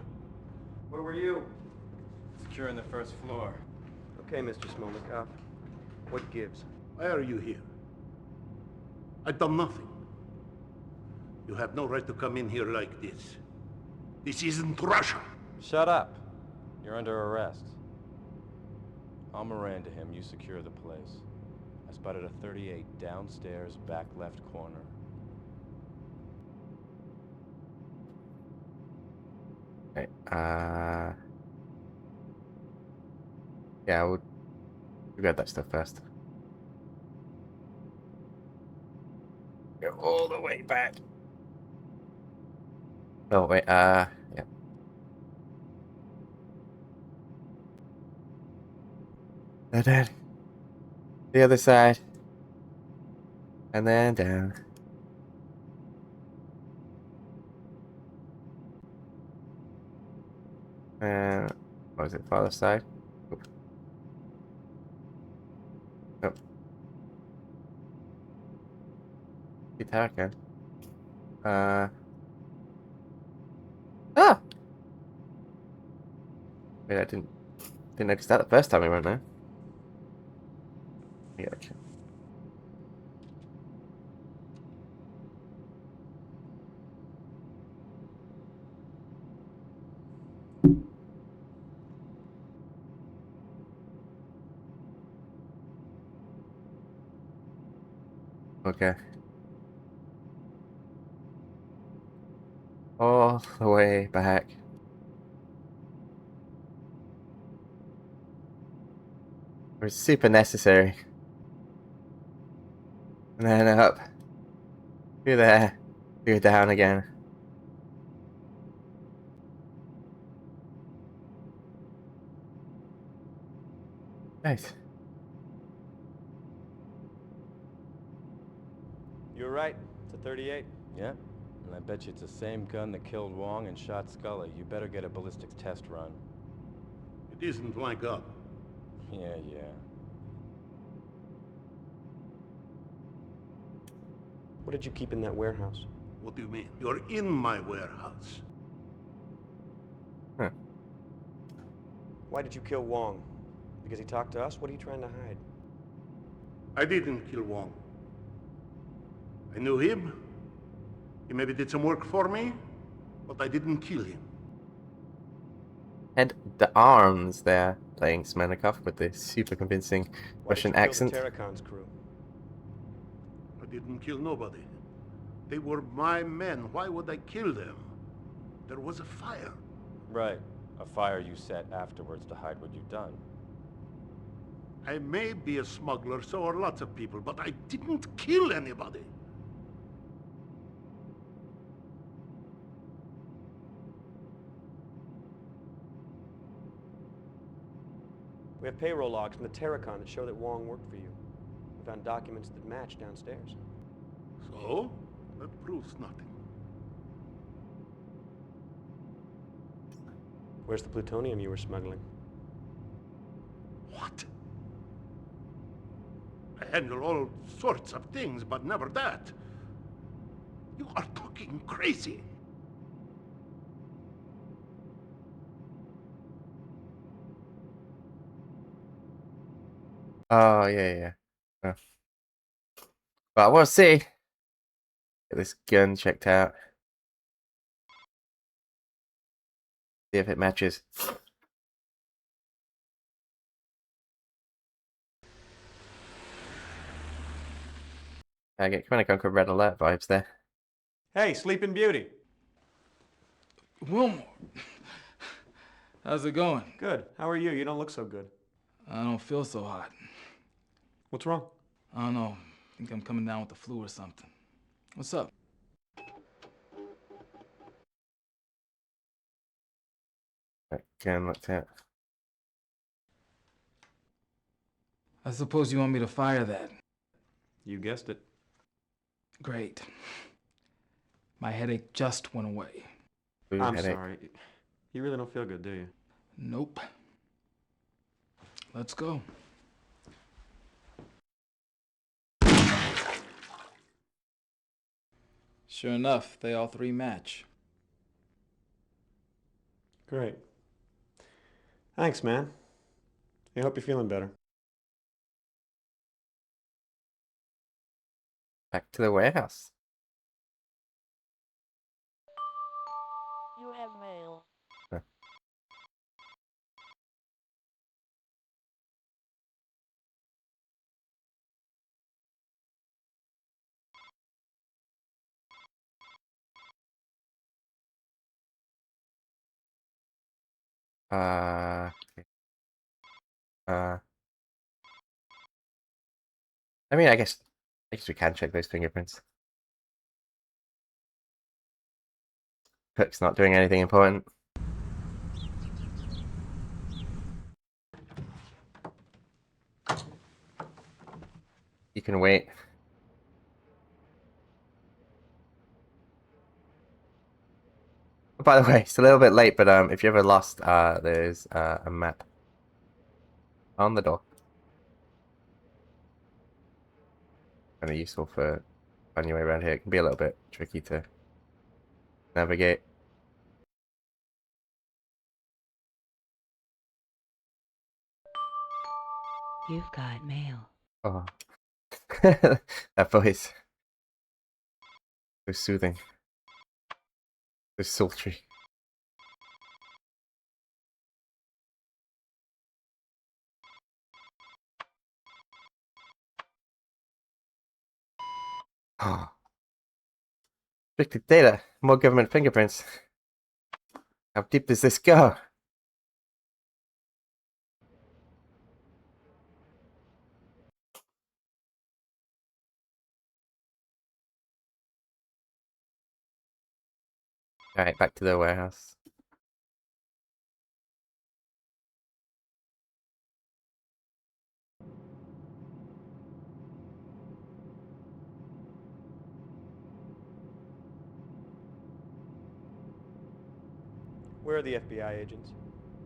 Where were you? Securing the first floor. Okay, Mr. Smolnikov. What gives? Why are you here? I've done nothing. You have no right to come in here like this. This isn't Russia. Shut up. You're under arrest. I'll Miranda him. You secure the place. I spotted a 38 downstairs, back left corner. Okay, yeah, we'll grab that stuff first. Go all the way back. Oh wait, yeah. And then the other side, and then down. And what was it? Father side. Oop. Oh. Tarakan. Ah! Wait, I didn't notice that the first time we went there. Yeah, okay. Okay. All the way back. It was super necessary. And then up. Through there. Through down again. Nice. You're right. It's a 38. Yeah? And I bet you it's the same gun that killed Wong and shot Scully. You better get a ballistics test run. It isn't my gun. Yeah. What did you keep in that warehouse? What do you mean? You're in my warehouse. Huh. Why did you kill Wong? Because he talked to us? What are you trying to hide? I didn't kill Wong. I knew him. He maybe did some work for me, but I didn't kill him. And the arms there, playing Smolnikov with the super convincing Russian accent. Why did you kill the Tarakan's crew? I didn't kill nobody. They were my men. Why would I kill them? There was a fire. Right. A fire you set afterwards to hide what you've done. I may be a smuggler, so are lots of people, but I didn't kill anybody. We have payroll logs from the Tarakan that show that Wong worked for you. We found documents that match downstairs. So? That proves nothing. Where's the plutonium you were smuggling? What? I handle all sorts of things, but never that. You are talking crazy. Oh, yeah. But we'll see. Get this gun checked out. See if it matches. I get Command & Conquer Red Alert vibes there. Hey, Sleeping Beauty. Willmore. How's it going? Good. How are you? You don't look so good. I don't feel so hot. What's wrong? I don't know. I think I'm coming down with the flu or something. What's up? Again, looked at. I suppose you want me to fire that. You guessed it. Great. My headache just went away. I'm sorry. You really don't feel good, do you? Nope. Let's go. Sure enough, they all three match. Great. Thanks, man. I hope you're feeling better. Back to the warehouse. You have mail. Huh. I mean, I guess we can check those fingerprints. Cook's not doing anything important. You can wait. By the way, it's a little bit late, but if you ever lost, there's a map on the door. Kind of useful for finding your way around here. It can be a little bit tricky to navigate. You've got mail. Oh, that voice. So soothing. So sultry. Oh. Restricted data. More government fingerprints. How deep does this go? Alright, back to the warehouse. Where are the FBI agents?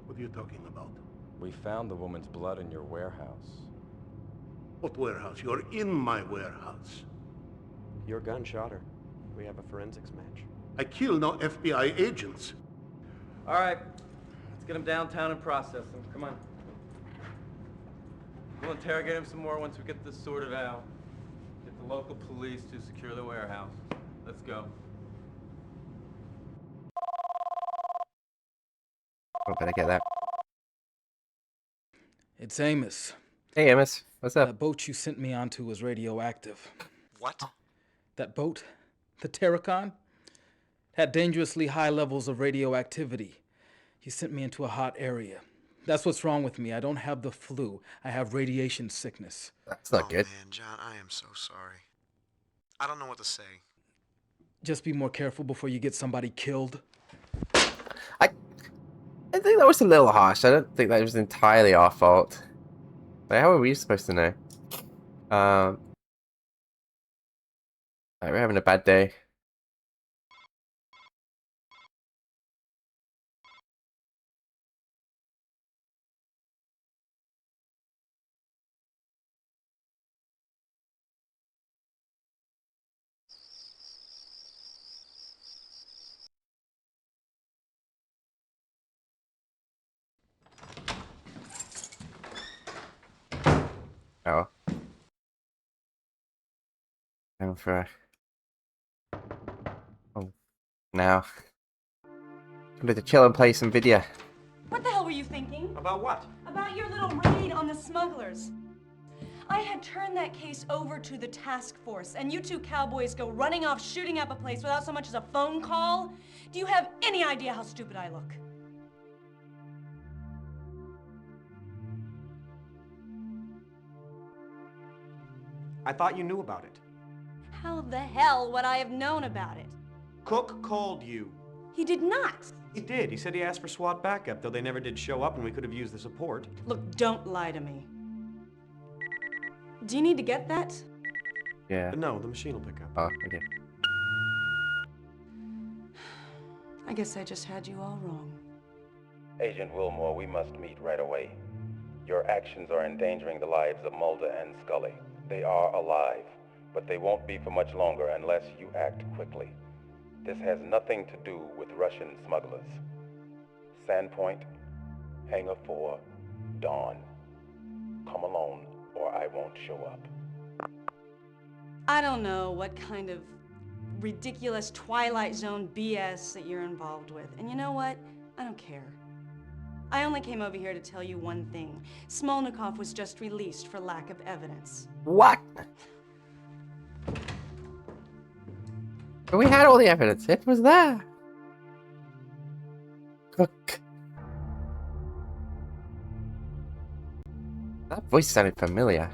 What are you talking about? We found the woman's blood in your warehouse. What warehouse? You're in my warehouse. Your gun shot her. We have a forensics match. I kill no FBI agents. All right, let's get him downtown and process him. Come on. We'll interrogate him some more once we get this sorted out. Get the local police to secure the warehouse. Let's go. Oh, better get that. It's Amos. Hey, Amos. What's up? That boat you sent me onto was radioactive. What? That boat, the Tarakan, had dangerously high levels of radioactivity. You sent me into a hot area. That's what's wrong with me. I don't have the flu. I have radiation sickness. That's not good. Man, John, I am so sorry. I don't know what to say. Just be more careful before you get somebody killed. I think that was a little harsh. I don't think that was entirely our fault. Like, how are we supposed to know? Like, we're having a bad day. Oh. Time for now. I'm going to chill and play some video. What the hell were you thinking? About what? About your little raid on the smugglers. I had turned that case over to the task force, and you two cowboys go running off shooting up a place without so much as a phone call? Do you have any idea how stupid I look? I thought you knew about it. How the hell would I have known about it? Cook called you. He did not. He did. He said he asked for SWAT backup, though they never did show up and we could have used the support. Look, don't lie to me. Do you need to get that? Yeah. No, the machine will pick up. Oh, okay. I guess I just had you all wrong. Agent Willmore, we must meet right away. Your actions are endangering the lives of Mulder and Scully. They are alive, but they won't be for much longer unless you act quickly. This has nothing to do with Russian smugglers. Sandpoint, Hangar 4, dawn. Come alone, or I won't show up. I don't know what kind of ridiculous Twilight Zone BS that you're involved with. And you know what? I don't care. I only came over here to tell you one thing. Smolnikov was just released for lack of evidence. What? But we had all the evidence. It was there. Cook. That voice sounded familiar.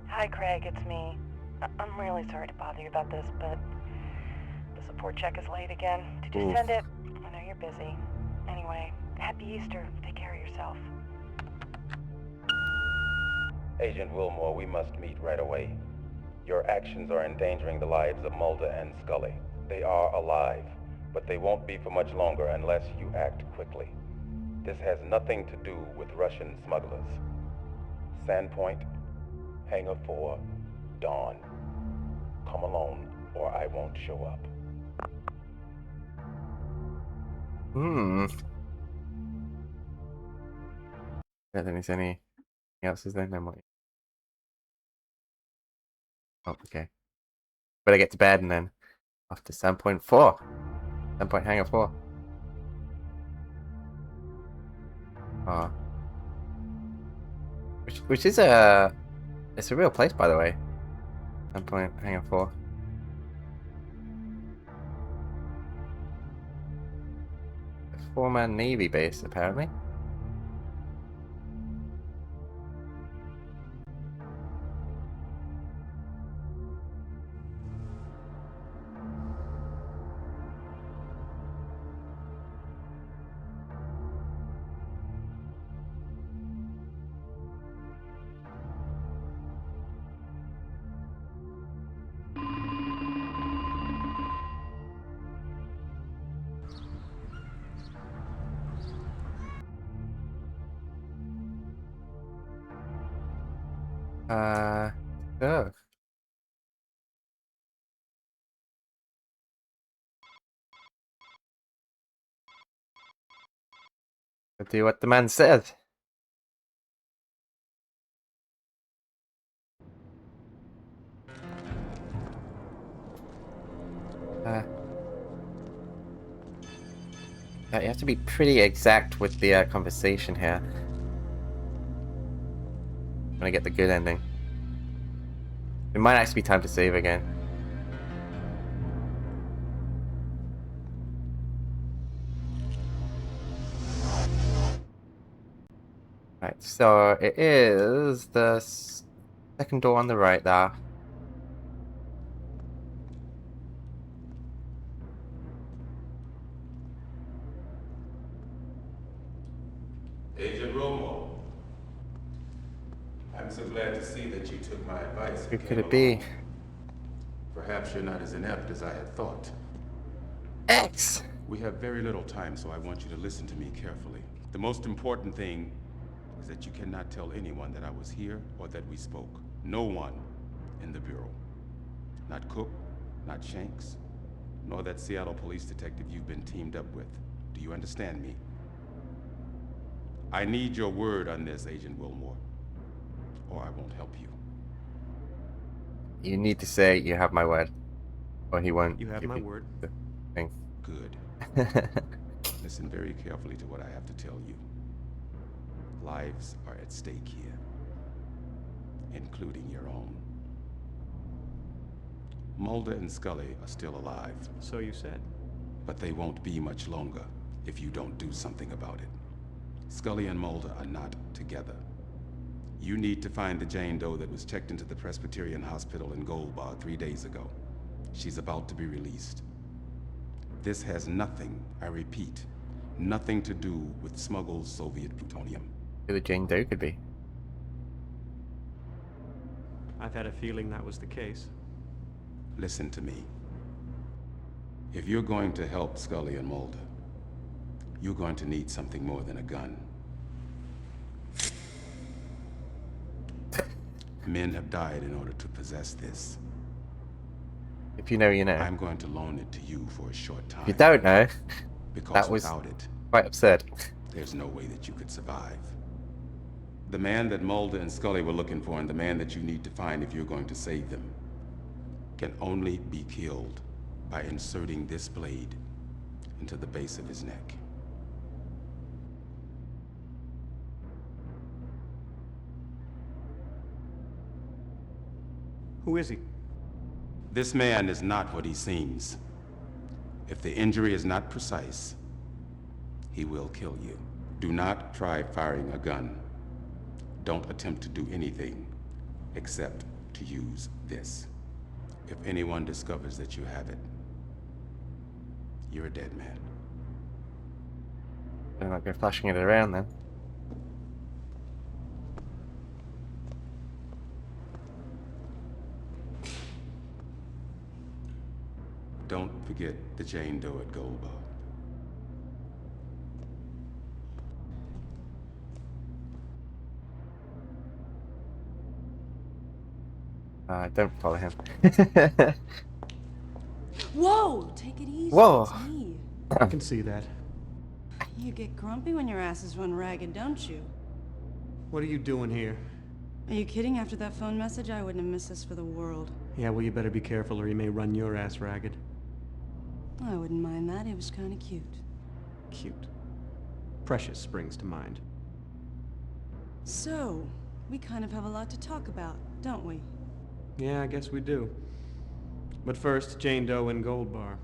Hi, Craig, it's me. I'm really sorry to bother you about this, but the support check is late again. Did you send it? I know you're busy. Anyway, happy Easter. Take care of yourself. Agent Willmore, we must meet right away. Your actions are endangering the lives of Mulder and Scully. They are alive, but they won't be for much longer unless you act quickly. This has nothing to do with Russian smugglers. Sandpoint, Hangar 4, dawn. Come alone, or I won't show up. I don't think there's anything else, is there? No more. Oh, okay. Better get to bed and then off to Sandpoint 4. Sandpoint Hangar 4. Oh. Which is it's a real place, by the way. Sandpoint Hangar 4. A 4-man Navy base, apparently. Oh. Do what the man said. Yeah, you have to be pretty exact with the conversation here. I'm gonna get the good ending. It might actually be time to save again. Right, so it is the second door on the right there. Agent Willmore, I'm so glad to see that you took my advice. Who could it be? Perhaps you're not as inept as I had thought. X! We have very little time, so I want you to listen to me carefully. The most important thing is that you cannot tell anyone that I was here or that we spoke. No one in the Bureau. Not Cook, not Shanks, nor that Seattle police detective you've been teamed up with. Do you understand me? I need your word on this, Agent Willmore, or I won't help you. You need to say you have my word, or he won't. You have give my you word. The thing. Good. Listen very carefully to what I have to tell you. Lives are at stake here, including your own. Mulder and Scully are still alive. So you said. But they won't be much longer if you don't do something about it. Scully and Mulder are not together. You need to find the Jane Doe that was checked into the Presbytarian hospital in Gold Bar 3 days ago. She's about to be released. This has nothing, I repeat, nothing to do with smuggled Soviet plutonium. Who the Jane Doe could be. I've had a feeling that was the case. Listen to me. If you're going to help Scully and Mulder, you're going to need something more than a gun. Men have died in order to possess this. If you know, you know. I'm going to loan it to you for a short time. If you don't know, because that was without it, quite absurd. There's no way that you could survive. The man that Mulder and Scully were looking for, and the man that you need to find if you're going to save them, can only be killed by inserting this blade into the base of his neck. Who is he? This man is not what he seems. If the injury is not precise, he will kill you. Do not try firing a gun. Don't attempt to do anything except to use this. If anyone discovers that you have it, you're a dead man. They're not go flashing it around then. Don't forget the Jane Doe at Gold Bar. Don't follow him. Whoa! Take it easy. Whoa! It's me. I can see that. You get grumpy when your asses run ragged, don't you? What are you doing here? Are you kidding? After that phone message, I wouldn't have missed this for the world. Yeah, well, you better be careful or he may run your ass ragged. I wouldn't mind that. He was kind of cute. Cute. Precious springs to mind. So, we kind of have a lot to talk about, don't we? Yeah, I guess we do. But first, Jane Doe and Gold Bar.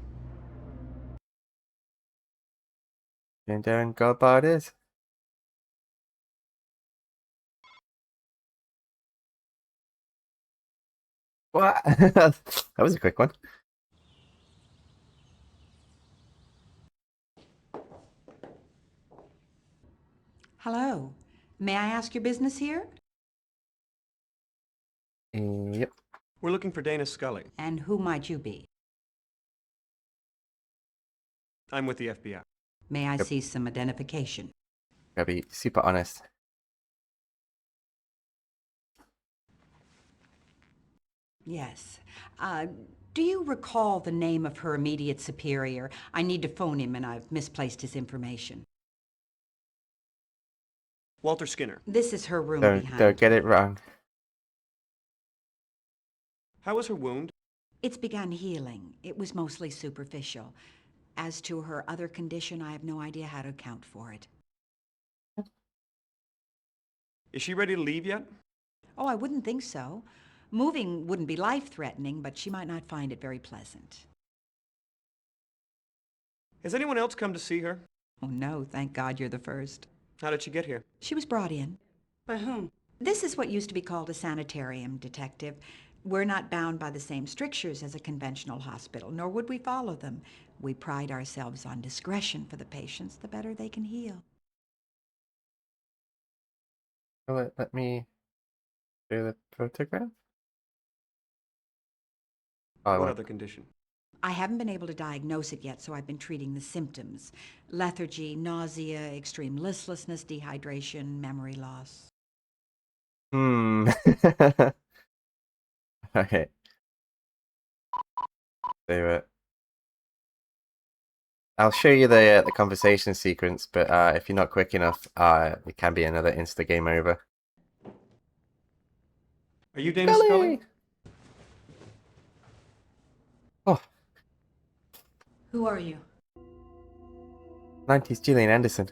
Jane Doe and Gold Bar it is. What? That was a quick one. Hello. May I ask your business here? Yep. We're looking for Dana Scully. And who might you be? I'm with the FBI. May I see some identification? Gotta be super honest. Yes. Do you recall the name of her immediate superior? I need to phone him and I've misplaced his information. Walter Skinner. This is her room behind. Don't get it wrong. How was her wound? It's begun healing. It was mostly superficial. As to her other condition, I have no idea how to account for it. Is she ready to leave yet? Oh, I wouldn't think so. Moving wouldn't be life-threatening, but she might not find it very pleasant. Has anyone else come to see her? Oh, no, thank God you're the first. How did she get here? She was brought in. By whom? This is what used to be called a sanitarium, Detective. We're not bound by the same strictures as a conventional hospital, nor would we follow them. We pride ourselves on discretion for the patients, the better they can heal. Let me do the photograph. What other condition? I haven't been able to diagnose it yet, so I've been treating the symptoms. Lethargy, nausea, extreme listlessness, dehydration, memory loss. Okay. Save it. I'll show you the conversation sequence, but if you're not quick enough, it can be another insta game over. Are you Dana Scully? Oh, Who are you? 90s Gillian Anderson.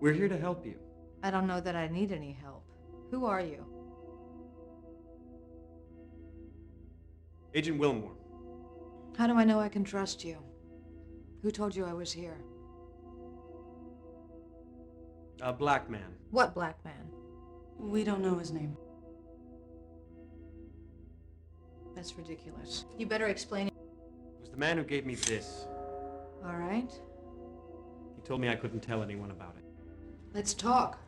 We're here to help you. I don't know that I need any help. Who are you? Agent Willmore. How do I know I can trust you? Who told you I was here? A black man. What black man? We don't know his name. That's ridiculous. You better explain it. It was the man who gave me this. All right. He told me I couldn't tell anyone about it. Let's talk.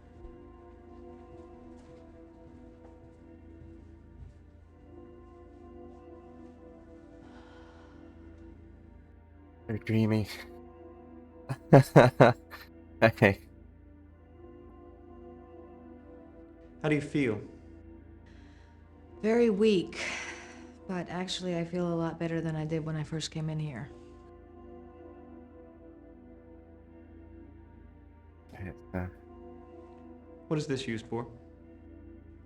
Very dreamy. Okay. How do you feel? Very weak. But actually, I feel a lot better than I did when I first came in here. What is this used for?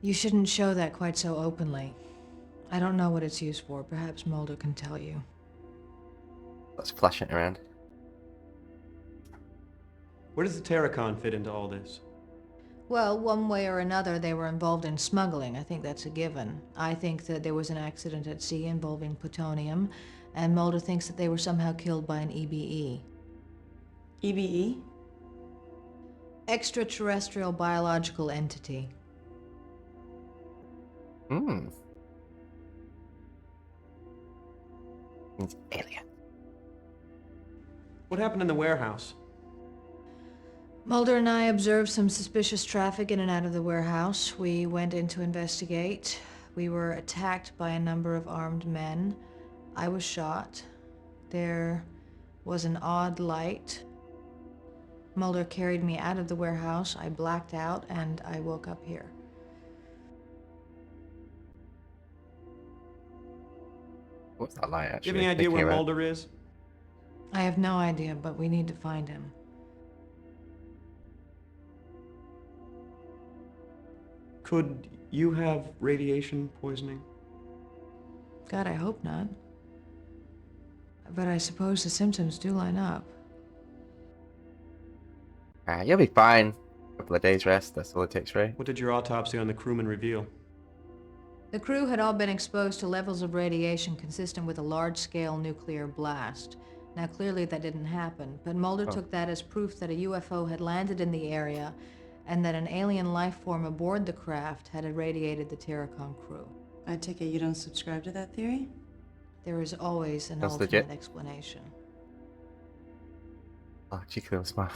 You shouldn't show that quite so openly. I don't know what it's used for. Perhaps Mulder can tell you. Let's flash it around. Where does the Tarakan fit into all this? Well, one way or another, they were involved in smuggling. I think that's a given. I think that there was an accident at sea involving plutonium, and Mulder thinks that they were somehow killed by an EBE. EBE? Extraterrestrial biological entity. Hmm. It's alien. What happened in the warehouse? Mulder and I observed some suspicious traffic in and out of the warehouse. We went in to investigate. We were attacked by a number of armed men. I was shot. There was an odd light. Mulder carried me out of the warehouse. I blacked out and I woke up here. What's that light actually? Do you have any idea where Thinking about- Mulder is? I have no idea, but we need to find him. Could you have radiation poisoning? God, I hope not. But I suppose the symptoms do line up. You'll be fine. A couple of days rest, that's all it takes, right? What did your autopsy on the crewman reveal? The crew had all been exposed to levels of radiation consistent with a large-scale nuclear blast. Now, clearly that didn't happen, but Mulder took that as proof that a UFO had landed in the area and that an alien life form aboard the craft had irradiated the Tarakan crew. I take it you don't subscribe to that theory? There is always an That's alternate legit. explanation. Oh, cheeky little smile.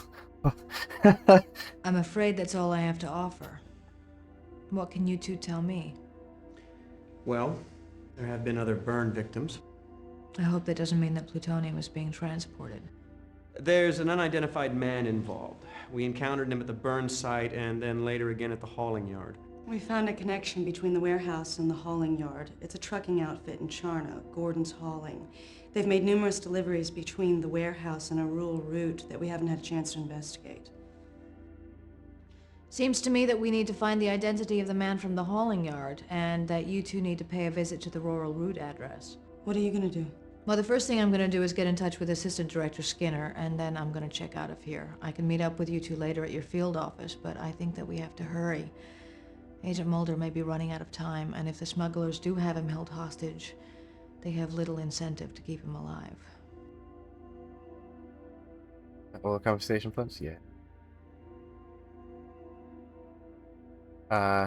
I'm afraid that's all I have to offer. What can you two tell me? Well, there have been other burn victims. I hope that doesn't mean that plutonium is being transported. There's an unidentified man involved. We encountered him at the burn site and then later again at the hauling yard. We found a connection between the warehouse and the hauling yard. It's a trucking outfit in Charno, Gordon's Hauling. They've made numerous deliveries between the warehouse and a rural route that we haven't had a chance to investigate. Seems to me that we need to find the identity of the man from the hauling yard, and that you two need to pay a visit to the rural route address. What are you gonna do? Well, the first thing I'm gonna do is get in touch with Assistant Director Skinner, and then I'm gonna check out of here. I can meet up with you two later at your field office, but I think that we have to hurry. Agent Mulder may be running out of time, and if the smugglers do have him held hostage, they have little incentive to keep him alive. All the conversation points? Yeah.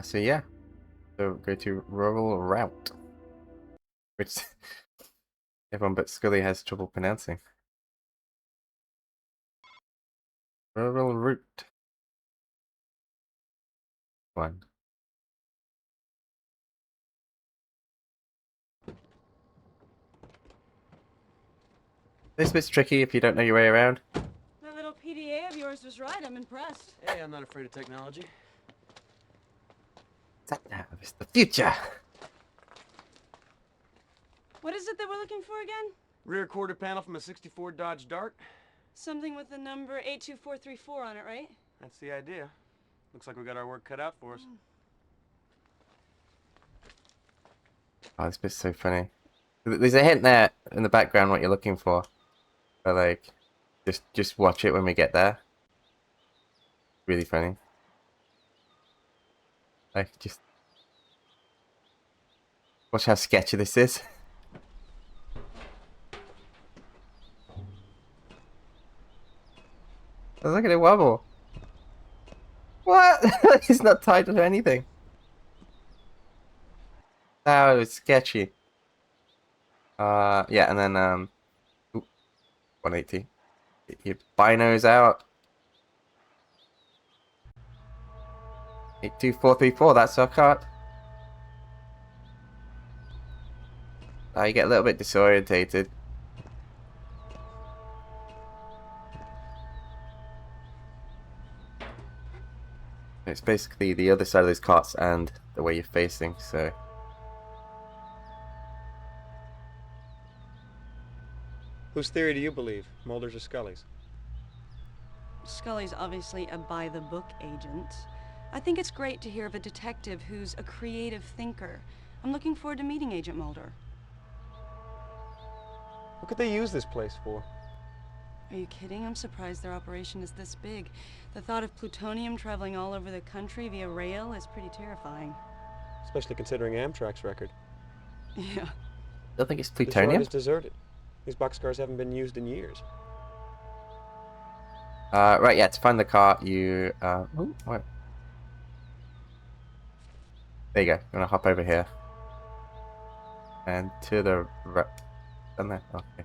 So yeah. So go to rural route. Which everyone but Scully has trouble pronouncing. Rural route. One. This bit's tricky if you don't know your way around. That little PDA of yours was right. I'm impressed. Hey, I'm not afraid of technology. That now is the future. What is it that we're looking for again? Rear quarter panel from a 64 Dodge Dart. Something with the number 82434 on it, right? That's the idea. Looks like we got our work cut out for us. Oh, this bit's so funny. There's a hint there in the background what you're looking for. But like, just watch it when we get there. Really funny. Like, just watch how sketchy this is. Oh, look at it wobble. What? It's not tied to anything. Oh, it's sketchy. Yeah, and then, ooh, 180. Get your binos out. 82434, that's our card. You get a little bit disorientated. It's basically the other side of those carts and the way you're facing, so... Whose theory do you believe? Mulder's or Scully's? Scully's obviously a by-the-book agent. I think it's great to hear of a detective who's a creative thinker. I'm looking forward to meeting Agent Mulder. What could they use this place for? Are you kidding? I'm surprised their operation is this big. The thought of plutonium traveling all over the country via rail is pretty terrifying. Especially considering Amtrak's record. Yeah. Don't think it's The plutonium? shard is deserted. These boxcars haven't been used in years. Right, yeah, to find the car, you, ooh, what? There you go. I'm gonna hop over here. And to the right. Done there? Okay.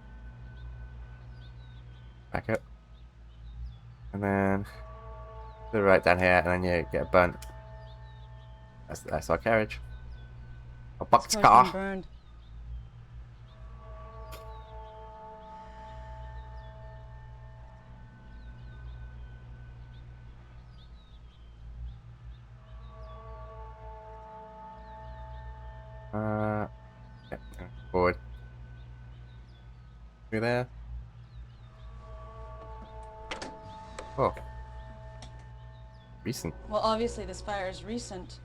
Back up. And then to the right down here, and then you get burnt. That's our carriage. A boxcar. Burned. Yeah, forward. Through there. Oh. Recent. Well, obviously this fire is recent.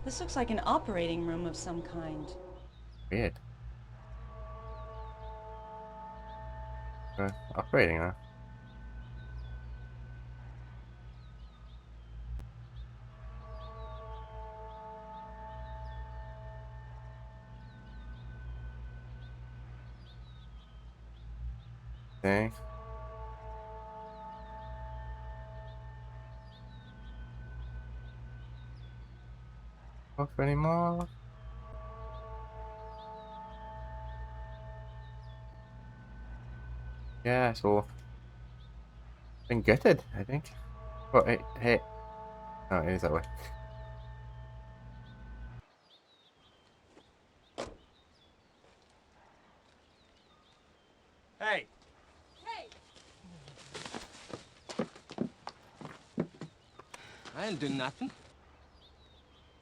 This looks like an operating room of some kind. Weird. Operating, huh? Okay. Off anymore? Yeah, it's all been gutted, I think. Oh, hey. Oh, it is that way. Hey! I didn't do nothing.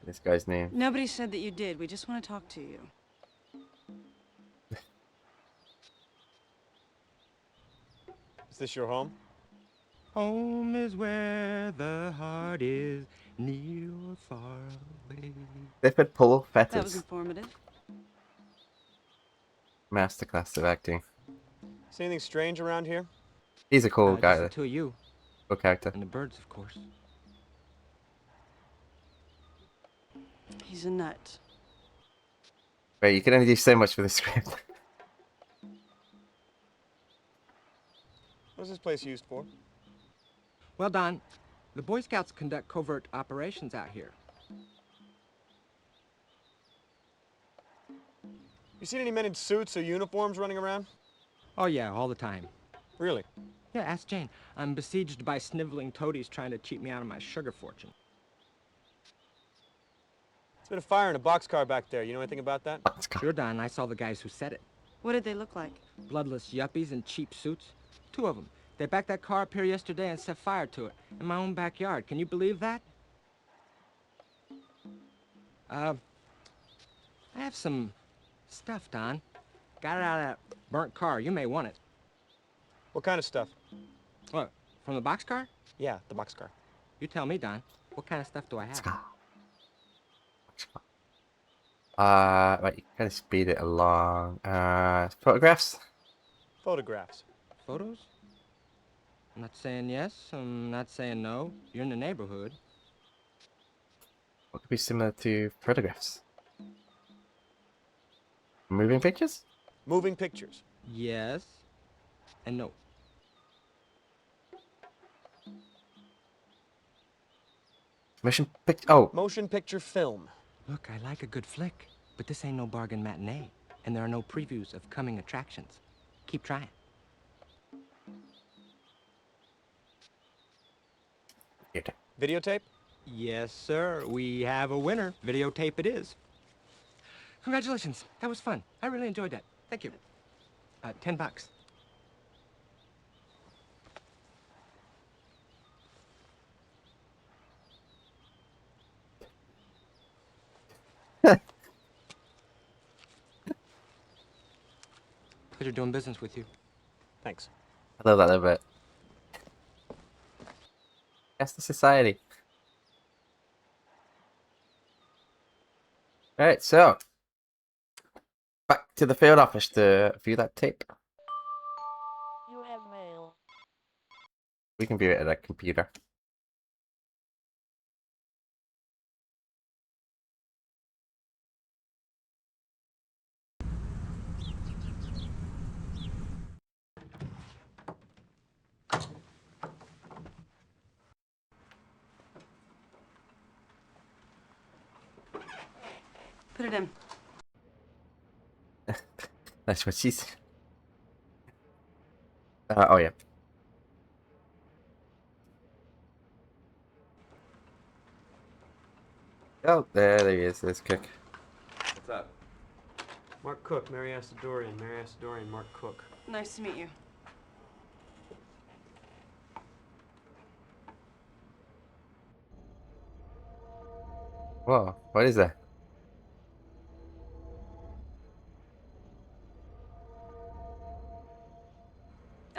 This guy's name. Nobody said that you did. We just want to talk to you. Is this your home? Home is where the heart is, near or far away. Clifford Paul That was Fetters. informative. Masterclass of acting. See anything strange around here? He's a cool guy. Just the two of you. Cool character. And the birds, of course. He's a nut. Wait, you can only do so much for the script. What's this place used for? Well, Don, the Boy Scouts conduct covert operations out here. You seen any men in suits or uniforms running around? Oh, yeah, all the time. Really? Yeah, ask Jane. I'm besieged by sniveling toadies trying to cheat me out of my sugar fortune. There's been a fire in a boxcar back there. You know anything about that? Sure, Don. I saw the guys who set it. What did they look like? Bloodless yuppies in cheap suits. Two of them. They backed that car up here yesterday and set fire to it in my own backyard. Can you believe that? I have some stuff, Don. Got it out of that burnt car. You may want it. What kind of stuff? What, from the boxcar? Yeah, the boxcar. You tell me, Don. What kind of stuff do I have? Right, you kind of speed it along. Photographs? Photographs. Photos? I'm not saying yes, I'm not saying no. You're in the neighborhood. What could be similar to photographs? Moving pictures? Moving pictures. Yes and no. Motion picture? Oh. Motion picture film. Look, I like a good flick, but this ain't no bargain matinee, and there are no previews of coming attractions. Keep trying. Videotape? Yes, sir. We have a winner. Videotape it is. Congratulations. That was fun. I really enjoyed that. Thank you. $10. Pleasure doing business with you. Thanks. I love that little bit. That's the society. Alright, so back to the field office to view that tape. You have mail. We can view it at a computer. Put it in. That's what she said. Oh, yeah. Oh, there he is. There's Cook. What's up? Mark Cook, Mary Asadorian. Mary Asadorian, Mark Cook. Nice to meet you. Whoa, what is that?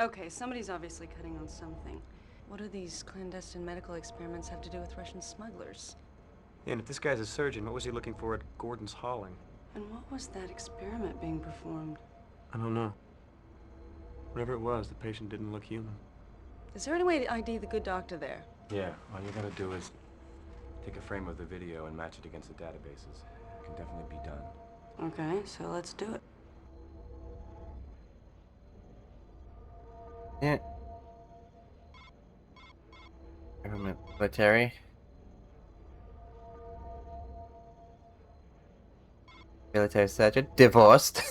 Okay, somebody's obviously cutting on something. What do these clandestine medical experiments have to do with Russian smugglers? Yeah, and if this guy's a surgeon, what was he looking for at Gordon's Hauling? And what was that experiment being performed? I don't know. Whatever it was, the patient didn't look human. Is there any way to ID the good doctor there? Yeah, all you gotta do is take a frame of the video and match it against the databases. It can definitely be done. Okay, so let's do it. Yeah. Government military. Military surgeon. Divorced.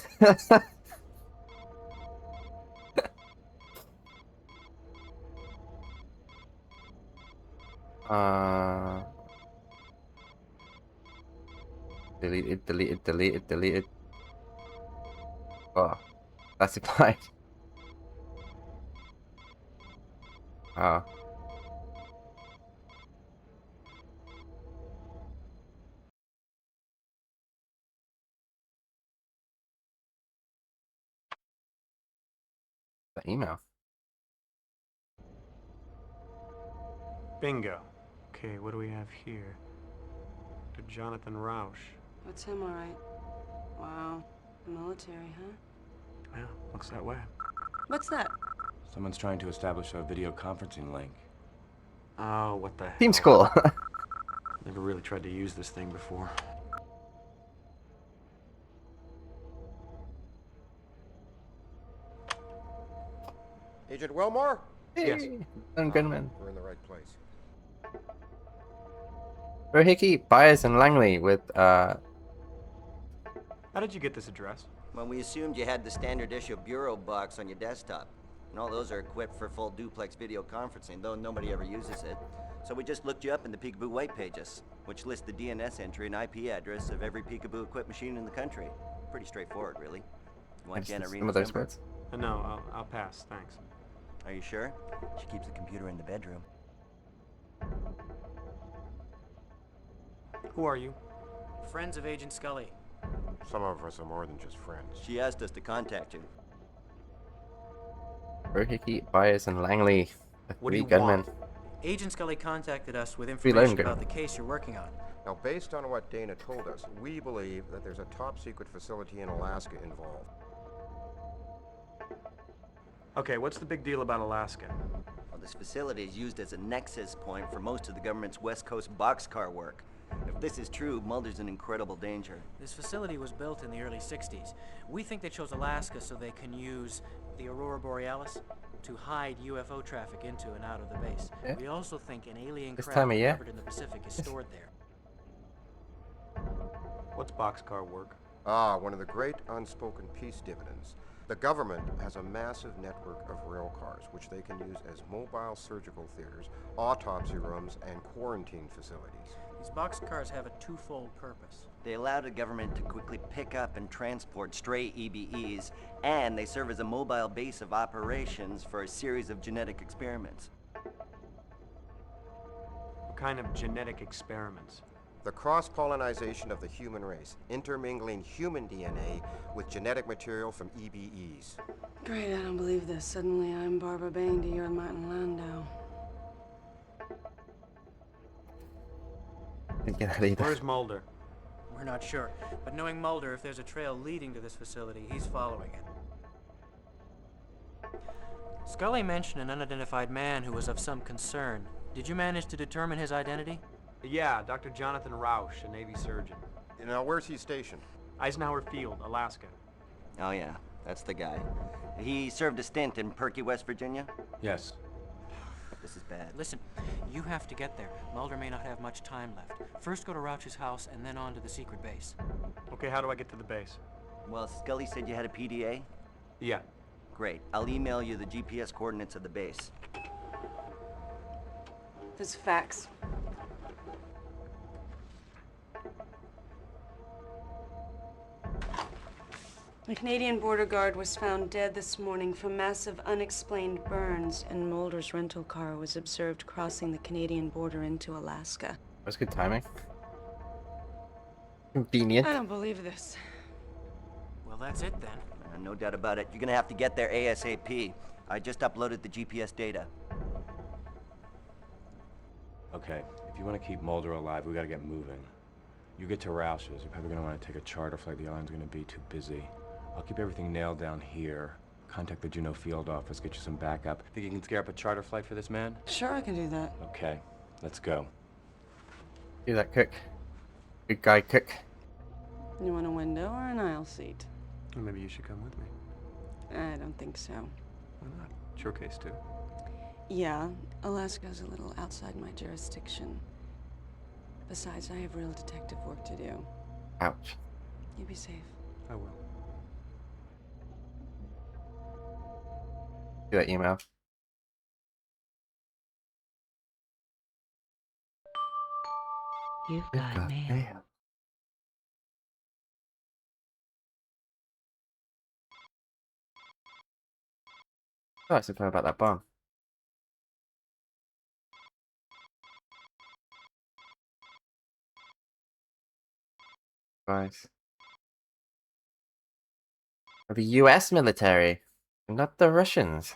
Deleted. Oh, that's implied. Oh. The email. Bingo. Okay, what do we have here? To Jonathan Rauch. That's him, all right. Wow. Military, huh? Yeah, looks that way. What's that? Someone's trying to establish a video conferencing link. Oh, what the hell? Team school. Never really tried to use this thing before. Agent Willmore? Yes. I'm Goodman. We're in the right place. Rohickey, Byers, and Langley with, How did you get this address? Well, we assumed you had the standard issue bureau box on your desktop. And all those are equipped for full duplex video conferencing, though nobody ever uses it. So we just looked you up in the Peekaboo white pages, which list the DNS entry and IP address of every Peekaboo equipped machine in the country. Pretty straightforward, really. You want Jenna some of those words. No, I'll pass, thanks. Are you sure? She keeps the computer in the bedroom. Who are you? Friends of Agent Scully. Some of us are more than just friends. She asked us to contact you. Hickey, Byers, and Langley. The What do three you gunmen. want? Agent Scully contacted us with Three lone information about gunmen. the case you're working on. Now, based on what Dana told us, we believe that there's a top-secret facility in Alaska involved. Okay, what's the big deal about Alaska? Well, this facility is used as a nexus point for most of the government's West Coast boxcar work. If this is true, Mulder's in incredible danger. This facility was built in the early 60s. We think they chose Alaska so they can use the aurora borealis to hide UFO traffic into and out of the base. Yeah. We also think an alien This craft time of year. recovered in the Pacific is stored there. What's boxcar work? Ah, one of the great unspoken peace dividends. The government has a massive network of rail cars, which they can use as mobile surgical theaters, autopsy rooms, and quarantine facilities. These boxcars have a twofold purpose. They allow the government to quickly pick up and transport stray EBEs, and they serve as a mobile base of operations for a series of genetic experiments. What kind of genetic experiments? The cross-pollinization of the human race, intermingling human DNA with genetic material from EBEs. Great, I don't believe this. Suddenly I'm Barbara Bain to your Martin Landau. Didn't get that either. Where's Mulder? We're not sure, but knowing Mulder, if there's a trail leading to this facility, he's following it. Scully mentioned an unidentified man who was of some concern. Did you manage to determine his identity? Yeah, Dr. Jonathan Rauch, a Navy surgeon. Now, where's he stationed? Eisenhower Field, Alaska. Oh yeah, that's the guy. He served a stint in Perky, West Virginia? Yes. This is bad. Listen, you have to get there. Mulder may not have much time left. First go to Rauch's house and then on to the secret base. Okay, how do I get to the base? Well, Scully said you had a PDA? Yeah. Great. I'll email you the GPS coordinates of the base. This fax. A Canadian border guard was found dead this morning from massive unexplained burns, and Mulder's rental car was observed crossing the Canadian border into Alaska. That's good timing. Convenient. I don't believe this. Well, that's it then. No doubt about it. You're gonna have to get there ASAP. I just uploaded the GPS data. Okay, if you want to keep Mulder alive, we gotta get moving. You get to Rauch's, you're probably gonna want to take a charter flight. The island's gonna be too busy. I'll keep everything nailed down here. Contact the Juneau field office, get you some backup. Think you can scare up a charter flight for this man? Sure, I can do that. Okay, let's go. Do that, Cook. Good guy, Cook. You want a window or an aisle seat? Well, maybe you should come with me. I don't think so. Why not? It's your case, too. Yeah, Alaska's a little outside my jurisdiction. Besides, I have real detective work to do. Ouch. You be safe. I will. Do that email. You've got mail. Oh, I forgot about that bomb. Guys. The US military, not the Russians.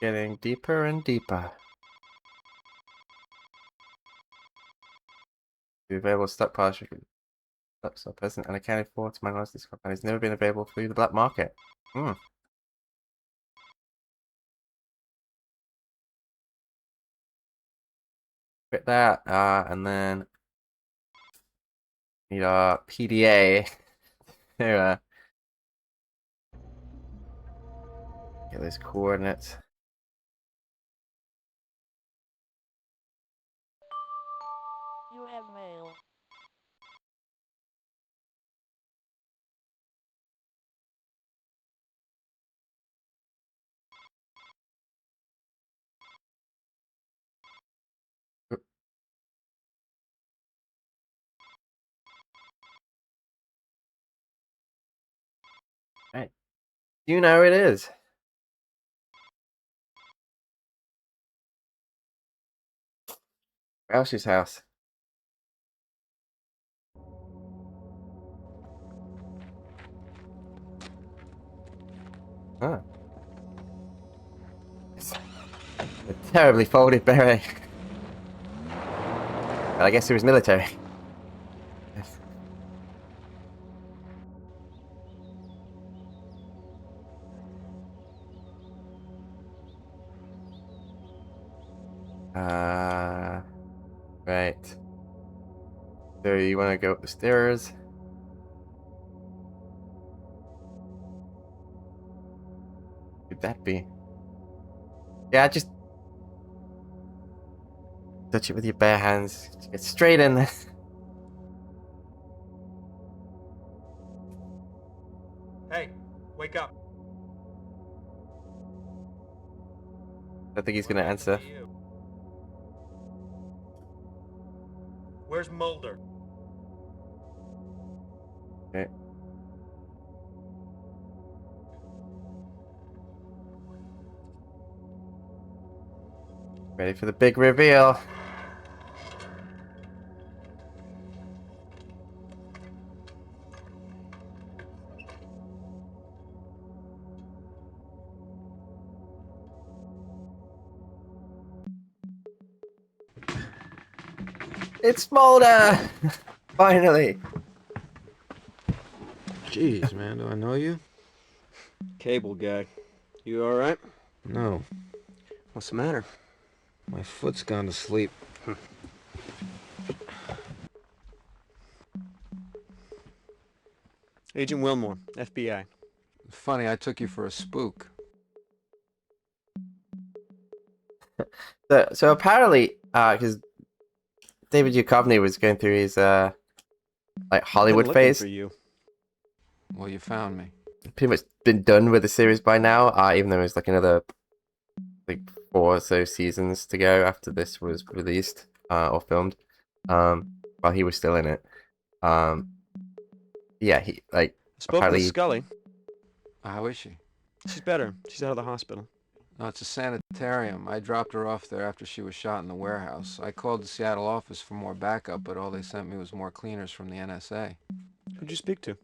Getting deeper and deeper. The available stockpile stocks are present and accounted for. To my knowledge, this compound has never been available through the black market. Hmm. Quit that, and then need our PDA to get those coordinates. You have mail. Right. You know who it is. Rauch's house. Huh. It's a terribly folded beret. Well, I guess he was military. Right. So you want to go up the stairs? Could that be? Yeah, just touch it with your bare hands. Just get straight in there. Hey, wake up. I think he's gonna answer. Where's Mulder? Okay. Ready for the big reveal. It's Mulder! Finally! Jeez, man, do I know you? Cable guy. You alright? No. What's the matter? My foot's gone to sleep. Agent Willmore, FBI. Funny, I took you for a spook. So apparently, because David Duchovny was going through his like Hollywood Been looking phase. for you. Well, you found me. Pretty much been done with the series by now. Even though there's like another like 4 or so seasons to go after this was released or filmed. While he was still in it. Yeah, he like Spoke apparently. with Scully. How is she? She's better. She's out of the hospital. No, it's a sanitarium. I dropped her off there after she was shot in the warehouse. I called the Seattle office for more backup, but all they sent me was more cleaners from the NSA. Who'd you speak to?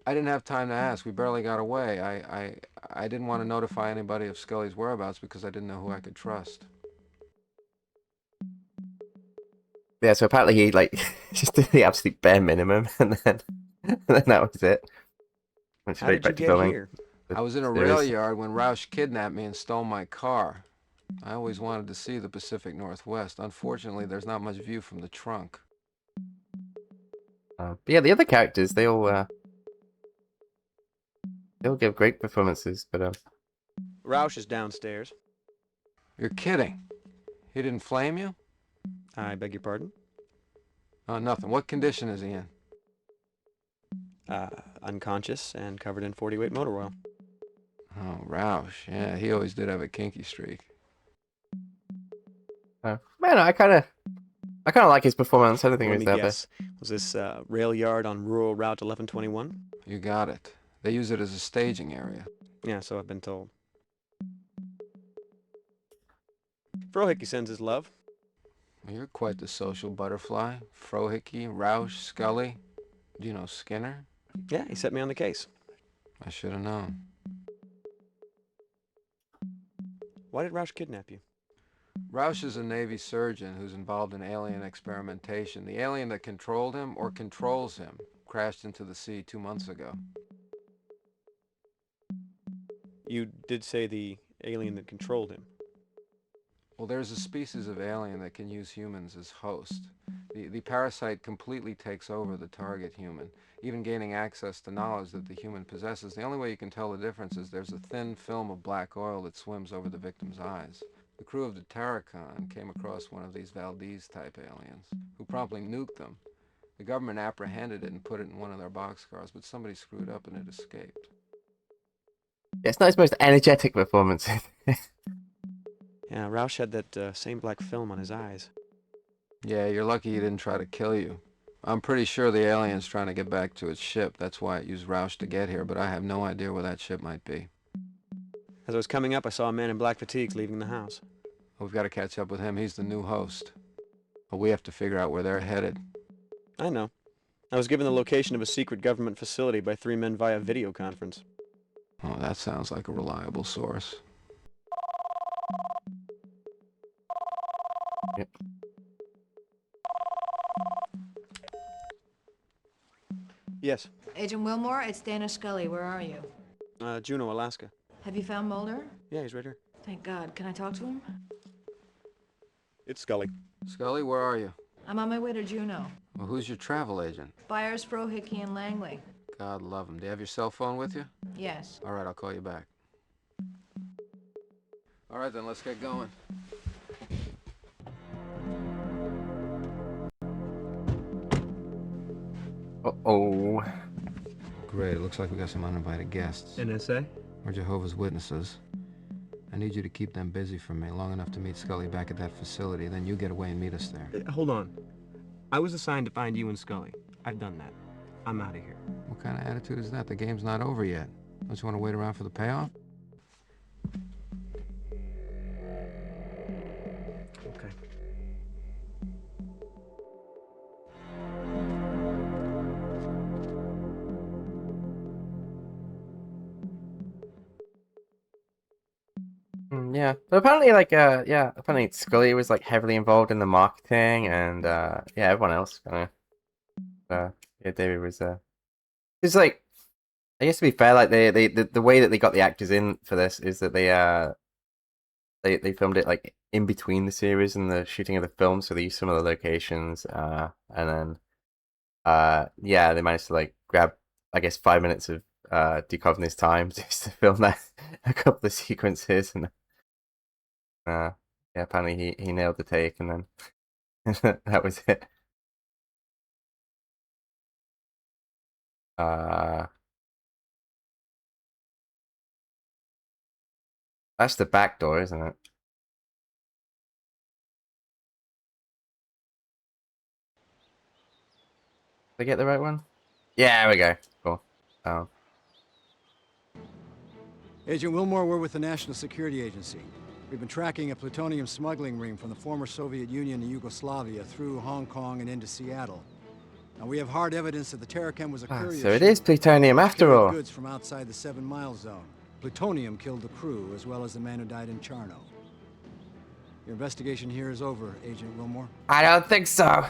I didn't have time to ask. We barely got away. I didn't want to notify anybody of Scully's whereabouts because I didn't know who I could trust. Yeah, so apparently he like just did the absolute bare minimum, and then that was it. Went How straight did you back to get filming. here? I was in a rail yard when Rauch kidnapped me and stole my car. I always wanted to see the Pacific Northwest. Unfortunately, there's not much view from the trunk. But yeah, the other characters they all give great performances, but Rauch is downstairs. You're kidding. He didn't flame you? I beg your pardon? Nothing. What condition is he in? Unconscious and covered in 40-weight motor oil. Oh, Rauch. Yeah, he always did have a kinky streak. man, I kind of like his performance. I don't think Let it me was that guess. Was this rail yard on rural Route 1121? You got it. They use it as a staging area. Yeah, so I've been told. Frohickey sends his love. Well, you're quite the social butterfly. Frohickey, Rauch, Scully. Do you know Skinner? Yeah, he set me on the case. I should have known. Why did Rauch kidnap you? Rauch is a Navy surgeon who's involved in alien experimentation. The alien that controlled him, or controls him, crashed into the sea 2 months ago. You did say the alien that controlled him. Well, there's a species of alien that can use humans as host. The parasite completely takes over the target human, even gaining access to knowledge that the human possesses. The only way you can tell the difference is there's a thin film of black oil that swims over the victim's eyes. The crew of the Tarakan came across one of these Valdez-type aliens, who promptly nuked them. The government apprehended it and put it in one of their boxcars, but somebody screwed up and it escaped. Yeah, it's not his most energetic performance. Yeah, Rauch had that same black film on his eyes. Yeah, you're lucky he didn't try to kill you. I'm pretty sure the alien's trying to get back to its ship. That's why it used Rauch to get here, but I have no idea where that ship might be. As I was coming up, I saw a man in black fatigues leaving the house. We've got to catch up with him. He's the new host. But we have to figure out where they're headed. I know. I was given the location of a secret government facility by 3 men via video conference. Oh, that sounds like a reliable source. Yep. Yes. Agent Willmore, it's Dana Scully. Where are you? Juneau, Alaska. Have you found Mulder? Yeah, he's right here. Thank God. Can I talk to him? It's Scully. Scully, where are you? I'm on my way to Juneau. Well, who's your travel agent? Byers, Frohickey, and Langley. God love him. Do you have your cell phone with you? Yes. All right, I'll call you back. All right, then, let's get going. Uh-oh. Great, it looks like we got some uninvited guests. NSA? Or Jehovah's Witnesses. I need you to keep them busy for me long enough to meet Scully back at that facility, then you get away and meet us there. Hold on. I was assigned to find you and Scully. I've done that. I'm out of here. What kind of attitude is that? The game's not over yet. Don't you want to wait around for the payoff? Okay. Yeah, but apparently, like, apparently Scully was like heavily involved in the marketing, and yeah, everyone else kind of, yeah, David was, it's like, I guess to be fair, like the way that they got the actors in for this is that they filmed it like in between the series and the shooting of the film, so they used some of the locations, and then, yeah, they managed to like grab, I guess, 5 minutes of Duchovny's time just to film that a couple of sequences, and yeah, apparently he nailed the take, and then that was it. That's the back door, isn't it? Did I get the right one? Yeah, there we go. Cool. Oh. Agent Willmore, we're with the National Security Agency. We've been tracking a plutonium smuggling ring from the former Soviet Union to Yugoslavia through Hong Kong and into Seattle. Now, we have hard evidence that the Tarakan was a courier So it is plutonium after all. goods from outside the 7-mile zone. Plutonium killed the crew, as well as the man who died in Charno. Your investigation here is over, Agent Willmore. I don't think so.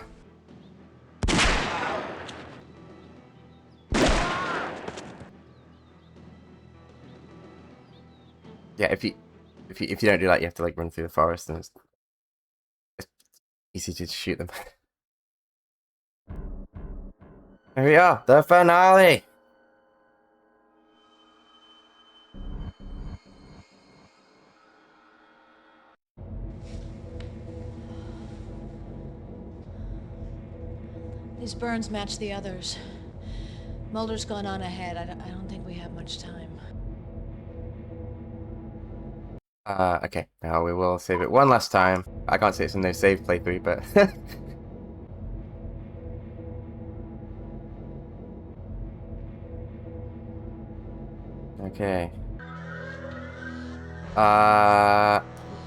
Yeah, if you don't do that, you have to like run through the forest, and it's easy to shoot them. Here we are, the finale. These burns match the others. Mulder's gone on ahead. I don't think we have much time. Okay, now we will save it one last time. I can't say it's a no save playthrough, but okay.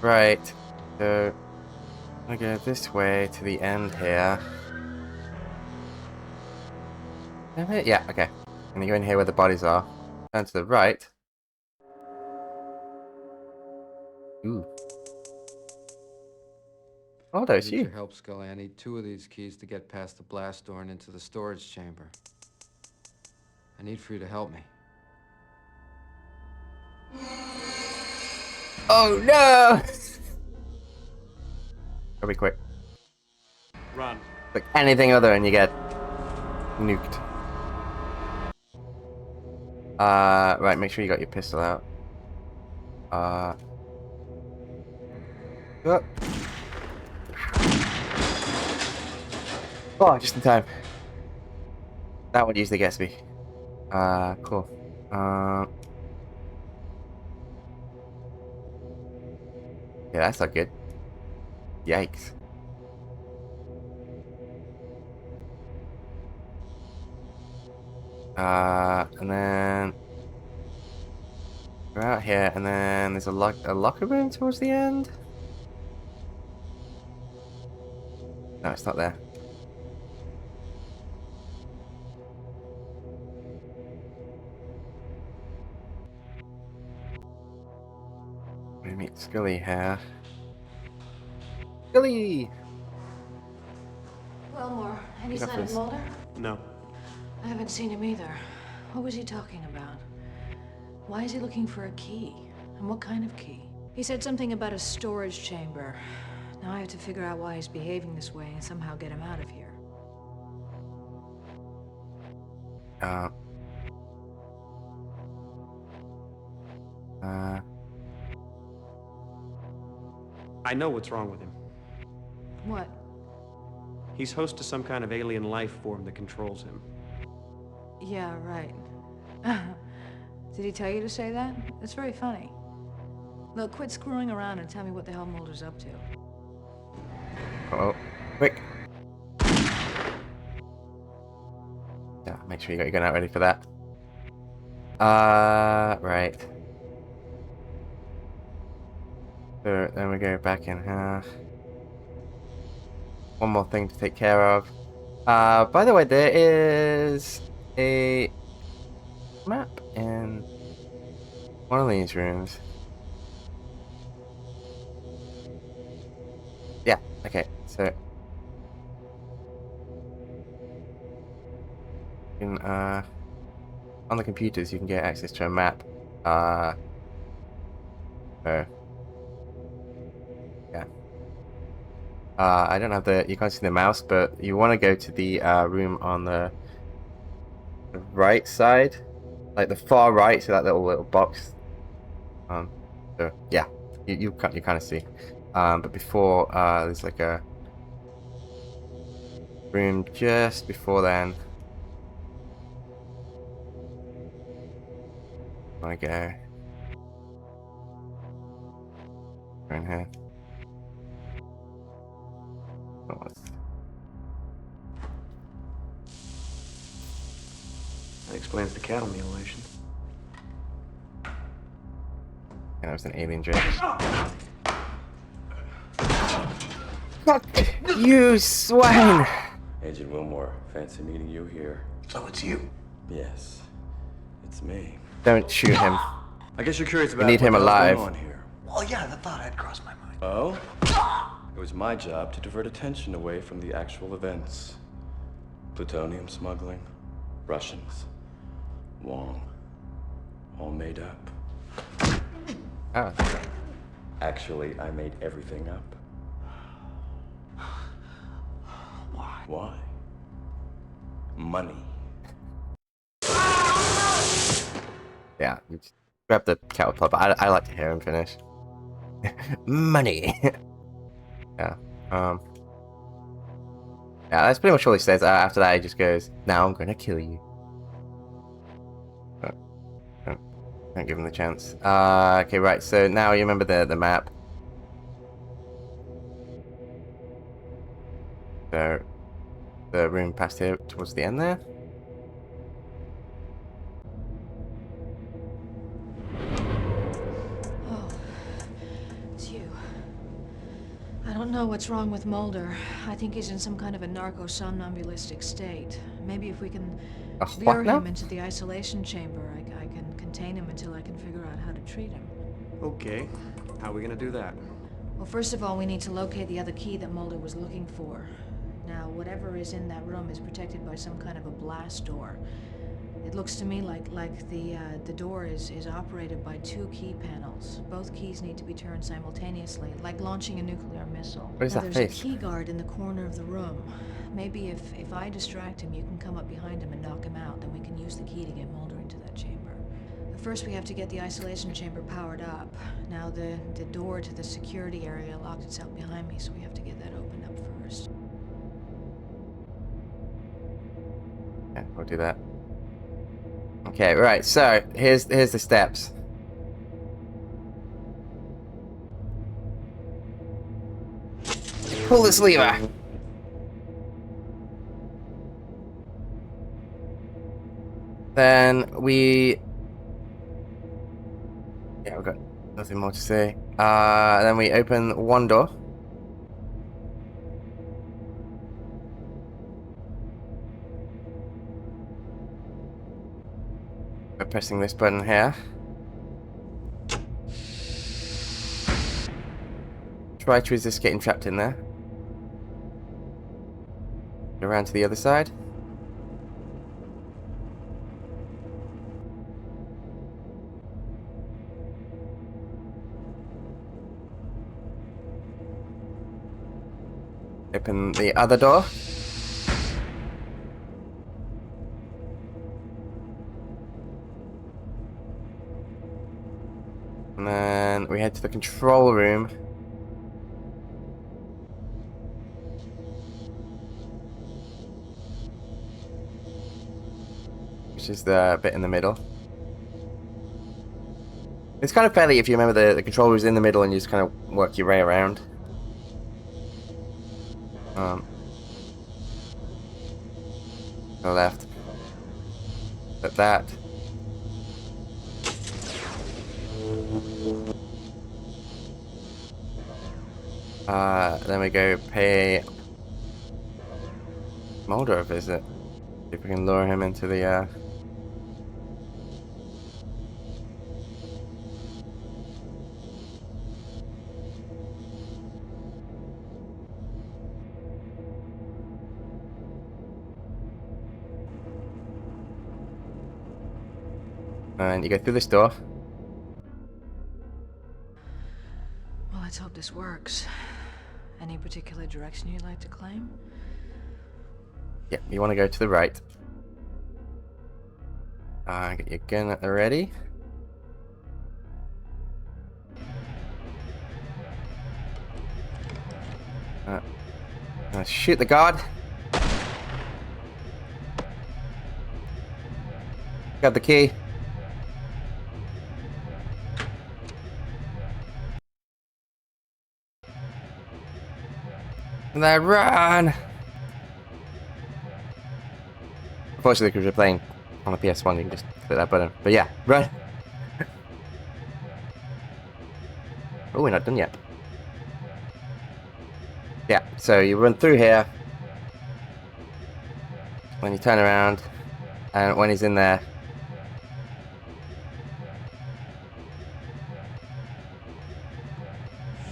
Right. So I go this way to the end here. Yeah, okay. I'm gonna go in here where the bodies are. Turn to the right. Ooh. Oh, there's I need you. your help, Scully. I need 2 of these keys to get past the blast door and into the storage chamber. I need for you to help me. Oh no! Gotta be quick. Run. Like anything other and you get nuked. Right, make sure you got your pistol out. Oh, just in time. That one usually gets me. Cool. Yeah, that's not good. Yikes. And then we're out here, and then there's a locker room towards the end. No, it's not there. We meet Scully here. Scully! Willmore, any Pick up sign of this. Mulder? No. I haven't seen him either. What was he talking about? Why is he looking for a key? And what kind of key? He said something about a storage chamber. Now I have to figure out why he's behaving this way and somehow get him out of here. I know what's wrong with him. What? He's host to some kind of alien life form that controls him. Yeah, right. Did he tell you to say that? That's very funny. Look, quit screwing around and tell me what the hell Mulder's up to. Oh, quick. Yeah, make sure you got your gun out ready for that. Right. So then we go back in here. One more thing to take care of. By the way, there is a map in one of these rooms. Yeah, okay, so you can, on the computers you can get access to a map. Oh. Yeah. I don't have you can't see the mouse, but you want to go to the room on the right side, like the far right, so that little box. So yeah, you kind of see. But before there's like a room just before then. I go in here. That explains the cattle mutilation. And it was an alien joke. Fuck you, swine! Agent Willmore, fancy meeting you here. So it's you? Yes, it's me. Don't shoot him. I guess you're curious We about need him what the hell's alive. going on here. Well, yeah, the thought had crossed my mind. Oh? It was my job to divert attention away from the actual events. Plutonium smuggling, Russians, Wong, all made up. Oh. Actually, I made everything up. Why? Why? Money. Yeah, you just grab the cattle prod, but I like to hear him finish. Money. Yeah. Yeah, that's pretty much all he says. After that, he just goes, "Now I'm gonna kill you." But don't give him the chance. Okay, right. So now you remember the map. So the room past here towards the end there. Oh, it's you. I don't know what's wrong with Mulder. I think he's in some kind of a narco-somnambulistic state. Maybe if we can lure him into the isolation chamber, I can contain him until I can figure out how to treat him. Okay. How are we gonna do that? Well, first of all, we need to locate the other key that Mulder was looking for. Now, whatever is in that room is protected by some kind of a blast door. It looks to me like the door is operated by 2 key panels. Both keys need to be turned simultaneously, like launching a nuclear missile. What is now, that there's face? a key guard in the corner of the room. Maybe if I distract him, you can come up behind him and knock him out. Then we can use the key to get Mulder into that chamber. But first, we have to get the isolation chamber powered up. Now, the door to the security area locked itself behind me, so we have to get that opened up first. Yeah, we'll do that. Okay, right. So here's the steps. Pull this lever. . Then we... Yeah, we've got nothing more to say. Then we open one door. By pressing this button here. Try to resist getting trapped in there. Go around to the other side. Open the other door. And then we head to the control room. Which is the bit in the middle. It's kind of fairly, if you remember, the control room is in the middle and you just kind of work your way around. To the left. Like that. Then we go pay Mulder a visit. See if we can lure him into the and you go through this door. Well, let's hope this works. Any particular direction you'd like to claim? Yeah, you want to go to the right. Get your gun at the ready. Shoot the guard. Grab the key. And then run! Unfortunately, because we're playing on the PS1, you can just click that button. But yeah, run! Oh, we're not done yet. Yeah, so you run through here. When you turn around, and when he's in there,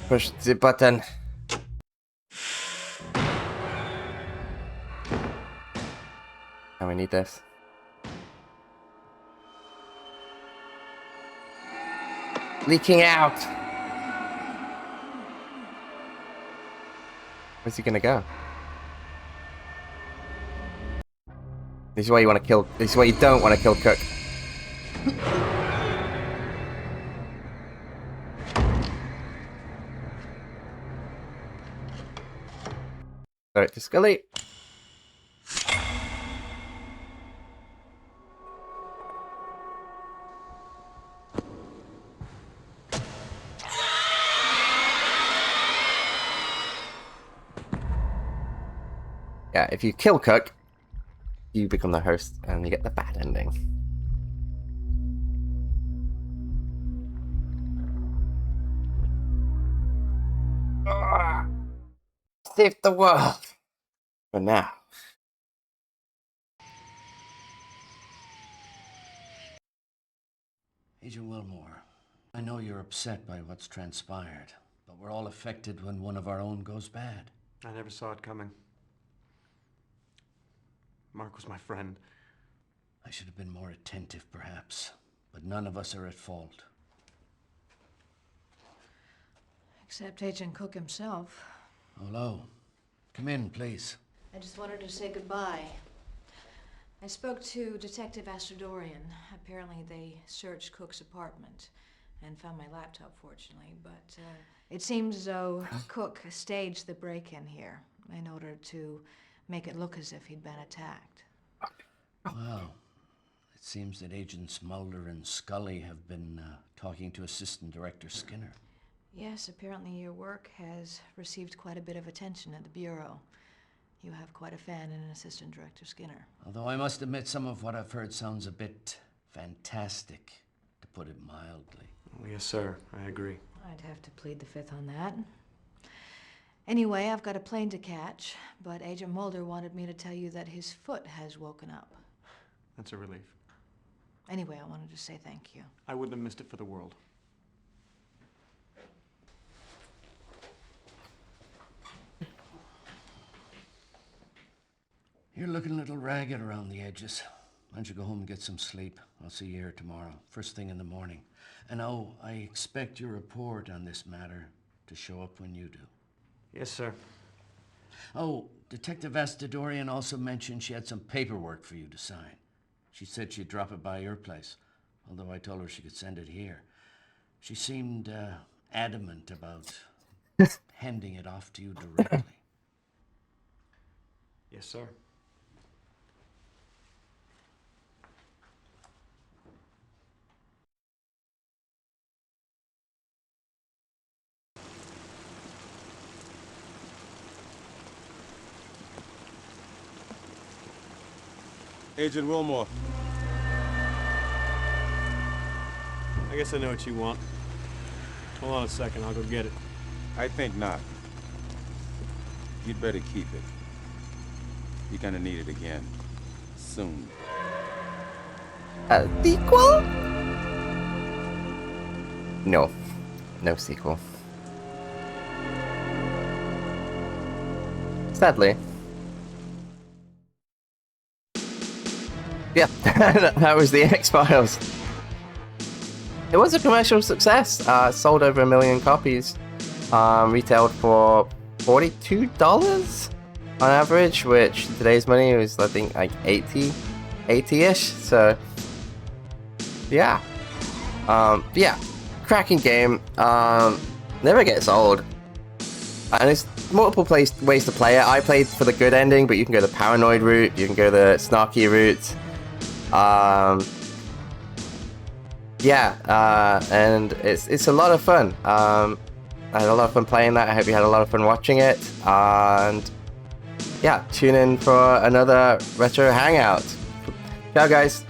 push the button. And we need this. Leaking out! Where's he gonna go? This is why you want to kill. This is why you don't want to kill Cook. Throw it to Scully. Yeah, if you kill Cook, you become the host and you get the bad ending. Save the world! For now. Agent Willmore, I know you're upset by what's transpired, but we're all affected when one of our own goes bad. I never saw it coming. Mark was my friend. I should have been more attentive, perhaps, but none of us are at fault. Except Agent Cook himself. Hello. Come in, please. I just wanted to say goodbye. I spoke to Detective Astrodorian. Apparently they searched Cook's apartment and found my laptop, fortunately, but it seems as though Cook staged the break-in here in order to make it look as if he'd been attacked. Well, it seems that Agents Mulder and Scully have been talking to Assistant Director Skinner. Yes, apparently your work has received quite a bit of attention at the Bureau. You have quite a fan in Assistant Director Skinner. Although I must admit some of what I've heard sounds a bit fantastic, to put it mildly. Well, yes, sir. I agree. I'd have to plead the fifth on that. Anyway, I've got a plane to catch, but Agent Mulder wanted me to tell you that his foot has woken up. That's a relief. Anyway, I wanted to say thank you. I wouldn't have missed it for the world. You're looking a little ragged around the edges. Why don't you go home and get some sleep? I'll see you here tomorrow, first thing in the morning. And oh, I expect your report on this matter to show up when you do. Yes, sir. Oh, Detective Astadorian also mentioned she had some paperwork for you to sign. She said she'd drop it by your place, although I told her she could send it here. She seemed adamant about handing it off to you directly. Yes, sir. Agent Willmore. I guess I know what you want. Hold on a second, I'll go get it. I think not. You'd better keep it. You're gonna need it again. Soon. A sequel? No. No sequel. Sadly. Yeah, that was the X-Files. It was a commercial success. Sold over 1 million copies. Retailed for $42 on average, which in today's money was, I think, like 80-ish. So, yeah. Yeah, cracking game. Never gets old. And there's multiple ways to play it. I played for the good ending, but you can go the paranoid route. You can go the snarky route. And it's a lot of fun. I had a lot of fun playing that. I hope you had a lot of fun watching it. And yeah, tune in for another retro hangout. Ciao, guys.